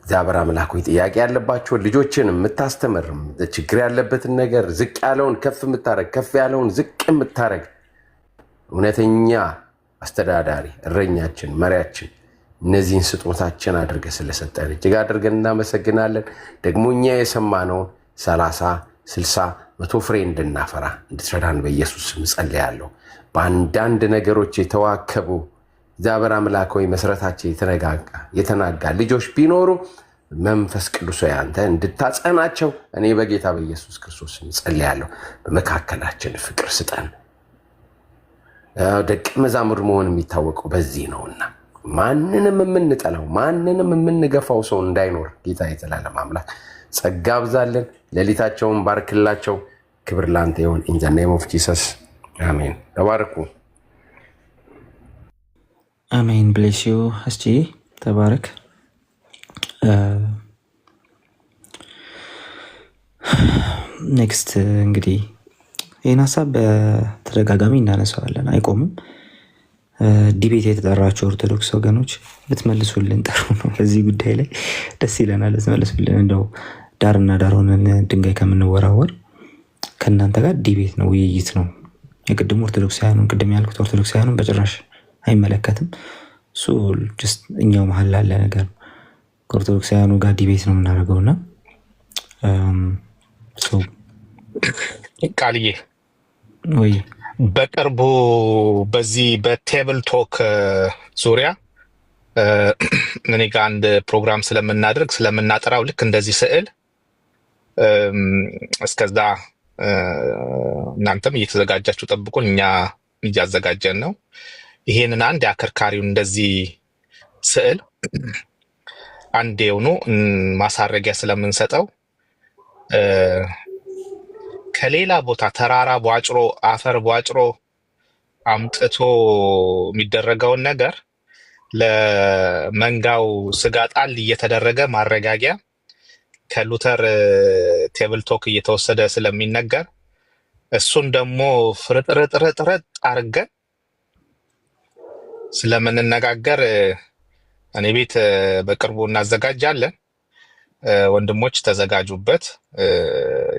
እግዚአብሔር አምላክ ሆይ ጥያቄ ያለባቸውን ልጆችን የምታስተምር፣ ችግር ያለበትን ነገር ዝቅ ያለውን ከፍ የምታረግ፣ ከፍ ያለውን ዝቅ የምታረግ እውነተኛ አስተዳዳሪ እረኛችን፣ መሪያችን እነዚህን ስጦታችን አድርገህ ስለሰጠን እጅግ አድርገን እናመሰግናለን። ደግሞ እኛ የሰማነውን 30፣ 60፣ 100 ፍሬ እንድናፈራ እንድትረዳን በኢየሱስ ስም ጸልያለሁ። በአንዳንድ ነገሮች የተዋከቡ እግዚአብሔር አምላክ ሆይ መሰረታቸው የተናጋ ልጆች ቢኖሩ መንፈስ ቅዱስ አንተ እንድታጸናቸው እኔ በጌታ በኢየሱስ ክርስቶስ ስም ጸልያለሁ። በመካከላችን ፍቅር ስጠን። ደቀ መዛሙር መሆን የሚታወቀው በዚህ ነውና ማንንም የምንጠላው ማንንም የምንገፋው ሰው እንዳይኖር ጌታ የዘላለም አምላክ ጸጋ አብዛለን። ሌሊታቸውን ባርክላቸው። ክብር ላንተ ይሁን። ኢን ዘ ኔም ኦፍ ጂሰስ አሜን። ተባረኩ። አሜን። ብሌስ ዩ። እስቲ ተባረክ። ኔክስት እንግዲህ ይህን ሀሳብ በተደጋጋሚ እናነሳዋለን፣ አይቆምም። ዲቤት የተጠራቸው ኦርቶዶክስ ወገኖች ብትመልሱልን ጥሩ ነው። በዚህ ጉዳይ ላይ ደስ ይለናል። ብትመልሱልን እንደው ዳርና ዳር ሆነን ድንጋይ ከምንወራወር ከእናንተ ጋር ዲቤት ነው፣ ውይይት ነው። የቅድሙ ኦርቶዶክሳውያኑን ቅድም ያልኩት ኦርቶዶክሳውያኑን በጭራሽ አይመለከትም። እሱ እኛው መሀል ላለ ነገር ነው። ከኦርቶዶክሳውያኑ ጋር ዲቤት ነው የምናደርገውና ቃልዬ ወይ በቅርቡ በዚህ በቴብል ቶክ ዙሪያ እኔ ጋር አንድ ፕሮግራም ስለምናጠራው ልክ እንደዚህ ስዕል እስከዛ እናንተም እየተዘጋጃችሁ ጠብቁን፣ እኛ እያዘጋጀን ነው። ይሄንን አንድ የአከርካሪውን እንደዚህ ስዕል አንድ የሆኑ ማሳረጊያ ስለምንሰጠው ከሌላ ቦታ ተራራ ቧጭሮ አፈር ቧጭሮ አምጥቶ የሚደረገውን ነገር ለመንጋው ስጋ ጣል እየተደረገ ማረጋጊያ ከሉተር ቴብል ቶክ እየተወሰደ ስለሚነገር እሱን ደግሞ ፍርጥርጥርጥርጥ አድርገን ስለምንነጋገር እኔ ቤት በቅርቡ እናዘጋጃለን። ወንድሞች ተዘጋጁበት።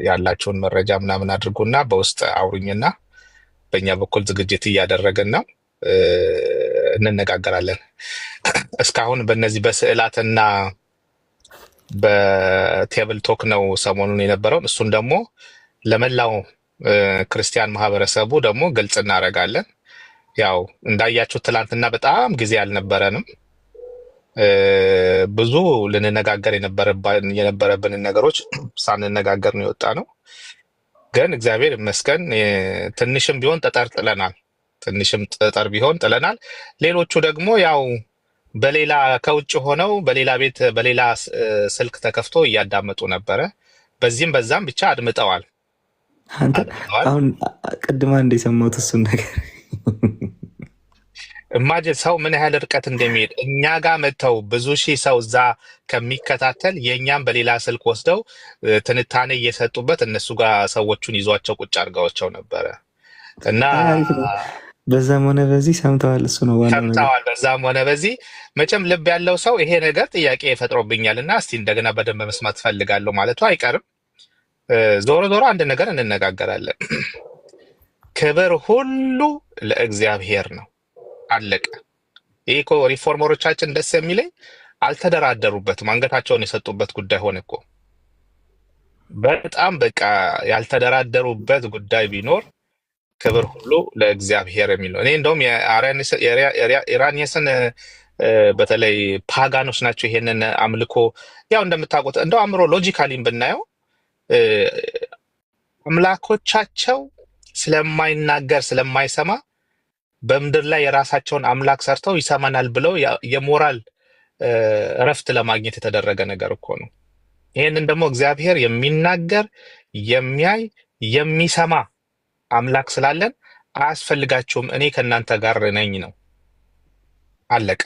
ያላችሁን መረጃ ምናምን አድርጉና በውስጥ አውሩኝና በእኛ በኩል ዝግጅት እያደረግን ነው፣ እንነጋገራለን። እስካሁን በእነዚህ በስዕላትና በቴብል ቶክ ነው ሰሞኑን የነበረውን። እሱን ደግሞ ለመላው ክርስቲያን ማህበረሰቡ ደግሞ ግልጽ እናደርጋለን። ያው እንዳያችሁት ትላንትና በጣም ጊዜ አልነበረንም። ብዙ ልንነጋገር የነበረብንን ነገሮች ሳንነጋገር ነው የወጣ ነው። ግን እግዚአብሔር ይመስገን ትንሽም ቢሆን ጠጠር ጥለናል። ትንሽም ጠጠር ቢሆን ጥለናል። ሌሎቹ ደግሞ ያው በሌላ ከውጭ ሆነው በሌላ ቤት በሌላ ስልክ ተከፍቶ እያዳመጡ ነበረ። በዚህም በዛም ብቻ አድምጠዋል። አሁን ቅድማ እንደሰማሁት እሱን ነገር ኢማጂን ሰው ምን ያህል ርቀት እንደሚሄድ እኛ ጋር መጥተው ብዙ ሺህ ሰው እዛ ከሚከታተል የእኛም በሌላ ስልክ ወስደው ትንታኔ እየሰጡበት እነሱ ጋር ሰዎቹን ይዟቸው ቁጭ አድርገዋቸው ነበረ እና በዛም ሆነ በዚህ ሰምተዋል። እሱ ነው ዋናው ነገር። ሰምተዋል። በዛም ሆነ በዚህ መቼም ልብ ያለው ሰው ይሄ ነገር ጥያቄ ፈጥሮብኛል እና እስቲ እንደገና በደንብ መስማት ፈልጋለሁ ማለቱ አይቀርም። ዞሮ ዞሮ አንድ ነገር እንነጋገራለን። ክብር ሁሉ ለእግዚአብሔር ነው። አለቀ። ይህ እኮ ሪፎርመሮቻችን ደስ የሚለኝ አልተደራደሩበትም፣ አንገታቸውን የሰጡበት ጉዳይ ሆነ እኮ። በጣም በቃ ያልተደራደሩበት ጉዳይ ቢኖር ክብር ሁሉ ለእግዚአብሔር የሚል ነው። እኔ እንደውም የኢራኒየስን በተለይ ፓጋኖች ናቸው ይሄንን አምልኮ ያው እንደምታውቁት እንደው አእምሮ ሎጂካሊም ብናየው አምላኮቻቸው ስለማይናገር ስለማይሰማ በምድር ላይ የራሳቸውን አምላክ ሰርተው ይሰማናል ብለው የሞራል እረፍት ለማግኘት የተደረገ ነገር እኮ ነው። ይሄንን ደግሞ እግዚአብሔር የሚናገር የሚያይ የሚሰማ አምላክ ስላለን አያስፈልጋችሁም፣ እኔ ከእናንተ ጋር ነኝ ነው። አለቀ።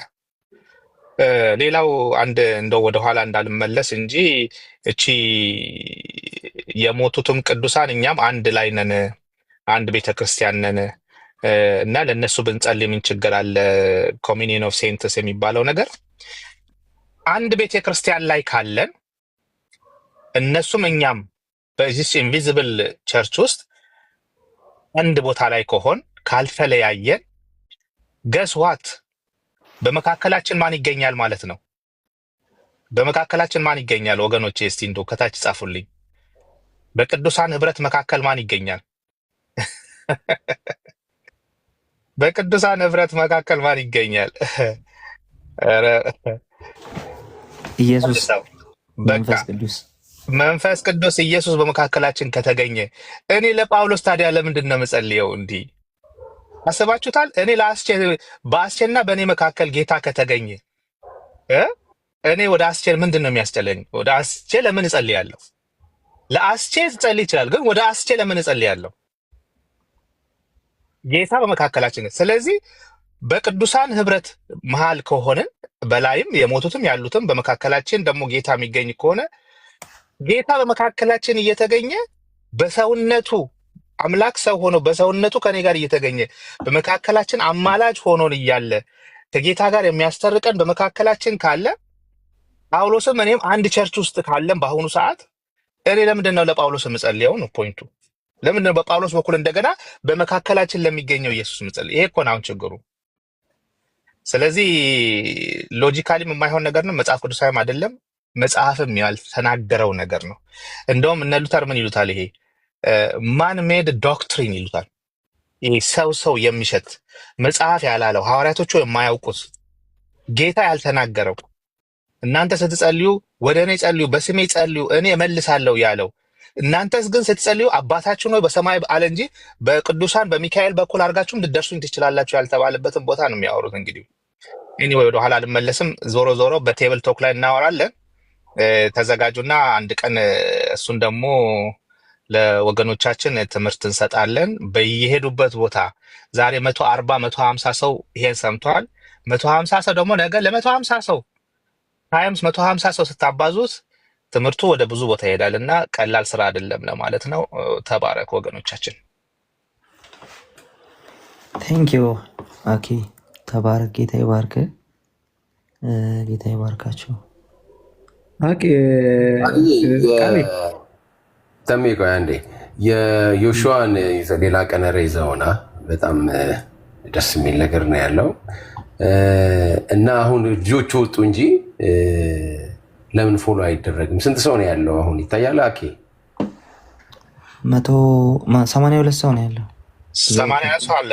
ሌላው አንድ እንደው ወደኋላ እንዳልመለስ እንጂ እቺ የሞቱትም ቅዱሳን እኛም አንድ ላይ ነን፣ አንድ ቤተክርስቲያን ነን እና ለእነሱ ብንጸልይ ምን ችግር አለ? ኮሚኒየን ኦፍ ሴንትስ የሚባለው ነገር አንድ ቤተክርስቲያን ላይ ካለን እነሱም እኛም በዚህ ኢንቪዚብል ቸርች ውስጥ አንድ ቦታ ላይ ከሆን ካልተለያየን ገስ ዋት በመካከላችን ማን ይገኛል ማለት ነው? በመካከላችን ማን ይገኛል ወገኖቼ? እስቲ እንደው ከታች ጻፉልኝ። በቅዱሳን ህብረት መካከል ማን ይገኛል? በቅዱሳን ህብረት መካከል ማን ይገኛል? ኢየሱስ መንፈስ ቅዱስ መንፈስ ቅዱስ ኢየሱስ በመካከላችን ከተገኘ እኔ ለጳውሎስ ታዲያ ለምንድን ነው የምጸልየው? እንዲህ አስባችሁታል? እኔ በአስቼና በእኔ መካከል ጌታ ከተገኘ እኔ ወደ አስቼ ምንድን ነው የሚያስጨለኝ? ወደ አስቼ ለምን እጸልያለሁ? ለአስቼ ትጸልይ ይችላል፣ ግን ወደ አስቼ ለምን እጸልያለሁ? ጌታ በመካከላችን። ስለዚህ በቅዱሳን ህብረት መሃል ከሆንን በላይም የሞቱትም ያሉትም በመካከላችን ደግሞ ጌታ የሚገኝ ከሆነ ጌታ በመካከላችን እየተገኘ በሰውነቱ አምላክ ሰው ሆኖ በሰውነቱ ከኔ ጋር እየተገኘ በመካከላችን አማላጅ ሆኖን እያለ ከጌታ ጋር የሚያስተርቀን በመካከላችን ካለ ጳውሎስም እኔም አንድ ቸርች ውስጥ ካለን በአሁኑ ሰዓት እኔ ለምንድን ነው ለጳውሎስ የምጸልየው ነው ፖይንቱ። ለምንድን ነው በጳውሎስ በኩል እንደገና በመካከላችን ለሚገኘው ኢየሱስ የምጸልየው? ይሄ እኮ ነው አሁን ችግሩ። ስለዚህ ሎጂካሊም የማይሆን ነገር ነው፣ መጽሐፍ ቅዱሳዊም አይደለም፣ መጽሐፍም ያልተናገረው ነገር ነው። እንደውም እነ ሉተር ምን ይሉታል? ይሄ ማን ሜድ ዶክትሪን ይሉታል። ይሄ ሰው የሚሸት መጽሐፍ ያላለው ሐዋርያቶቹ የማያውቁት ጌታ ያልተናገረው እናንተ ስትጸልዩ ወደ እኔ ጸልዩ፣ በስሜ ጸልዩ፣ እኔ እመልሳለሁ ያለው እናንተስ ግን ስትጸልዩ አባታችሁ ነው በሰማይ አለ እንጂ በቅዱሳን በሚካኤል በኩል አድርጋችሁም ልትደርሱኝ ትችላላችሁ ያልተባለበትን ቦታ ነው የሚያወሩት። እንግዲህ ኤኒዌይ ወደ ኋላ አልመለስም። ዞሮ ዞሮ በቴብል ቶክ ላይ እናወራለን። ተዘጋጁና አንድ ቀን እሱን ደግሞ ለወገኖቻችን ትምህርት እንሰጣለን። በየሄዱበት ቦታ ዛሬ 140 150 ሰው ይሄን ሰምቷል። 150 ሰው ደግሞ ነገ ለ150 ሰው ታይምስ 150 ሰው ስታባዙት ትምህርቱ ወደ ብዙ ቦታ ይሄዳል እና ቀላል ስራ አይደለም ለማለት ነው። ተባረክ ወገኖቻችን። ቴንኪዩ አኪ ተባረክ። ጌታ ይባርክ። ጌታ ይባርካችሁ። ተሜ ቆይ አንዴ የዮሹዋን ሌላ ቀን ይዘውና በጣም ደስ የሚል ነገር ነው ያለው እና አሁን ልጆች ወጡ እንጂ ለምን ፎሎ አይደረግም? ስንት ሰው ነው ያለው አሁን ይታያል? አኬ 182 ሰው ነው ያለው። 80 ሰው አለ።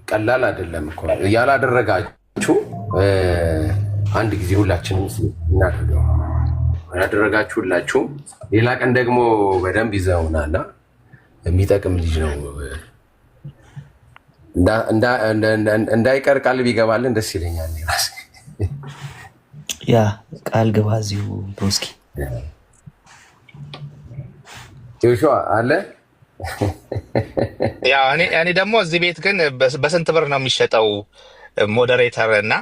ቀላል አይደለም እኮ ያላደረጋችሁ አንድ ጊዜ ሁላችንም እናደርገው። ያደረጋችሁ ሁላችሁም ሌላ ቀን ደግሞ በደንብ ይዘውናና የሚጠቅም ልጅ ነው እንዳይቀር ቃል ቢገባልን ደስ ይለኛል። ራስ ያ ቃል ግባ እዚሁ ብሮስኪ ዮሹዋ አለ ያው እኔ ደግሞ እዚህ ቤት ግን በስንት ብር ነው የሚሸጠው ሞዴሬተር? እና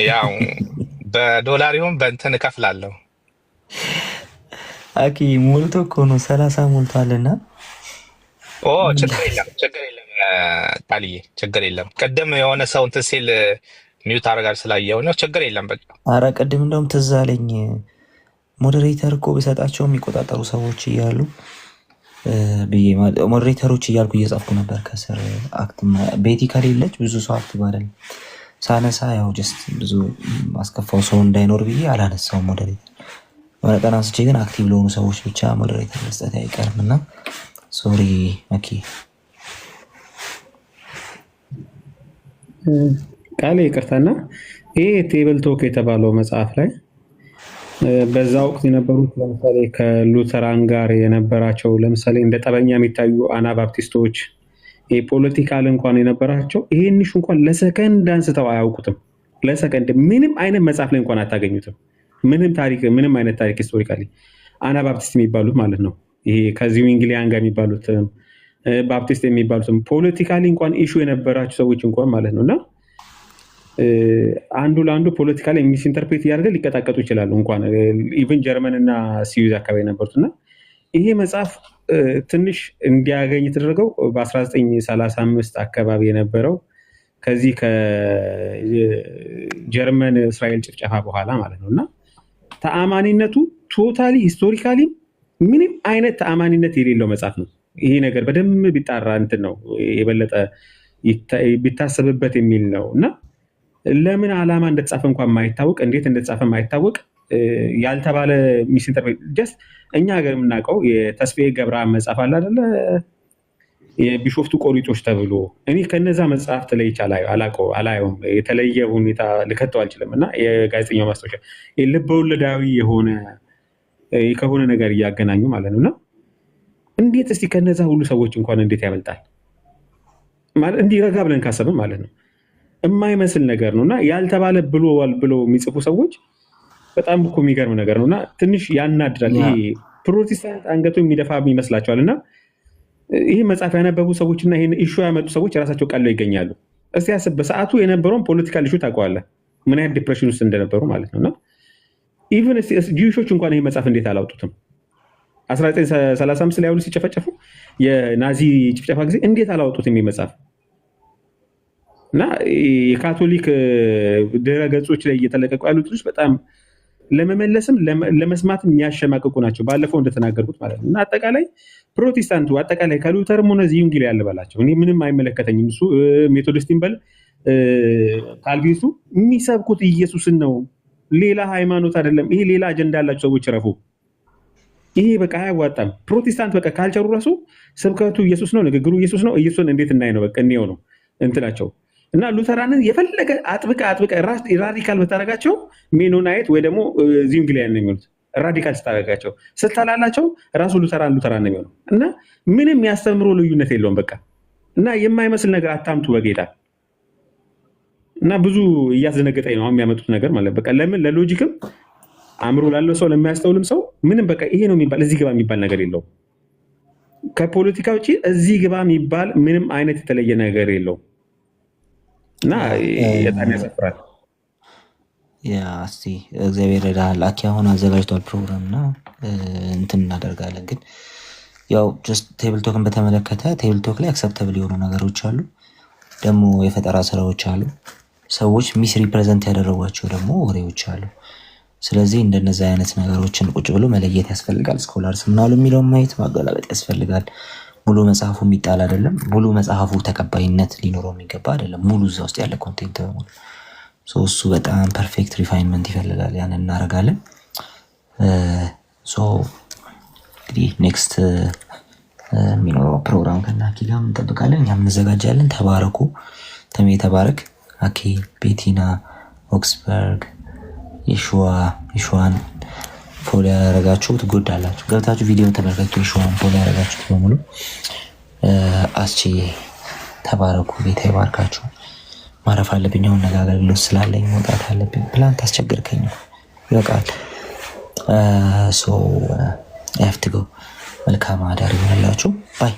ያው በዶላር ይሁን በእንትን እከፍላለሁ። አኪ ሞልቶ እኮ ነው 30 ሞልቷልና። ችግር የለም ቃልዬ፣ ችግር የለም። ቅድም የሆነ ሰው እንትን ሲል ሚዩት አደርጋለሁ ስላየው ነው። ችግር የለም በቃ። ኧረ ቅድም እንደውም ትዝ አለኝ ሞዴሬተር እኮ ብሰጣቸው የሚቆጣጠሩ ሰዎች እያሉ ብዬ ሞዴሬተሮች እያልኩ እየጻፍኩ ነበር ከስር። ቤቲ ከሌለች ብዙ ሰው አክቲቭ አይደለም ሳነሳ፣ ያው ጀስት ብዙ ማስከፋው ሰው እንዳይኖር ብዬ አላነሳውም ሞዴሬተር። መጠን አንስቼ ግን አክቲቭ ለሆኑ ሰዎች ብቻ ሞዴሬተር መስጠት አይቀርም እና ሶሪ ኦኬ። ቃል ይቅርታና ይሄ ቴብል ቶክ የተባለው መጽሐፍ ላይ በዛ ወቅት የነበሩት ለምሳሌ ከሉተራን ጋር የነበራቸው ለምሳሌ እንደ ጠበኛ የሚታዩ አናባፕቲስቶች ፖለቲካል እንኳን የነበራቸው ይሄን ኢሹ እንኳን ለሰከንድ አንስተው አያውቁትም። ለሰከንድ ምንም አይነት መጽሐፍ ላይ እንኳን አታገኙትም። ምንም አይነት ታሪክ ሂስቶሪካሊ አናባፕቲስት የሚባሉት ማለት ነው። ይሄ ከዚህ ዊንግሊያን ጋር የሚባሉት ባፕቲስት የሚባሉትም ፖለቲካሊ እንኳን ኢሹ የነበራቸው ሰዎች እንኳን ማለት ነው እና አንዱ ለአንዱ ፖለቲካሊ ሚስ ኢንተርፕሬት እያደረገ ሊቀጣቀጡ ይችላሉ። እንኳን ኢቨን ጀርመን እና ስዊዝ አካባቢ የነበሩት እና ይሄ መጽሐፍ ትንሽ እንዲያገኝ የተደረገው በ1935 አካባቢ የነበረው ከዚህ ከጀርመን እስራኤል ጭፍጨፋ በኋላ ማለት ነው እና ተአማኒነቱ ቶታሊ ሂስቶሪካሊ ምንም አይነት ተአማኒነት የሌለው መጽሐፍ ነው። ይሄ ነገር በደንብ ቢጣራ እንትን ነው የበለጠ ቢታሰብበት የሚል ነው እና ለምን ዓላማ እንደተጻፈ እንኳን ማይታወቅ፣ እንዴት እንደተጻፈ ማይታወቅ ያልተባለ ሚስ ኢንተርፕሬት ጀስት እኛ ሀገር የምናውቀው የተስፋዬ ገብረአብ መጽሐፍ አለ አይደለ? የቢሾፍቱ ቆሪጦች ተብሎ እኔ ከነዛ መጽሐፍት ላይ አላየውም። የተለየ ሁኔታ ልከተው አልችልም እና የጋዜጠኛው ማስታወሻ ልበ ወለዳዊ የሆነ ከሆነ ነገር እያገናኙ ማለት ነው እና እንዴት እስቲ ከነዛ ሁሉ ሰዎች እንኳን እንዴት ያመልጣል ማለት እንዲረጋ ብለን ካሰብን ማለት ነው የማይመስል ነገር ነው እና ያልተባለ ብሎ የሚጽፉ ሰዎች በጣም እኮ የሚገርም ነገር ነው እና ትንሽ ያናድራል። ይሄ ፕሮቴስታንት አንገቱ የሚደፋ ይመስላቸዋል እና ይህ መጽሐፍ ያነበቡ ሰዎች እና ይህን ኢሹ ያመጡ ሰዎች የራሳቸው ቀለው ይገኛሉ። እስቲ ያስብ፣ በሰዓቱ የነበረውን ፖለቲካል ኢሹ ታውቀዋለህ፣ ምን ያህል ዲፕሬሽን ውስጥ እንደነበሩ ማለት ነው እና ኢቨን ጂውሾች እንኳን ይህ መጽሐፍ እንዴት አላውጡትም? 1935 ላይ ያሉ ሲጨፈጨፉ የናዚ ጭፍጨፋ ጊዜ እንዴት አላወጡትም ይህ መጽሐፍ? እና የካቶሊክ ድረገጾች ላይ እየተለቀቁ ያሉት ልጆች በጣም ለመመለስም ለመስማትም የሚያሸማቅቁ ናቸው፣ ባለፈው እንደተናገርኩት ማለት ነው እና አጠቃላይ ፕሮቴስታንቱ አጠቃላይ ከሉተርም ሆነ ዚዩንግሊ ያለባላቸው እኔ ምንም አይመለከተኝም። እሱ ሜቶዲስቲን በል ካልቪኒስቱ የሚሰብኩት ኢየሱስን ነው፣ ሌላ ሃይማኖት አይደለም። ይሄ ሌላ አጀንዳ ያላቸው ሰዎች ረፉ። ይሄ በቃ አያዋጣም። ፕሮቴስታንት በቃ ካልቸሩ ራሱ ስብከቱ ኢየሱስ ነው፣ ንግግሩ ኢየሱስ ነው። ኢየሱስን እንዴት እናይ ነው በቃ እኔው ነው እንትናቸው እና ሉተራንን የፈለገ አጥብቀ ራዲካል ብታደርጋቸው ሜኖናይት ወይ ደግሞ ዚዩንግሊያን ነው የሚሆኑት። ራዲካል ስታደርጋቸው ስታላላቸው ራሱ ሉተራን ነው የሚሆነው እና ምንም ያስተምሮ ልዩነት የለውም በቃ እና የማይመስል ነገር አታምጡ በጌታ እና ብዙ እያስደነገጠኝ ነው የሚያመጡት ነገር ማለት በቃ ለምን ለሎጂክም አእምሮ ላለው ሰው ለሚያስተውልም ሰው ምንም በቃ ይሄ ነው የሚባል እዚህ ግባ የሚባል ነገር የለውም። ከፖለቲካ ውጭ እዚህ ግባ የሚባል ምንም አይነት የተለየ ነገር የለውም እና በጣም ያሳፍራል። ያ እስቲ እግዚአብሔር ይረዳል። አኪ አሁን አዘጋጅቷል ፕሮግራም እና እንትን እናደርጋለን። ግን ያው ጀስት ቴብል ቶክን በተመለከተ ቴብል ቶክ ላይ አክሰፕተብል የሆኑ ነገሮች አሉ፣ ደግሞ የፈጠራ ስራዎች አሉ፣ ሰዎች ሚስ ሪፕሬዘንት ያደረጓቸው ደግሞ ወሬዎች አሉ። ስለዚህ እንደነዚህ አይነት ነገሮችን ቁጭ ብሎ መለየት ያስፈልጋል። ስኮላርስ ምናሉ የሚለውን ማየት ማገላበጥ ያስፈልጋል። ሙሉ መጽሐፉ የሚጣል አይደለም። ሙሉ መጽሐፉ ተቀባይነት ሊኖረው የሚገባ አይደለም። ሙሉ እዛ ውስጥ ያለ ኮንቴንት በሙሉ እሱ በጣም ፐርፌክት ሪፋይንመንት ይፈልጋል። ያንን እናደርጋለን። እንግዲህ ኔክስት የሚኖረው ፕሮግራም ከአኪ ጋር እንጠብቃለን፣ እኛም እንዘጋጃለን። ተባረኩ። ተሜ ተባረክ። አኪ፣ ቤቲና፣ ኦክስበርግ፣ የሸዋን ፎሎ ያደረጋችሁ ትጎዳላችሁ። ገብታችሁ ቪዲዮ ተመልከቱ። የሸዋን ፎሎ ያደረጋችሁት በሙሉ አስቼ ተባረኩ። ቤታ ይባርካችሁ። ማረፍ አለብኝ። አሁን ነገ አገልግሎት ስላለኝ መውጣት አለብኝ። ፕላንት አስቸገርከኝ። ይበቃል። ሶ አይ ሃቭ ቱ ጎ መልካም አዳር ይሆንላችሁ ባይ